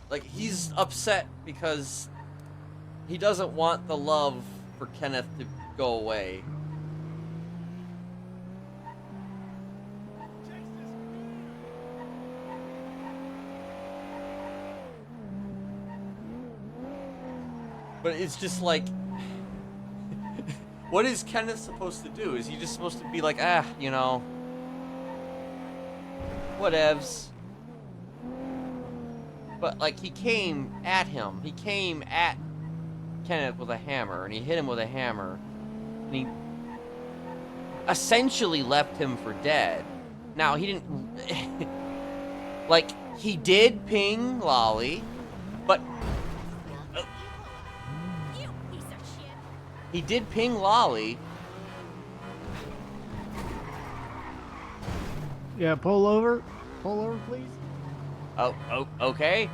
Like, he's upset because he doesn't want the love for Kenneth to go away. But it's just like, what is Kenneth supposed to do? Is he just supposed to be like, you know, whatevs? But, like, he came at him. He came at Kenneth with a hammer, and he hit him with a hammer. And he essentially left him for dead. Now, he didn't... like, he did ping Lolly, but... You piece of shit. he did ping Lolly. Yeah, pull over. Pull over, please. Oh, okay.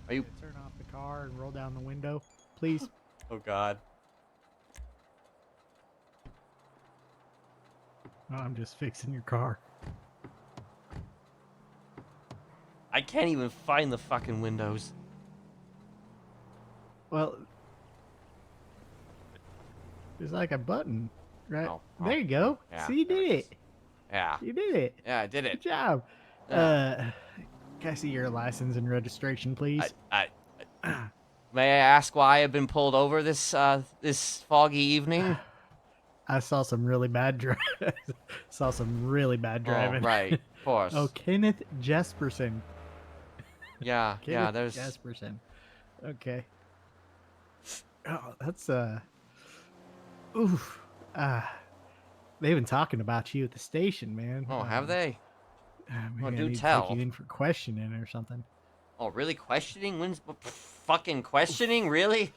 Are you... Turn off the car and roll down the window, please. Oh, God. Oh, I'm just fixing your car. I can't even find the fucking windows. Well, there's like a button, right? Oh, there you go. yeah, See, you there did it is. it. Yeah. You did it. Yeah, I did Good it. job. Yeah. Can I see your license and registration, please? May I ask why I've been pulled over this foggy evening? I saw some really bad driving. Oh, right, of course. Oh, Kenneth Jesperson. Yeah, Kenneth there's... Jesperson. Okay. Oh, that's oof. They've been talking about you at the station, man. Oh, have they? Maybe Well, I do need to tell. take you in for questioning or something. Oh, really? Questioning? When's... fucking questioning? Really?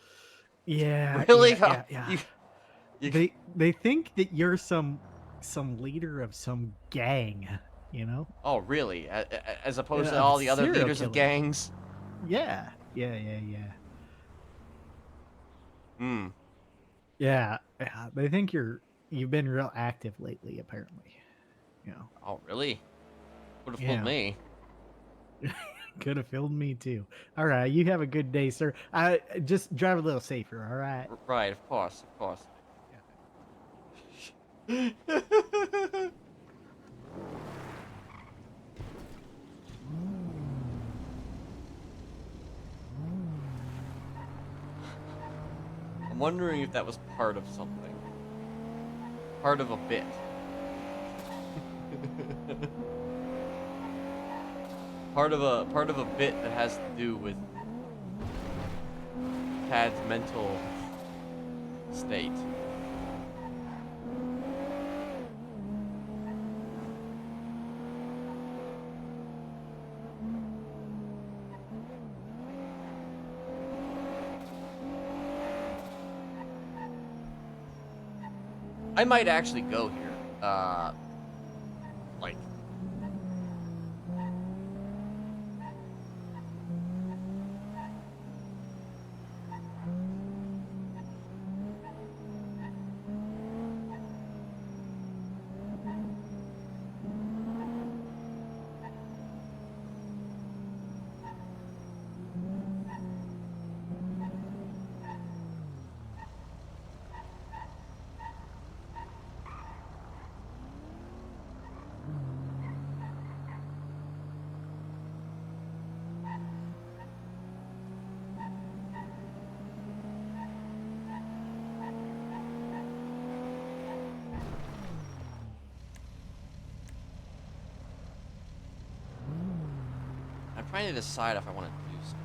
Yeah. Really? Yeah. You... They think that you're some leader of some gang, you know? Oh, really? As opposed to Yeah, all the other serial leaders of killer. gangs? Yeah. Hmm. Yeah. They think you've been real active lately, apparently. You know. Oh, really? Would have Yeah. fooled me. Could have filmed me too. All right, you have a good day, sir. Just drive a little safer. All right. Right, of course, of course. I'm wondering if that was part of something. Part of a bit. part of a bit that has to do with Tad's mental state. I might actually go here. Like... I'm trying to decide if I want to do something.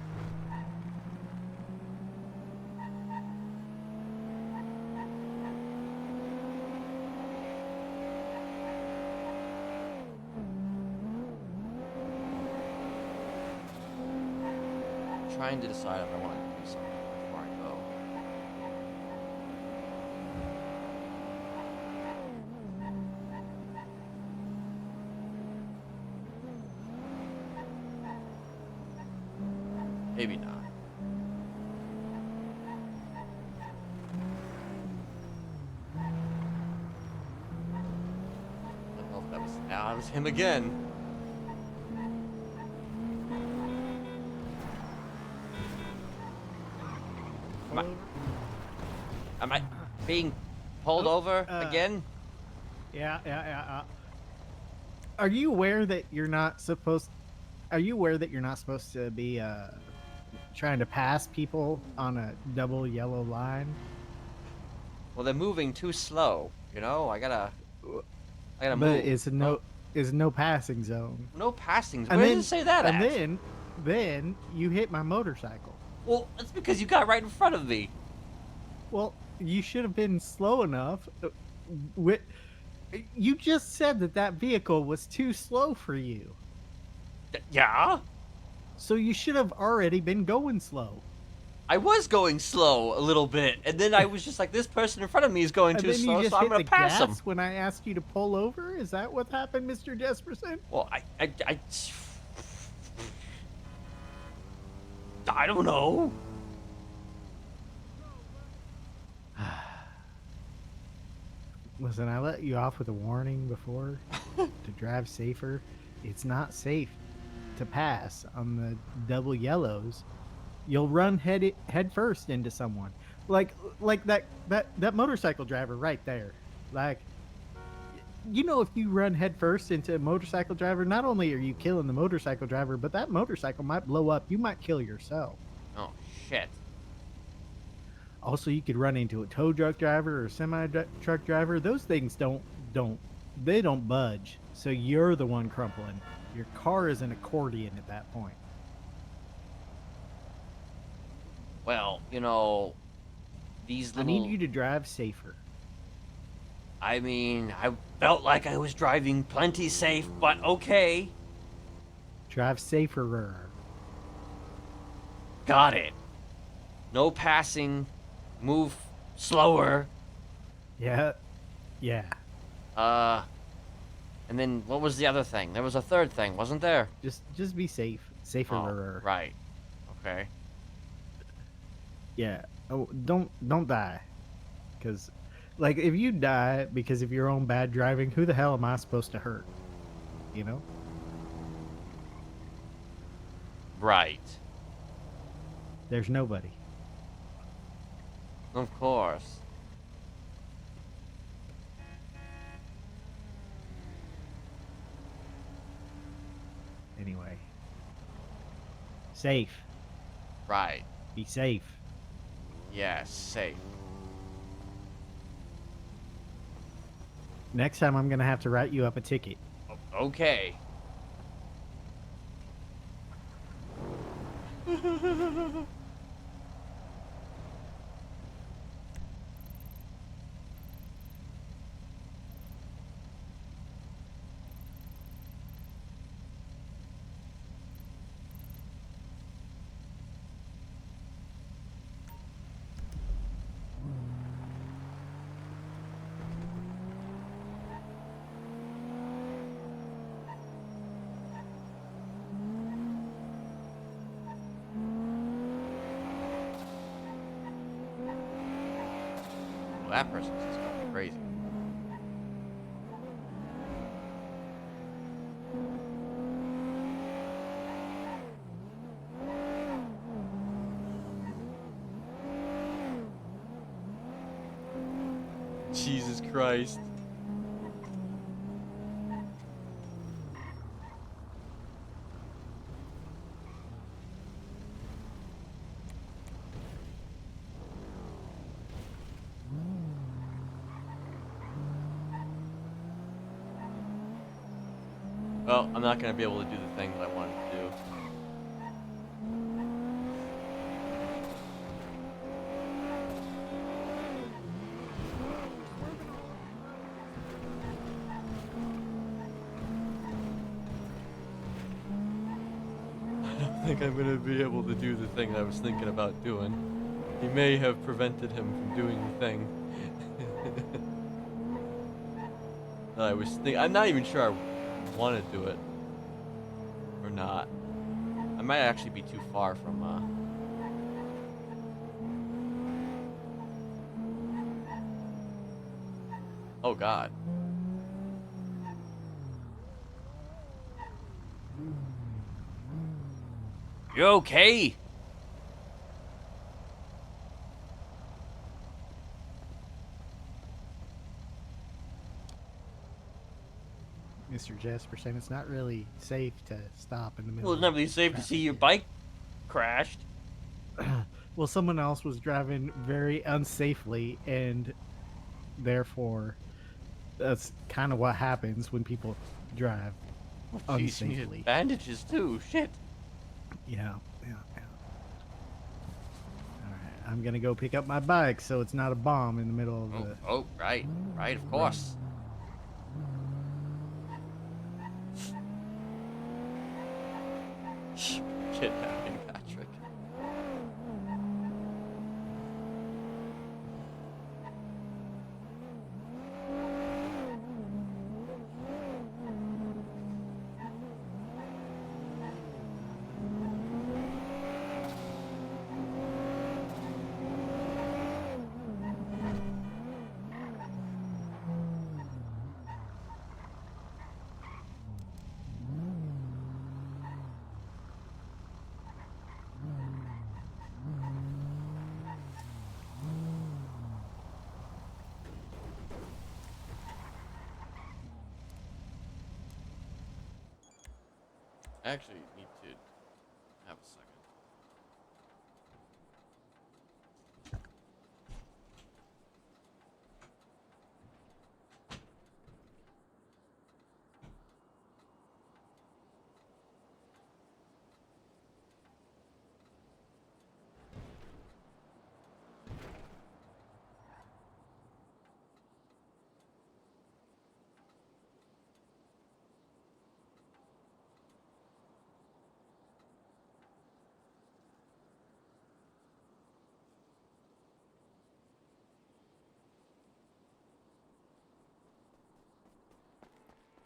trying to decide if I want to do something before I go. Maybe not. I don't know if that was. Now it was him again. Am I being pulled over again? Yeah. Are you aware that you're not supposed? Are you aware that you're not supposed to be trying to pass people on a double yellow line? Well, they're moving too slow. You know, I gotta But move. it's no passing zone. No passings. And Where then, does it say that and at? then you hit my motorcycle. Well, that's because you got right in front of me. Well, you should have been slow enough. You just said that vehicle was too slow for you. Yeah? So you should have already been going slow. I was going slow a little bit, and then I was just like, this person in front of me is going And too then slow, you just so I'm hit gonna the pass him. gas when I asked you to pull over? Is that what happened, Mr. Jesperson? Well, I don't know. Listen, I let you off with a warning before to drive safer. It's not safe to pass on the double yellows. You'll run head first into someone. Like that motorcycle driver right there. Like, you know, if you run head first into a motorcycle driver, not only are you killing the motorcycle driver, but that motorcycle might blow up. You might kill yourself. Oh, shit. Also, you could run into a tow truck driver or a semi truck driver. Those things don't budge. So you're the one crumpling. Your car is an accordion at that point. Well, you know, these I little... need you to drive safer. I mean, I felt like I was driving plenty safe, but okay. Drive safer. Got it. No passing. Move slower. Yeah. And then what was the other thing? There was a third thing, wasn't there? Just be safe. Safer. Oh, right. Okay. Yeah. Oh, don't die. Because, like, if you die because of your own bad driving, who the hell am I supposed to hurt? You know? Right. There's nobody. Of course. Anyway. Safe. Right. Be safe. Yes, safe. Next time I'm going to have to write you up a ticket. Okay. Well, that person's just gonna be crazy. Jesus Christ. Well, I'm not gonna be able to do the thing that I wanted to do. think I'm gonna be able to do the thing I was thinking about doing. He may have prevented him from doing the thing. I'm not even sure I want to do it. Or not. I might actually be too far from, Oh god. You okay? Mr. Jesperson, it's not really safe to stop in the middle Well, it's not really safe to see your bike crashed. Well, someone else was driving very unsafely, and therefore, that's kind of what happens when people drive Oh, jeez, you unsafely. needed bandages too. Shit. Yeah. All right, I'm gonna go pick up my bike so it's not a bomb in the middle of the. Oh, right, of course. Kidnapping Patrick. I actually need to have a second.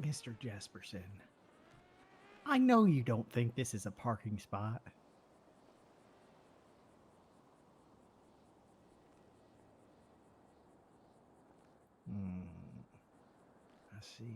Mr. Jesperson, I know you don't think this is a parking spot. I see.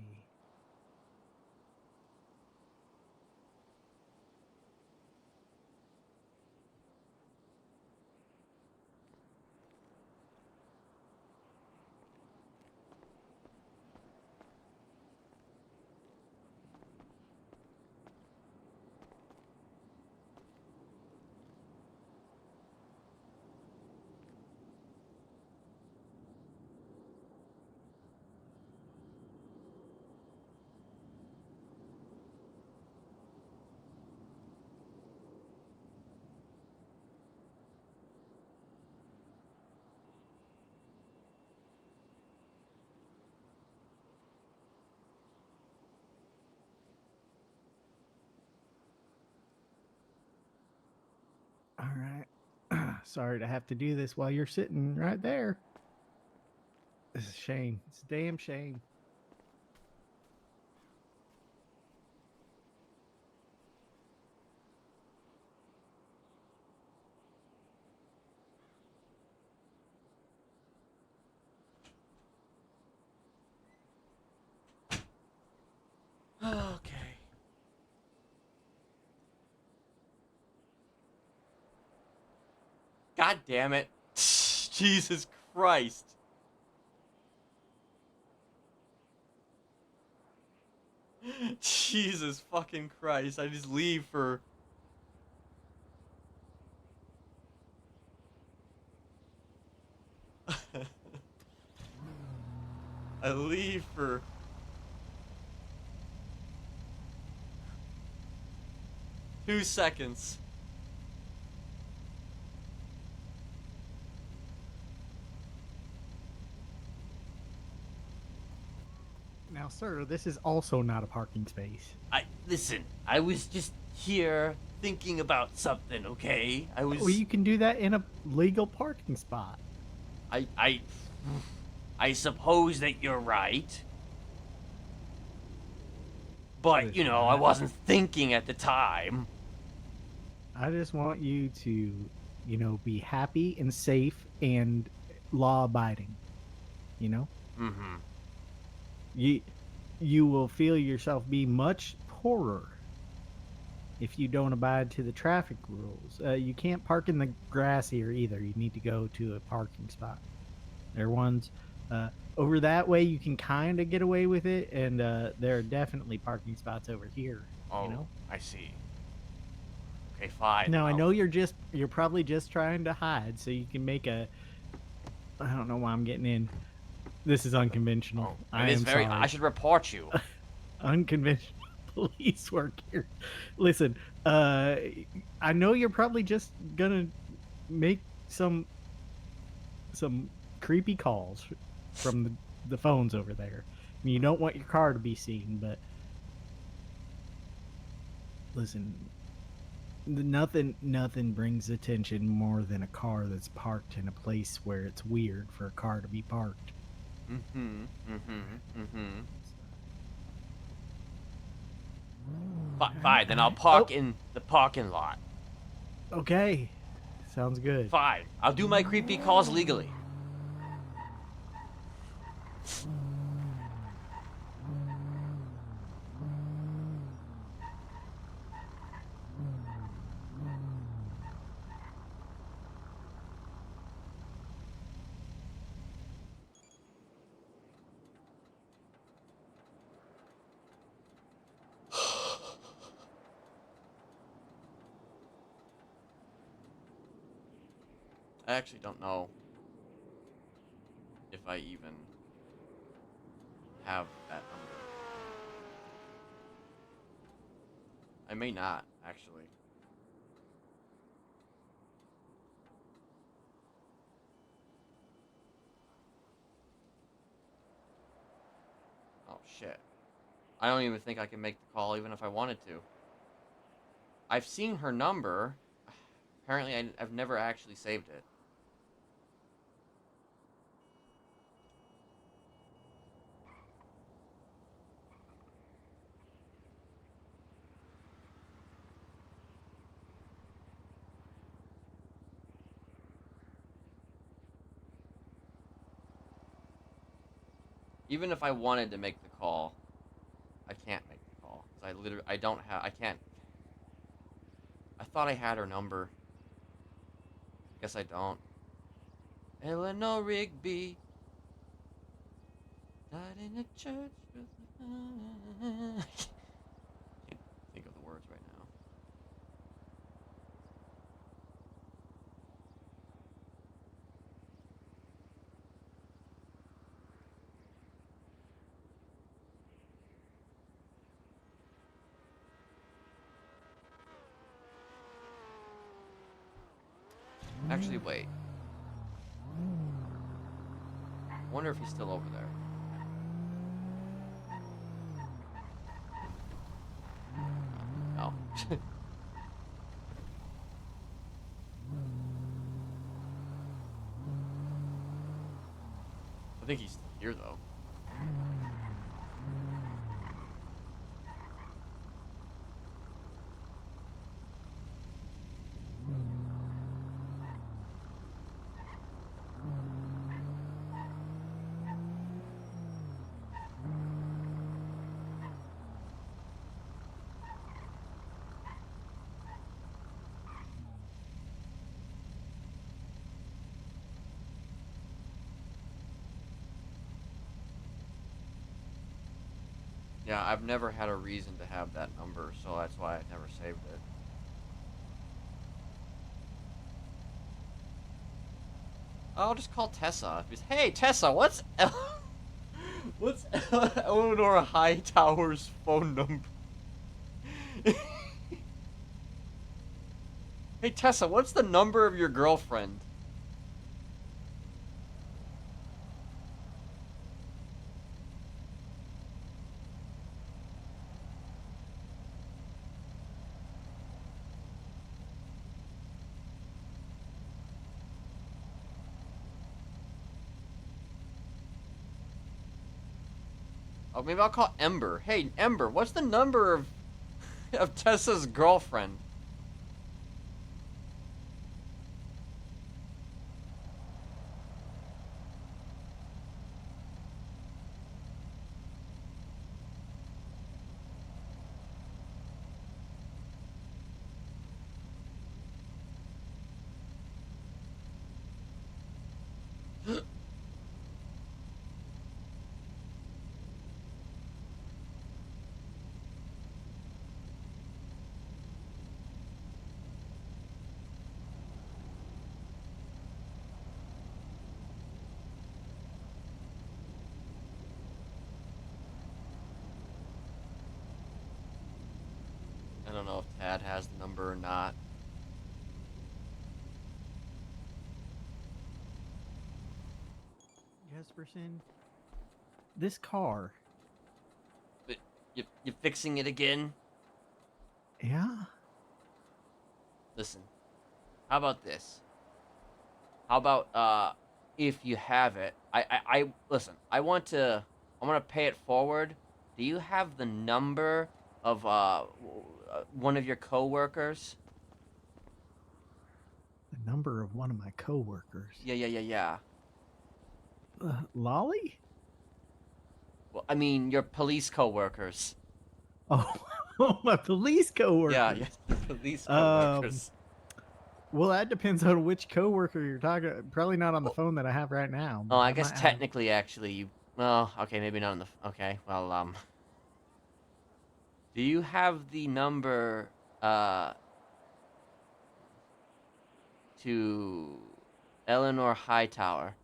All right. Sorry to have to do this while you're sitting right there. It's a shame. It's a damn shame. Okay. God damn it. Jesus Christ. Jesus fucking Christ. I just leave for... I leave for... Two seconds. Now, sir, this is also not a parking space. Listen, I was just here thinking about something, okay? Well, you can do that in a legal parking spot. I suppose that you're right. But, you know, I wasn't thinking at the time. I just want you to, you know, be happy and safe and law abiding. You know? Mm-hmm. You will feel yourself be much poorer if you don't abide to the traffic rules. You can't park in the grass here either. You need to go to a parking spot. There are ones over that way you can kind of get away with it, and there are definitely parking spots over here. Oh, You know? I see. Okay, fine. Now I know you're probably just trying to hide so you can make a. I don't know why I'm getting in. This is unconventional. It is very. Sorry. I should report you. Unconventional police work here. Listen, I know you're probably just gonna make some creepy calls from the phones over there. I mean, you don't want your car to be seen, but listen, nothing brings attention more than a car that's parked in a place where it's weird for a car to be parked. Fine, then I'll park in the parking lot. Okay, sounds good. Fine, I'll do my creepy calls legally. I actually don't know if I even have that number. I may not, actually. Oh, shit. I don't even think I can make the call even if I wanted to. I've seen her number. Apparently, I've never actually saved it. Even if I wanted to make the call, I can't make the call. 'Cause I don't have, I can't. I thought I had her number. Guess I don't. Eleanor Rigby died in a church with can't think of the words right now. Actually, wait. Wonder if he's still over there. No. I think he's still here, though. Yeah, I've never had a reason to have that number, so that's why I never saved it. I'll just call Tessa. Just, hey, Tessa, what's what's Eleanor Hightower's phone number? Hey, Tessa, what's the number of your girlfriend? Oh, maybe I'll call Ember. Hey, Ember, what's the number of Tessa's girlfriend? I don't know if Tad has the number or not. Jesperson, this car. But you're fixing it again? Yeah. Listen, how about this? How about if you have it, I listen. I want to pay it forward. Do you have the number of one of your coworkers? The number of one of my coworkers. Yeah. Lolly? Well, I mean your police coworkers. Oh, my police coworkers. Yeah, your police coworkers. Well, that depends on which coworker you're talking. Probably not on the phone that I have right now. Oh, but I guess might have- technically, actually, you. Well, okay, maybe not on the. Okay, well, do you have the number to Eleanor Hightower?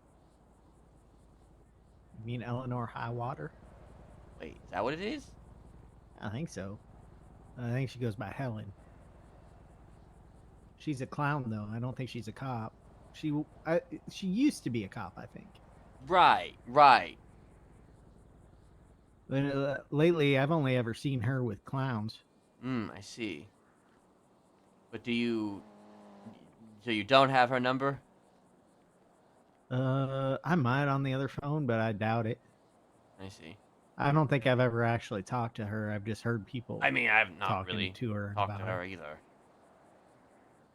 You mean Eleanor Highwater? Wait, is that what it is? I think so. I think she goes by Helen. She's a clown, though. I don't think she's a cop. She used to be a cop, I think. Right. But lately, I've only ever seen her with clowns. I see. But do you? So you don't have her number? I might on the other phone, but I doubt it. I see. I don't think I've ever actually talked to her. I've just heard people. I mean, I've not talking really to her talked about to her either.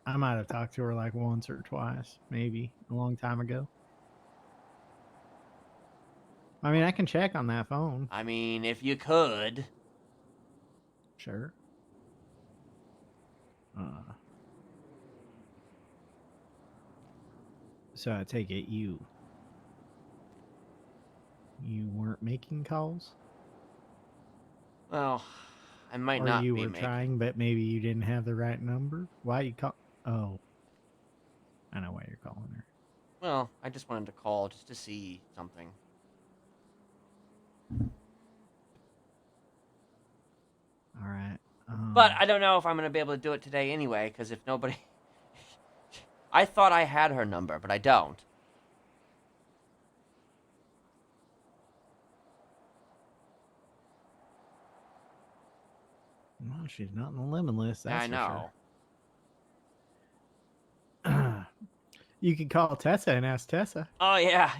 I might have talked to her like once or twice, maybe a long time ago. I mean, I can check on that phone. I mean, if you could. Sure. So I take it you weren't making calls? Well, I might Or not you be were making. trying, but maybe you didn't have the right number? Why you call? Oh, I know why you're calling her. Well, I just wanted to call just to see something. All right. But I don't know if I'm going to be able to do it today anyway, because if nobody... I thought I had her number, but I don't. Well, she's not on the lemon list. That's I know. For sure. You can call Tessa and ask Tessa. Oh, yeah,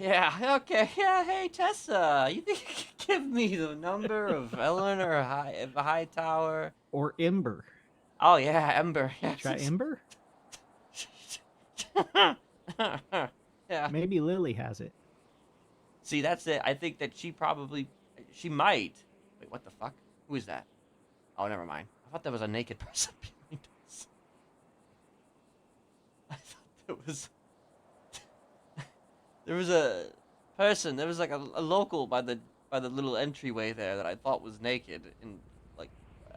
okay, yeah, hey, Tessa, you think you could give me the number of Eleanor Hightower? Or Ember. Oh, yeah, Ember. Yeah, Try Ember? Yeah. Maybe Lily has it. See, that's it. I think that she might. Wait, what the fuck? Who is that? Oh, never mind. I thought there was a naked person behind us. I thought there was a person. There was like a local by the little entryway there that I thought was naked, and like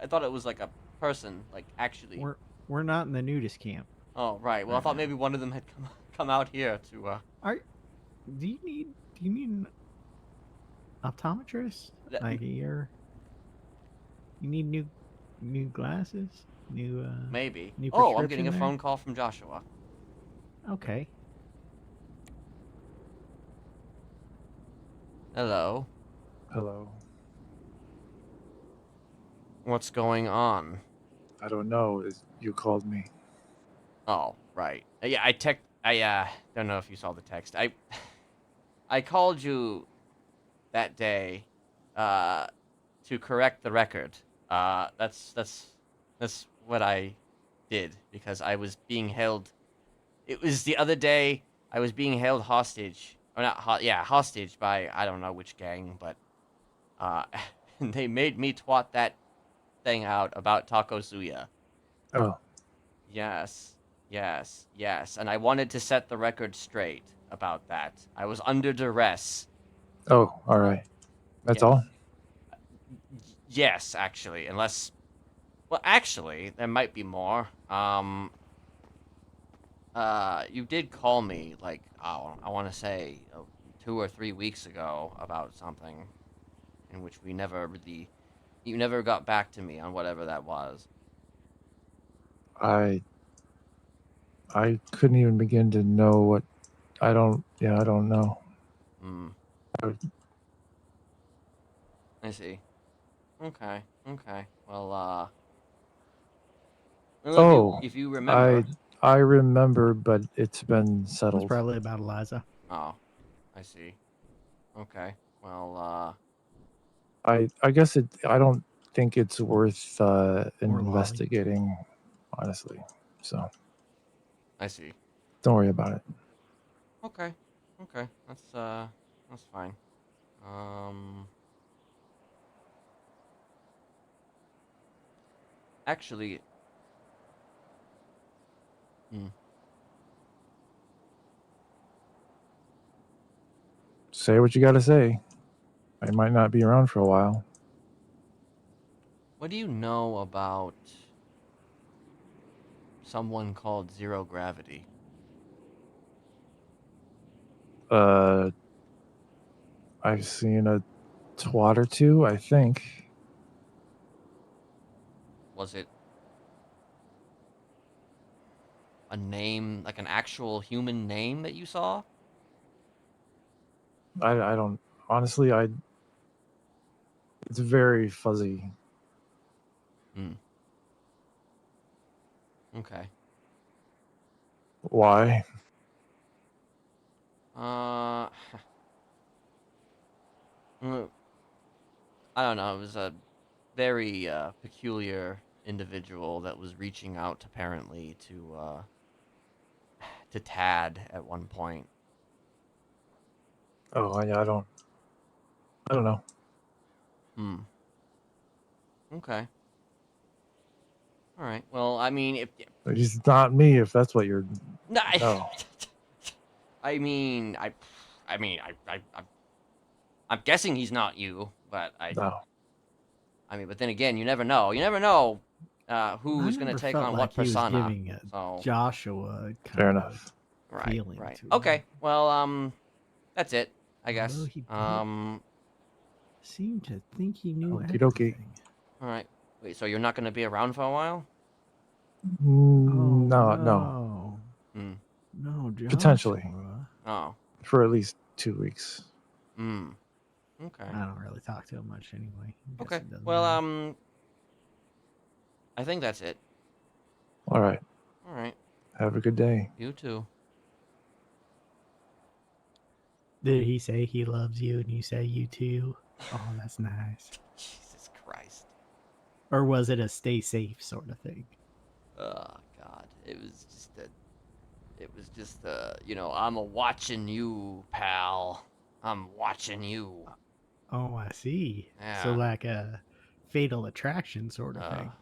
I thought it was like a person, like actually. We're not in the nudist camp. Oh right. Well, I thought maybe one of them had come out here to. Do you need an optometrist? That- Like you need new glasses? Maybe. new Oh, I'm prescription getting a there? phone call from Joshua. Okay. Hello. Hello. What's going on? I don't know. You called me. Oh, right. Yeah, I don't know if you saw the text. I called you that day, to correct the record. That's what I did because I was being held. It was the other day. I was being held hostage, or not? Hostage by I don't know which gang, but and they made me twat that thing out about Taco Suya. Oh, Yes, yes, and I wanted to set the record straight about that. I was under duress. oh, all right. That's Yes. all. Yes, actually, unless, well, actually, there might be more. You did call me like, oh, I want to say 2 or 3 weeks ago about something, in which you never got back to me on whatever that was. I couldn't even begin to know what. I don't know. Hmm. I- I see. Okay. Well, well, if you remember. I remember, but it's been It was settled. probably about Eliza. Oh, I see. Okay. Well, I guess I don't think it's worth Lolly. investigating, honestly. So I see. don't worry about it. Okay. That's fine. Actually, Say what you got to say. I might not be around for a while. what do you know about someone called Zero Gravity? I've seen a twat or two, I think. Was it a name, like an actual human name that you saw? I don't honestly. It's very fuzzy. Okay. Why? Uh, mm, I don't know. It was a very peculiar individual that was reaching out apparently to Tad at one point. Oh, I don't know. Okay. All right. Well, I mean, if It's not me, if that's what you're. no, No. I mean, I'm guessing he's not you, but No. I mean, but then again, you never know. You never know who's I gonna never take felt on like what he was persona. giving a So Joshua Fair kind enough. of feeling right. to him. Okay. Well, that's it, I Although guess. he did All seemed to think he knew Okie dokie. everything. right. Wait. So you're not gonna be around for a while? Oh No. no, Hmm. no, Joshua. Potentially. Oh. For at least 2 weeks. Hmm. Okay. I don't really talk to him much anyway. I guess Okay. it doesn't Well, matter. I think that's it. All right. All right. Have a good day. You too. Did he say he loves you and you say you too? Oh, that's nice. Jesus Christ. Or was it a stay safe sort of thing? Oh God. It was just I'm a watching you, pal. I'm watching you. Oh, I see. Yeah. So like a fatal attraction sort of thing.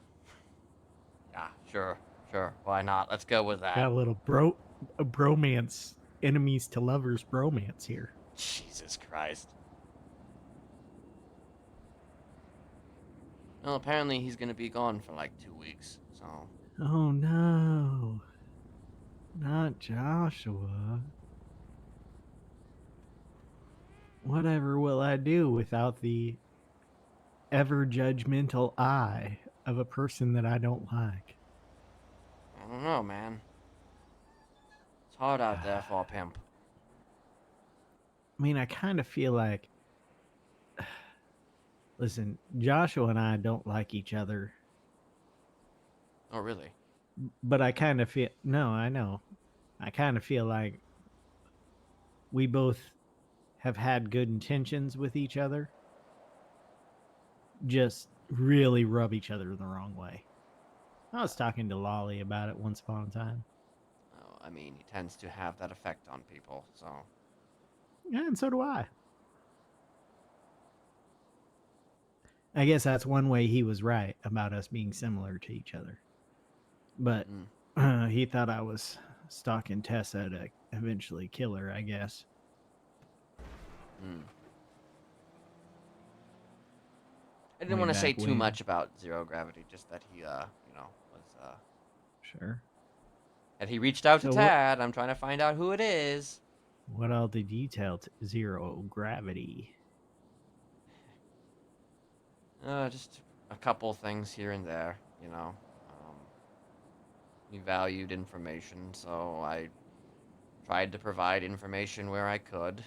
Yeah, sure. Why not? Let's go with that. Got a little a bromance, enemies to lovers bromance here. Jesus Christ. Well, apparently he's gonna be gone for like 2 weeks, so. Oh no. Not Joshua. Whatever will I do without the ever judgmental eye of a person that I don't like? I don't know, man. It's hard out there for a pimp. I mean, I kind of feel like. Listen, Joshua and I don't like each other. Oh, really? But I kind of feel. No, I know. I kind of feel like we both have had good intentions with each other. just really rub each other the wrong way. I was talking to Lolly about it once upon a time. Oh, I mean, he tends to have that effect on people, so. Yeah, and so do I. I guess that's one way he was right about us being similar to each other. But he thought I was stalking Tessa to eventually kill her, I guess. I didn't Way want to say back too when. much about zero gravity, just that he, was, Sure. that he reached out to So Tad. I'm trying to find out who it is. what all did you tell Zero Gravity? Just a couple things here and there, you know. He valued information, so I tried to provide information where I could.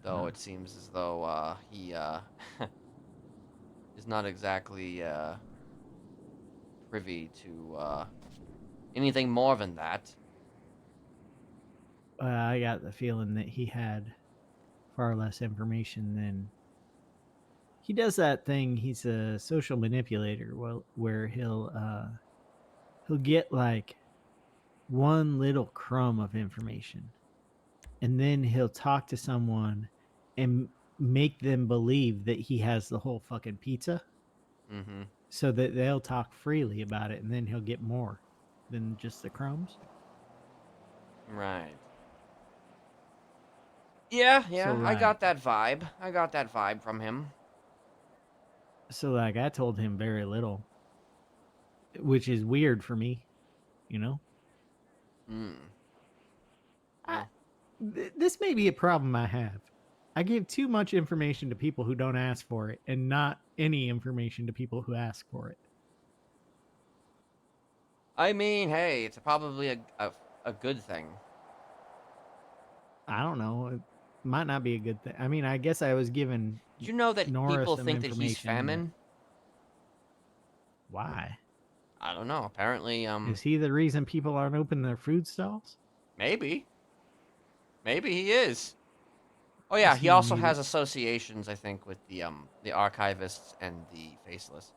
Though it seems as though he is not exactly privy to anything more than that. I got the feeling that he had far less information than he does that thing. He's a social manipulator. Well, where he'll get like one little crumb of information, and then he'll talk to someone and make them believe that he has the whole fucking pizza, so that they'll talk freely about it, and then he'll get more than just the crumbs. Right. Yeah, So I got like, that vibe. I got that vibe from him. so like, I told him very little, which is weird for me, you know. This may be a problem I have. I give too much information to people who don't ask for it, and not any information to people who ask for it. I mean, hey, it's probably a good thing. I don't know. It might not be a good thing. I mean, I guess I was given Did you know that Nora people some think that he's information, but famine? why? I don't know. Apparently, Is he the reason people aren't opening their food stalls? maybe. Maybe he is. Oh yeah, Is he he also maybe, has associations, I think, with the archivists and the faceless.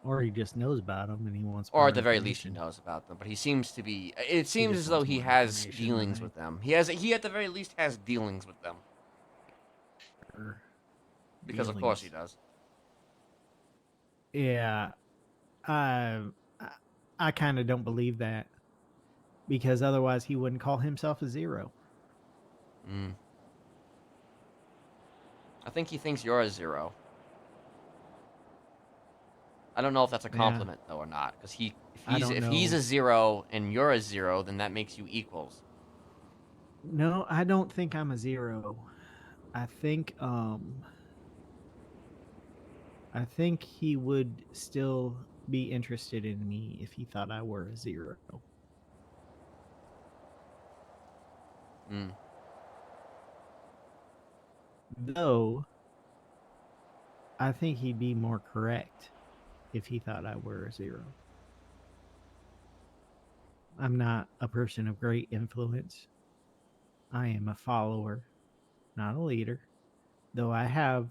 or he just knows about them and he wants Or more at the very least he information? knows about them, but he seems to be it He seems just as though wants he more has information, dealings right? with them. He at the very least has dealings with them. Or Because of course he dealings. does. Yeah, I I kind of don't believe that, because otherwise he wouldn't call himself a zero. I think he thinks you're a zero. I don't know if that's a compliment though or not, because I don't if he's know. a zero and you're a zero, then that makes you equals. No, I don't think I'm a zero. I think he would still be interested in me if he thought I were a zero. Though I think he'd be more correct if he thought I were a zero. I'm not a person of great influence. I am a follower, not a leader. Though I have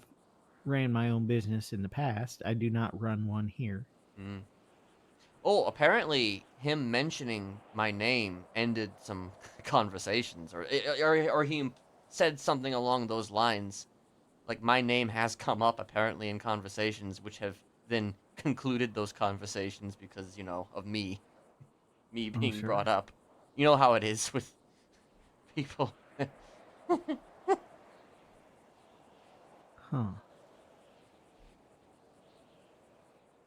ran my own business in the past, I do not run one here. Oh, apparently him mentioning my name ended some conversations, or he said something along those lines. Like my name has come up apparently in conversations, which have then concluded those conversations because of me Oh, being sure. brought up. You know how it is with people. Huh.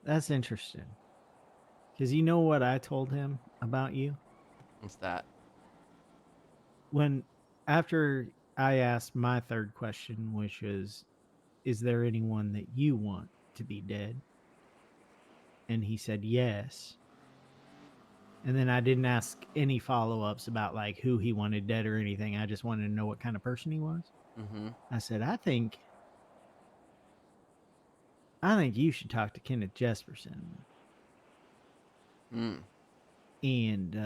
That's interesting. Because you know what I told him about you? What's that? After I asked my third question, which was, is there anyone that you want to be dead? And he said yes. And then I didn't ask any follow-ups about like who he wanted dead or anything. I just wanted to know what kind of person he was. I said, I think you should talk to Kenneth Jesperson. And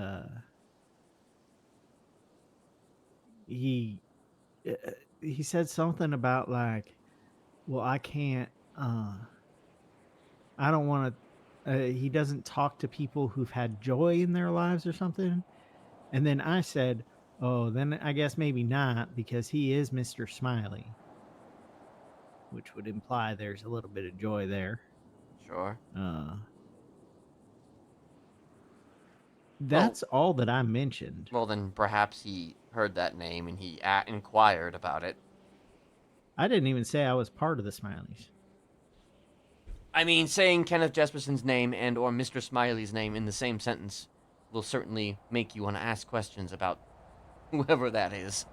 he he said something about like, well, I can't. I don't want to. He doesn't talk to people who've had joy in their lives or something. And then I said, oh, then I guess maybe not because he is Mr. Smiley, which would imply there's a little bit of joy there. Sure. That's all that I mentioned. Well, then perhaps he heard that name and he inquired about it. I didn't even say I was part of the Smileys. I mean, saying Kenneth Jesperson's name and or Mr. Smiley's name in the same sentence will certainly make you want to ask questions about whoever that is.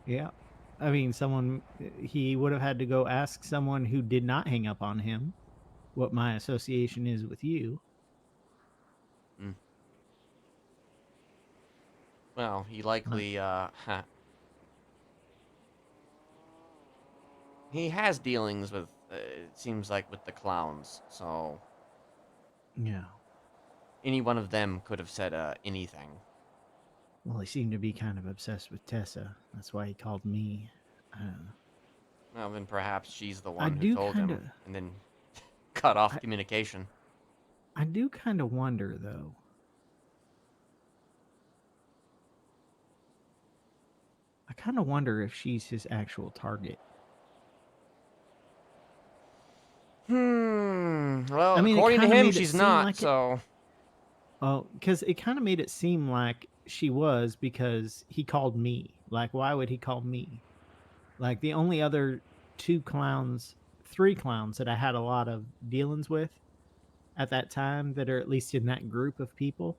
Yeah. I mean, he would have had to go ask someone who did not hang up on him what my association is with you. Well, he likely, he has dealings with, it seems like, with the clowns, so... Yeah. Any one of them could have said, anything. Well, he seemed to be kind of obsessed with Tessa. That's why he called me. Well, then perhaps she's the one who do told kinda- him, and then cut off communication. I do kind of wonder, though. I kind of wonder if she's his actual target. Well, I mean, according to kinda him, made it she's seem not, like it- so... Oh, because it kind of made it seem like she was because he called me. Like, why would he call me? Like, the only other three clowns that I had a lot of dealings with at that time that are at least in that group of people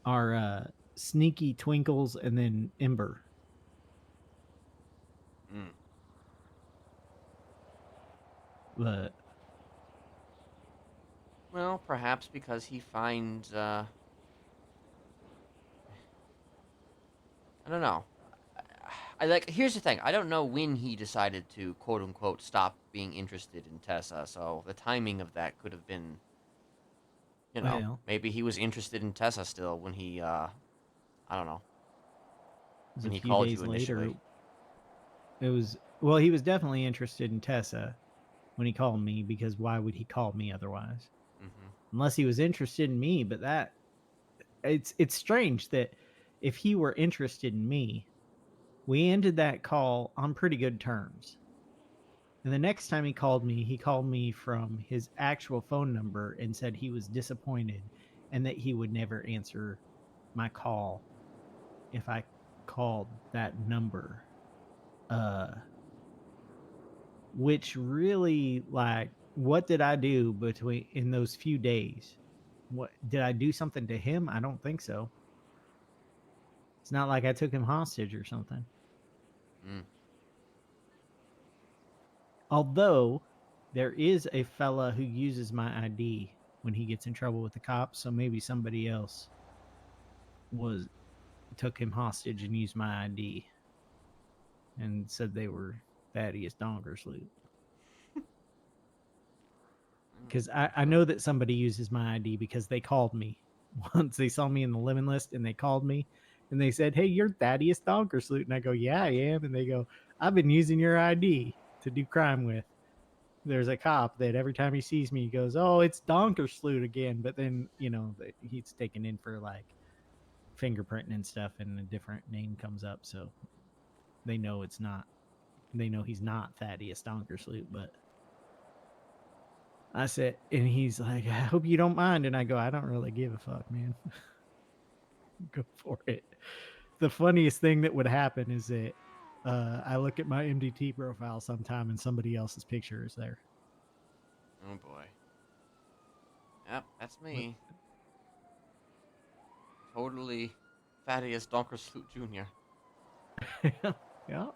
are Sneaky, Twinkles, and then Ember. But... Well, perhaps because he finds, I don't know. Here's the thing. I don't know when he decided to, quote-unquote, stop being interested in Tessa, so the timing of that could have been, maybe he was interested in Tessa still when he, I don't know. It was When a he few called days you initially. later. Well, he was definitely interested in Tessa when he called me, because why would he call me otherwise? Unless he was interested in me, but it's strange that if he were interested in me, we ended that call on pretty good terms. And the next time he called me from his actual phone number and said he was disappointed and that he would never answer my call if I called that number. Which really, like, what did I do in those few days? What did I do something to him? I don't think so. It's not like I took him hostage or something. Although there is a fella who uses my ID when he gets in trouble with the cops, so maybe somebody else took him hostage and used my ID and said they were Thaddeus Dongersloot. Because I know that somebody uses my ID because they called me once. They saw me in the living list and they called me and they said, "Hey, you're Thaddeus Donkersloot." And I go, "Yeah, I am." And they go, "I've been using your ID to do crime with." There's a cop that every time he sees me, he goes, "Oh, it's Donkersloot again." But then, he's taken in for like fingerprinting and stuff and a different name comes up. So they know it's not, they know he's not Thaddeus Donkersloot, but I said, and he's like, "I hope you don't mind." And I go, "I don't really give a fuck, man." Go for it. The funniest thing that would happen is that I look at my MDT profile sometime and somebody else's picture is there. Oh, boy. Yep, that's me. Totally Thaddeus Donkersloot Jr. Yeah.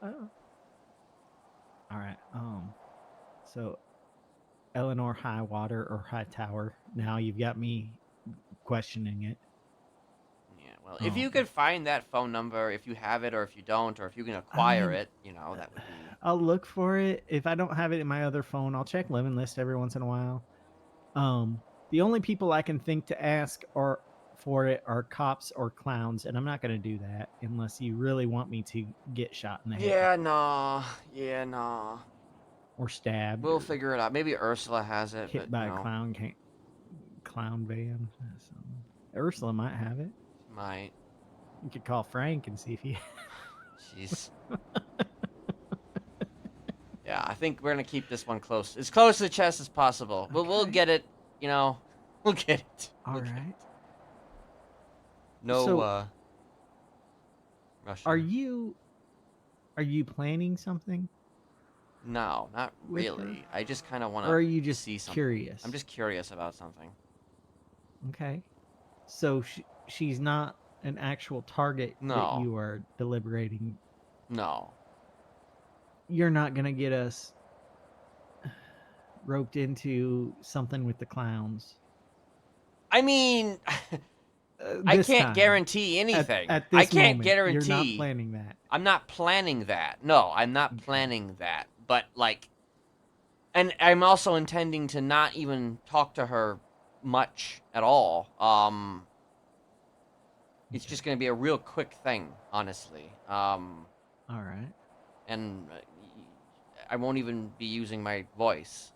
All right. So Eleanor Highwater or Hightower. Now you've got me questioning it. Yeah, well, if you could find that phone number, if you have it or if you don't, or if you can acquire it, that would be... I'll look for it. If I don't have it in my other phone, I'll check Living List every once in a while. The only people I can think to ask are for it are cops or clowns, and I'm not going to do that unless you really want me to get shot in the head Yeah, nah. Yeah, nah. or stabbed We'll or figure it out. Maybe Ursula has it, hit but by you a know, clown van. Ursula might have it. might. You could call Frank and see if he. Jeez. Yeah, I think we're gonna keep this one close, as close to the chest as possible. We'll Okay. get it. You know, we'll get it. All We'll get right. it. No, So, rushing. Are you planning something, No, not with her? really. I just kind of want or are to you just see something. curious? I'm just curious about something. Okay. So she's not an actual target that No. you are deliberating. No. You're not gonna get us roped into something with the clowns. I mean, I This can't time. guarantee anything. At I this can't moment, guarantee. You're not planning that. I'm not planning that. No, I'm not Okay. planning that. But like, and I'm also intending to not even talk to her much at all. It's Okay. just gonna be a real quick thing, honestly. All right. And I won't even be using my voice.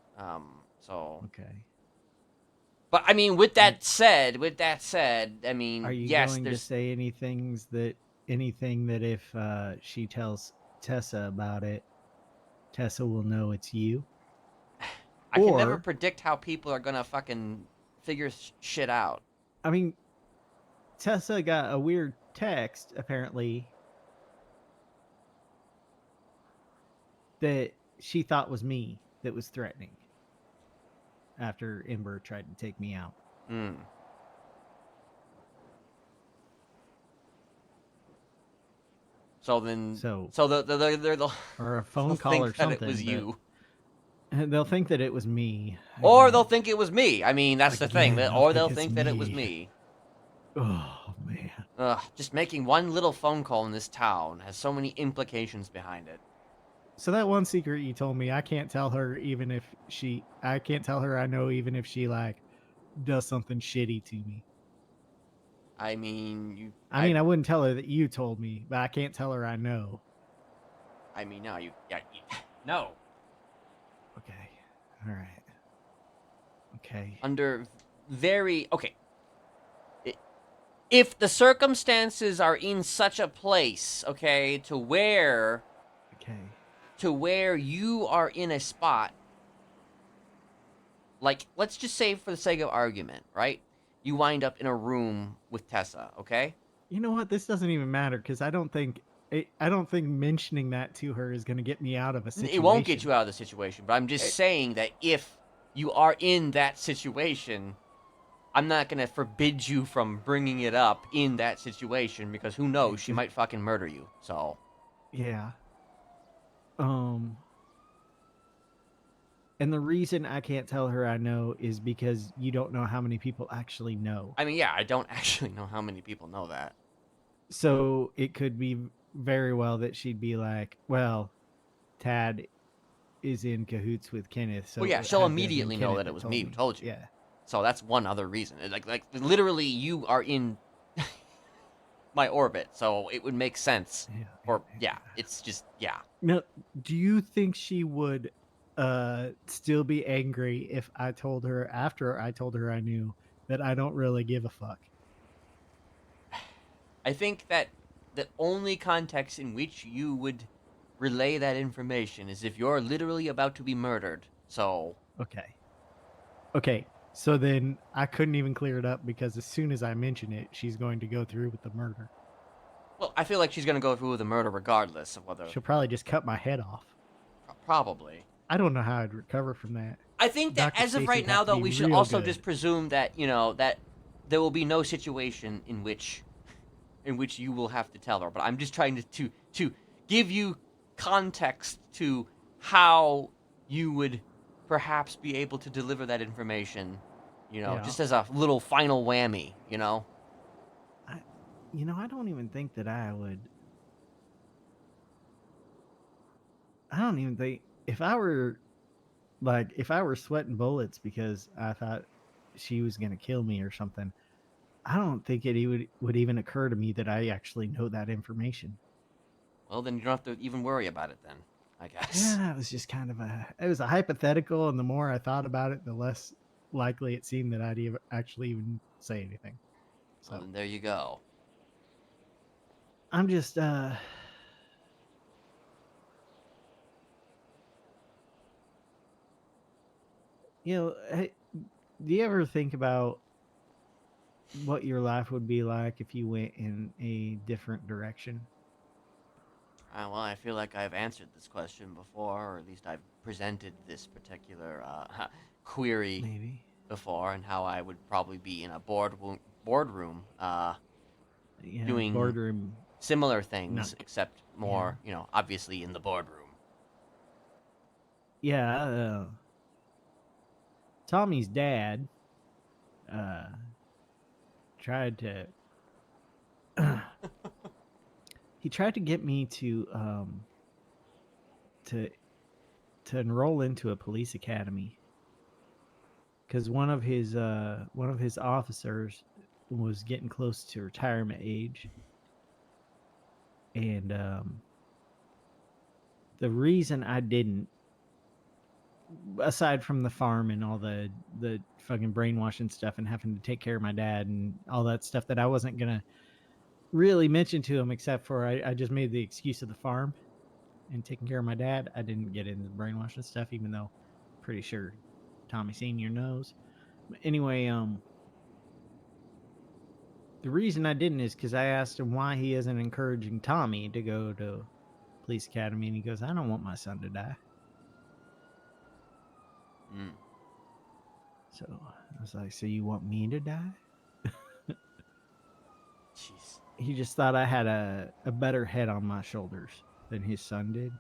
So. Okay. But I mean, with that said, I mean, Are you yes, going to there's. say anything that if she tells Tessa about it, Tessa will know it's you? I can never Or- predict how people are gonna fucking figure shit out. I mean, Tessa got a weird text apparently that she thought was me that was threatening after Ember tried to take me out. Hmm. So then, So they'll or a phone they'll call think or that something. it was but you, They'll think that it was me. or they'll think it was me. I mean, that's the thing. Again, Or they'll it's think that it was me. Oh man. Ugh, just making one little phone call in this town has so many implications behind it. So that one secret you told me, I can't tell her I can't tell her I know even if she like does something shitty to me. I mean, I wouldn't tell her that you told me, but I can't tell her I know. I mean, no, no. Okay. All right. Okay. Under okay. If the circumstances are in such a place, okay, to where you are in a spot, like, let's just say for the sake of argument, right? You wind up in a room with Tessa, okay? You know what? This doesn't even matter because I don't think mentioning that to her is going to get me out of a situation. It won't get you out of the situation, but I'm just saying that if you are in that situation, I'm not going to forbid you from bringing it up in that situation because who knows, she might fucking murder you, so. Yeah. And the reason I can't tell her I know is because you don't know how many people actually know. I mean, yeah, I don't actually know how many people know that. So it could be very well that she'd be like, well, Tad is in cahoots with Kenneth. So well, yeah, it she'll had to have been immediately know Kenneth that it was me who me. told you. Yeah. So that's one other reason. Like literally, you are in my orbit, so it would make sense. It's just, yeah. Now, do you think she would still be angry if I told her after I told her I knew that I don't really give a fuck? I think that the only context in which you would relay that information is if you're literally about to be murdered. So. Okay. So then I couldn't even clear it up because as soon as I mention it, she's going to go through with the murder. Well, I feel like she's going to go through with the murder regardless of whether. She'll probably just cut my head off. Probably. I don't know how I'd recover from that. I think that Dr. as of Stacy right would now, have to though, be we should real also good. just presume that, that there will be no situation in which you will have to tell her. But I'm just trying to give you context to how you would perhaps be able to deliver that information, just as a little final whammy, I don't even think that I would. I don't even think if I were sweating bullets because I thought she was going to kill me or something, I don't think would even occur to me that I actually know that information. Well, then you don't have to even worry about it then, I guess. Yeah, it was just kind of it was a hypothetical, and the more I thought about it, the less likely it seemed that I'd actually even say anything. So Well, then there you go. I'm just hey, do you ever think about what your life would be like if you went in a different direction? Well, I feel like I've answered this question before, or at least I've presented this particular query Maybe. before, and how I would probably be in a boardroom Yeah, doing boardroom. similar things, Not- except more, you know, obviously in the boardroom. Yeah, Tommy's dad tried to he tried to get me to enroll into a police academy because one of his officers was getting close to retirement age, and the reason I didn't, aside from the farm and all the fucking brainwashing stuff and having to take care of my dad and all that stuff that I wasn't gonna really mention to him, except for I just made the excuse of the farm and taking care of my dad. I didn't get into the brainwashing stuff, even though I'm pretty sure Tommy Senior knows. But anyway, the reason I didn't is because I asked him why he isn't encouraging Tommy to go to police academy, and he goes, "I don't want my son to die." Mm. So I was like, "So you want me to die?" Jeez. He just thought I had a better head on my shoulders than his son did,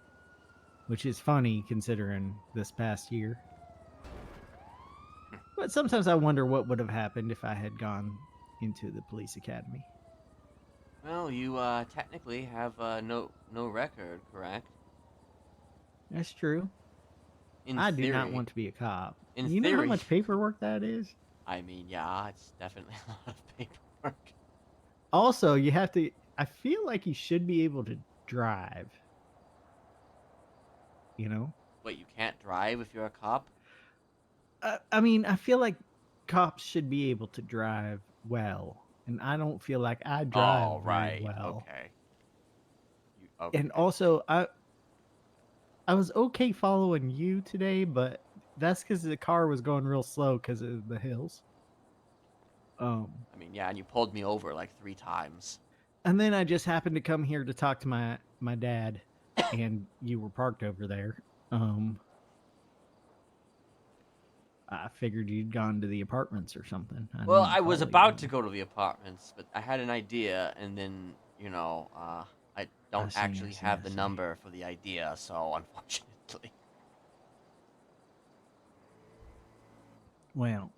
which is funny considering this past year. But sometimes I wonder what would have happened if I had gone into the police academy. Well, you technically have no record, correct? That's true. In I theory. do not want to be a cop. In You know how theory. much paperwork that is? I mean, yeah, it's definitely a lot of paperwork. Also, you have to. I feel like you should be able to drive. You know? Wait, you can't drive if you're a cop? I mean, I feel like cops should be able to drive well, and I don't feel like I drive Oh, very right. well. Okay. Okay. And also, I was okay following you today, but that's because the car was going real slow because of the hills. I mean, yeah, and you pulled me over like 3 times. And then I just happened to come here to talk to my dad, and you were parked over there. I figured you'd gone to the apartments or something. Well, I was about to go to the apartments, but I had an idea, and then, you know, I don't actually have the number for the idea, so unfortunately. Well,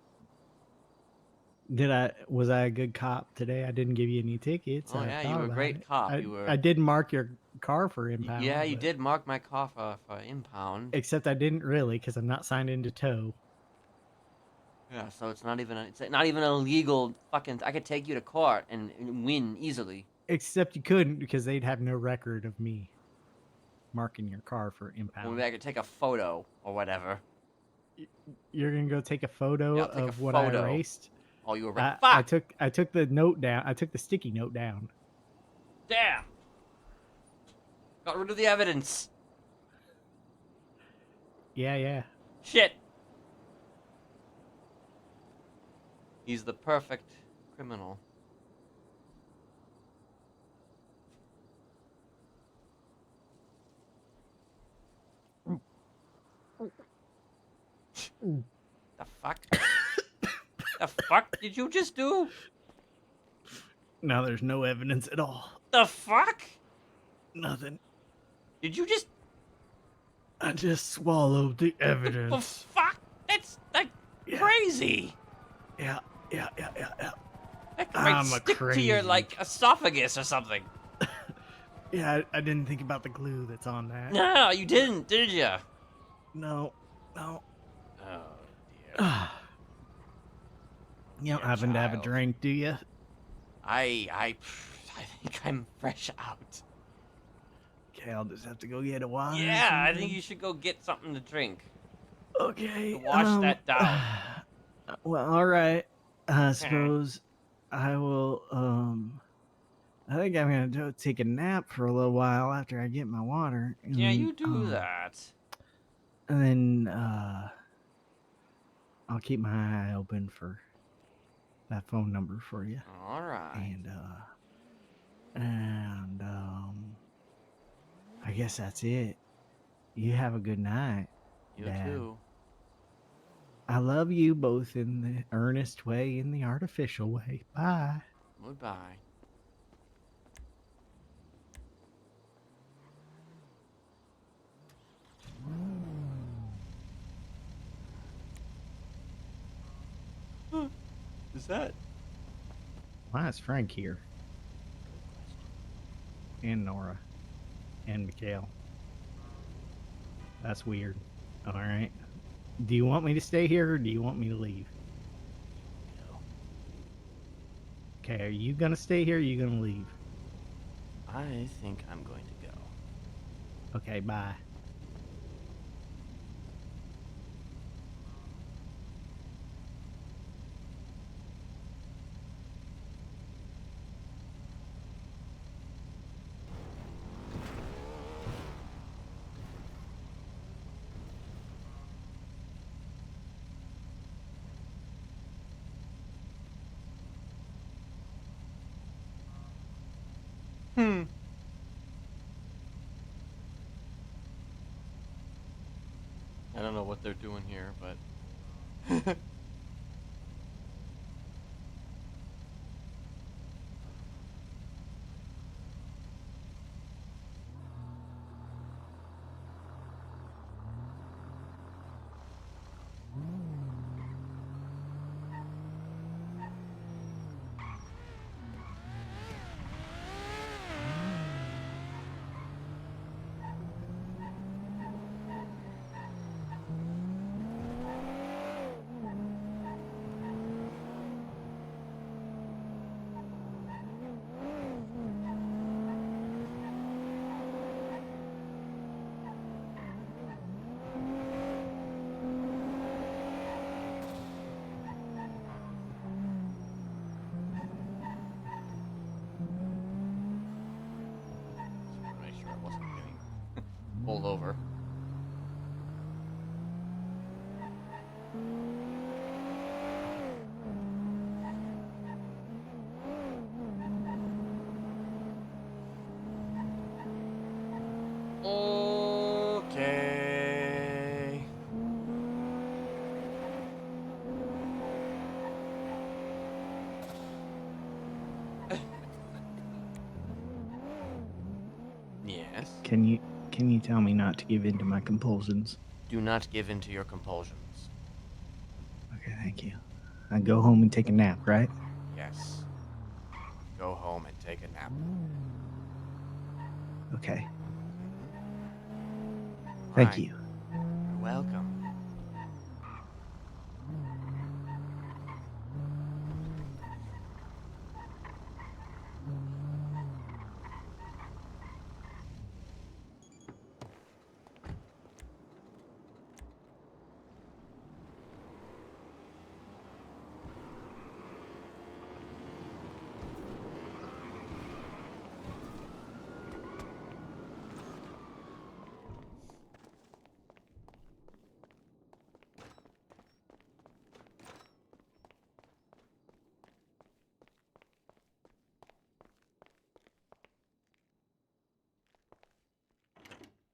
was I a good cop today? I didn't give you any tickets. Oh, yeah, you were a great cop. I did mark your car for impound. Yeah, you did mark my car for impound. Except I didn't really, because I'm not signed into tow. Yeah, so it's not even an illegal fucking. I could take you to court and win easily. Except you couldn't, because they'd have no record of me marking your car for impound. Well, maybe I could take a photo or whatever. You're gonna go take a photo Yeah, I'll take of a what photo. I erased? Oh, you were I right. took the note down. I took the sticky note down. Damn. Got rid of the evidence. Yeah. Shit. He's the perfect criminal. The fuck? The fuck did you just do? Now there's no evidence at all. The fuck? Nothing. Did you just... I just swallowed the The evidence. fuck? That's like crazy. Yeah. That might I'm a stick to your crazy. like esophagus or something. Yeah, I didn't think about the glue that's on that. No, you didn't, did you? No. Oh dear. You don't happen to have a drink, do you? I think I'm fresh out. Okay, I'll just have to go get a water. or Yeah, I think something. you should go get something to drink. Okay. To wash that down. Well, all right. I Okay. suppose I will. I think I'm gonna take a nap for a little while after I get my water. And Yeah, then, you do that. And then I'll keep my eye open for that phone number for you. All right. And I guess that's it. You have a good night, You Dad. too. I love you both in the earnest way and the artificial way. Bye. Goodbye. Is that? Why is Frank here? And Nora. And Mikhail. That's weird. All right. Do you want me to stay here or do you want me to leave? Okay, are you going to stay here or are you going to leave? I think I'm going to go. Okay, bye. I don't know what they're doing here, but just to make sure I wasn't getting pulled over. Okay. Yes. Can you tell me not to give in to my compulsions? Do not give in to your compulsions. Okay, thank you. I go home and take a nap, right? Yes. Go home and take a nap. Okay. Thank Right. you. You're welcome.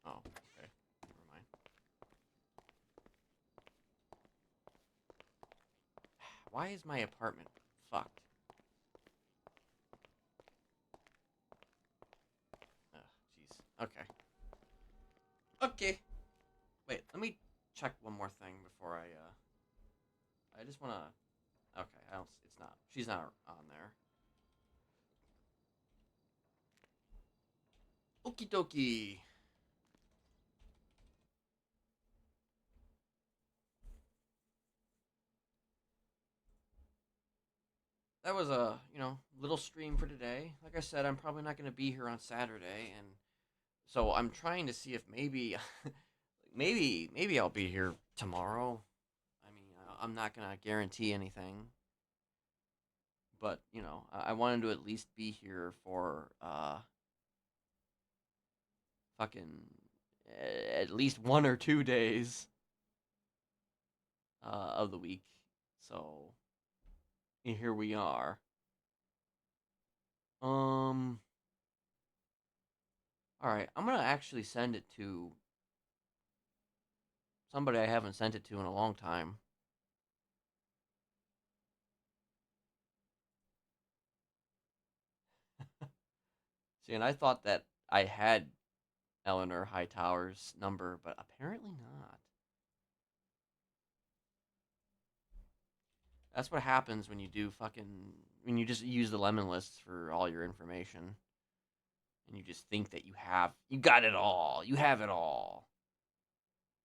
Oh, okay. Never mind. Why is my apartment fucked? Ugh, jeez. Okay. Okay. Wait, let me check one more thing before I just wanna... Okay, I don't... It's not... She's not on there. Okie dokie. that was a, little stream for today. Like I said, I'm probably not going to be here on Saturday, and so I'm trying to see if maybe, maybe I'll be here tomorrow. I mean, I'm not going to guarantee anything, but I wanted to at least be here for fucking at least 1 or 2 days of the week. So here we are. All right, I'm gonna actually send it to somebody I haven't sent it to in a long time. See, and I thought that I had Eleanor Hightower's number, but apparently not. That's what happens when you do when you just use the lemon lists for all your information. And you just think that you got it all. You have it all.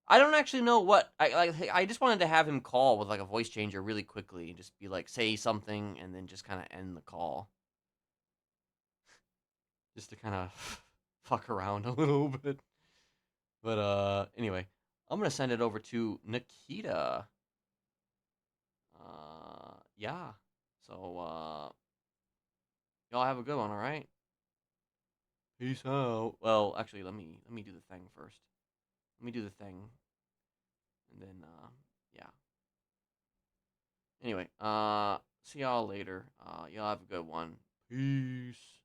I don't actually know what I just wanted to have him call with like a voice changer really quickly and just be like say something and then just kind of end the call. Just to kind of fuck around a little bit. But anyway, I'm going to send it over to Nikita. Yeah. So y'all have a good one, all right? Peace out. Well, actually, let me do the thing first. Let me do the thing. And then yeah. Anyway, see y'all later. Y'all have a good one. Peace.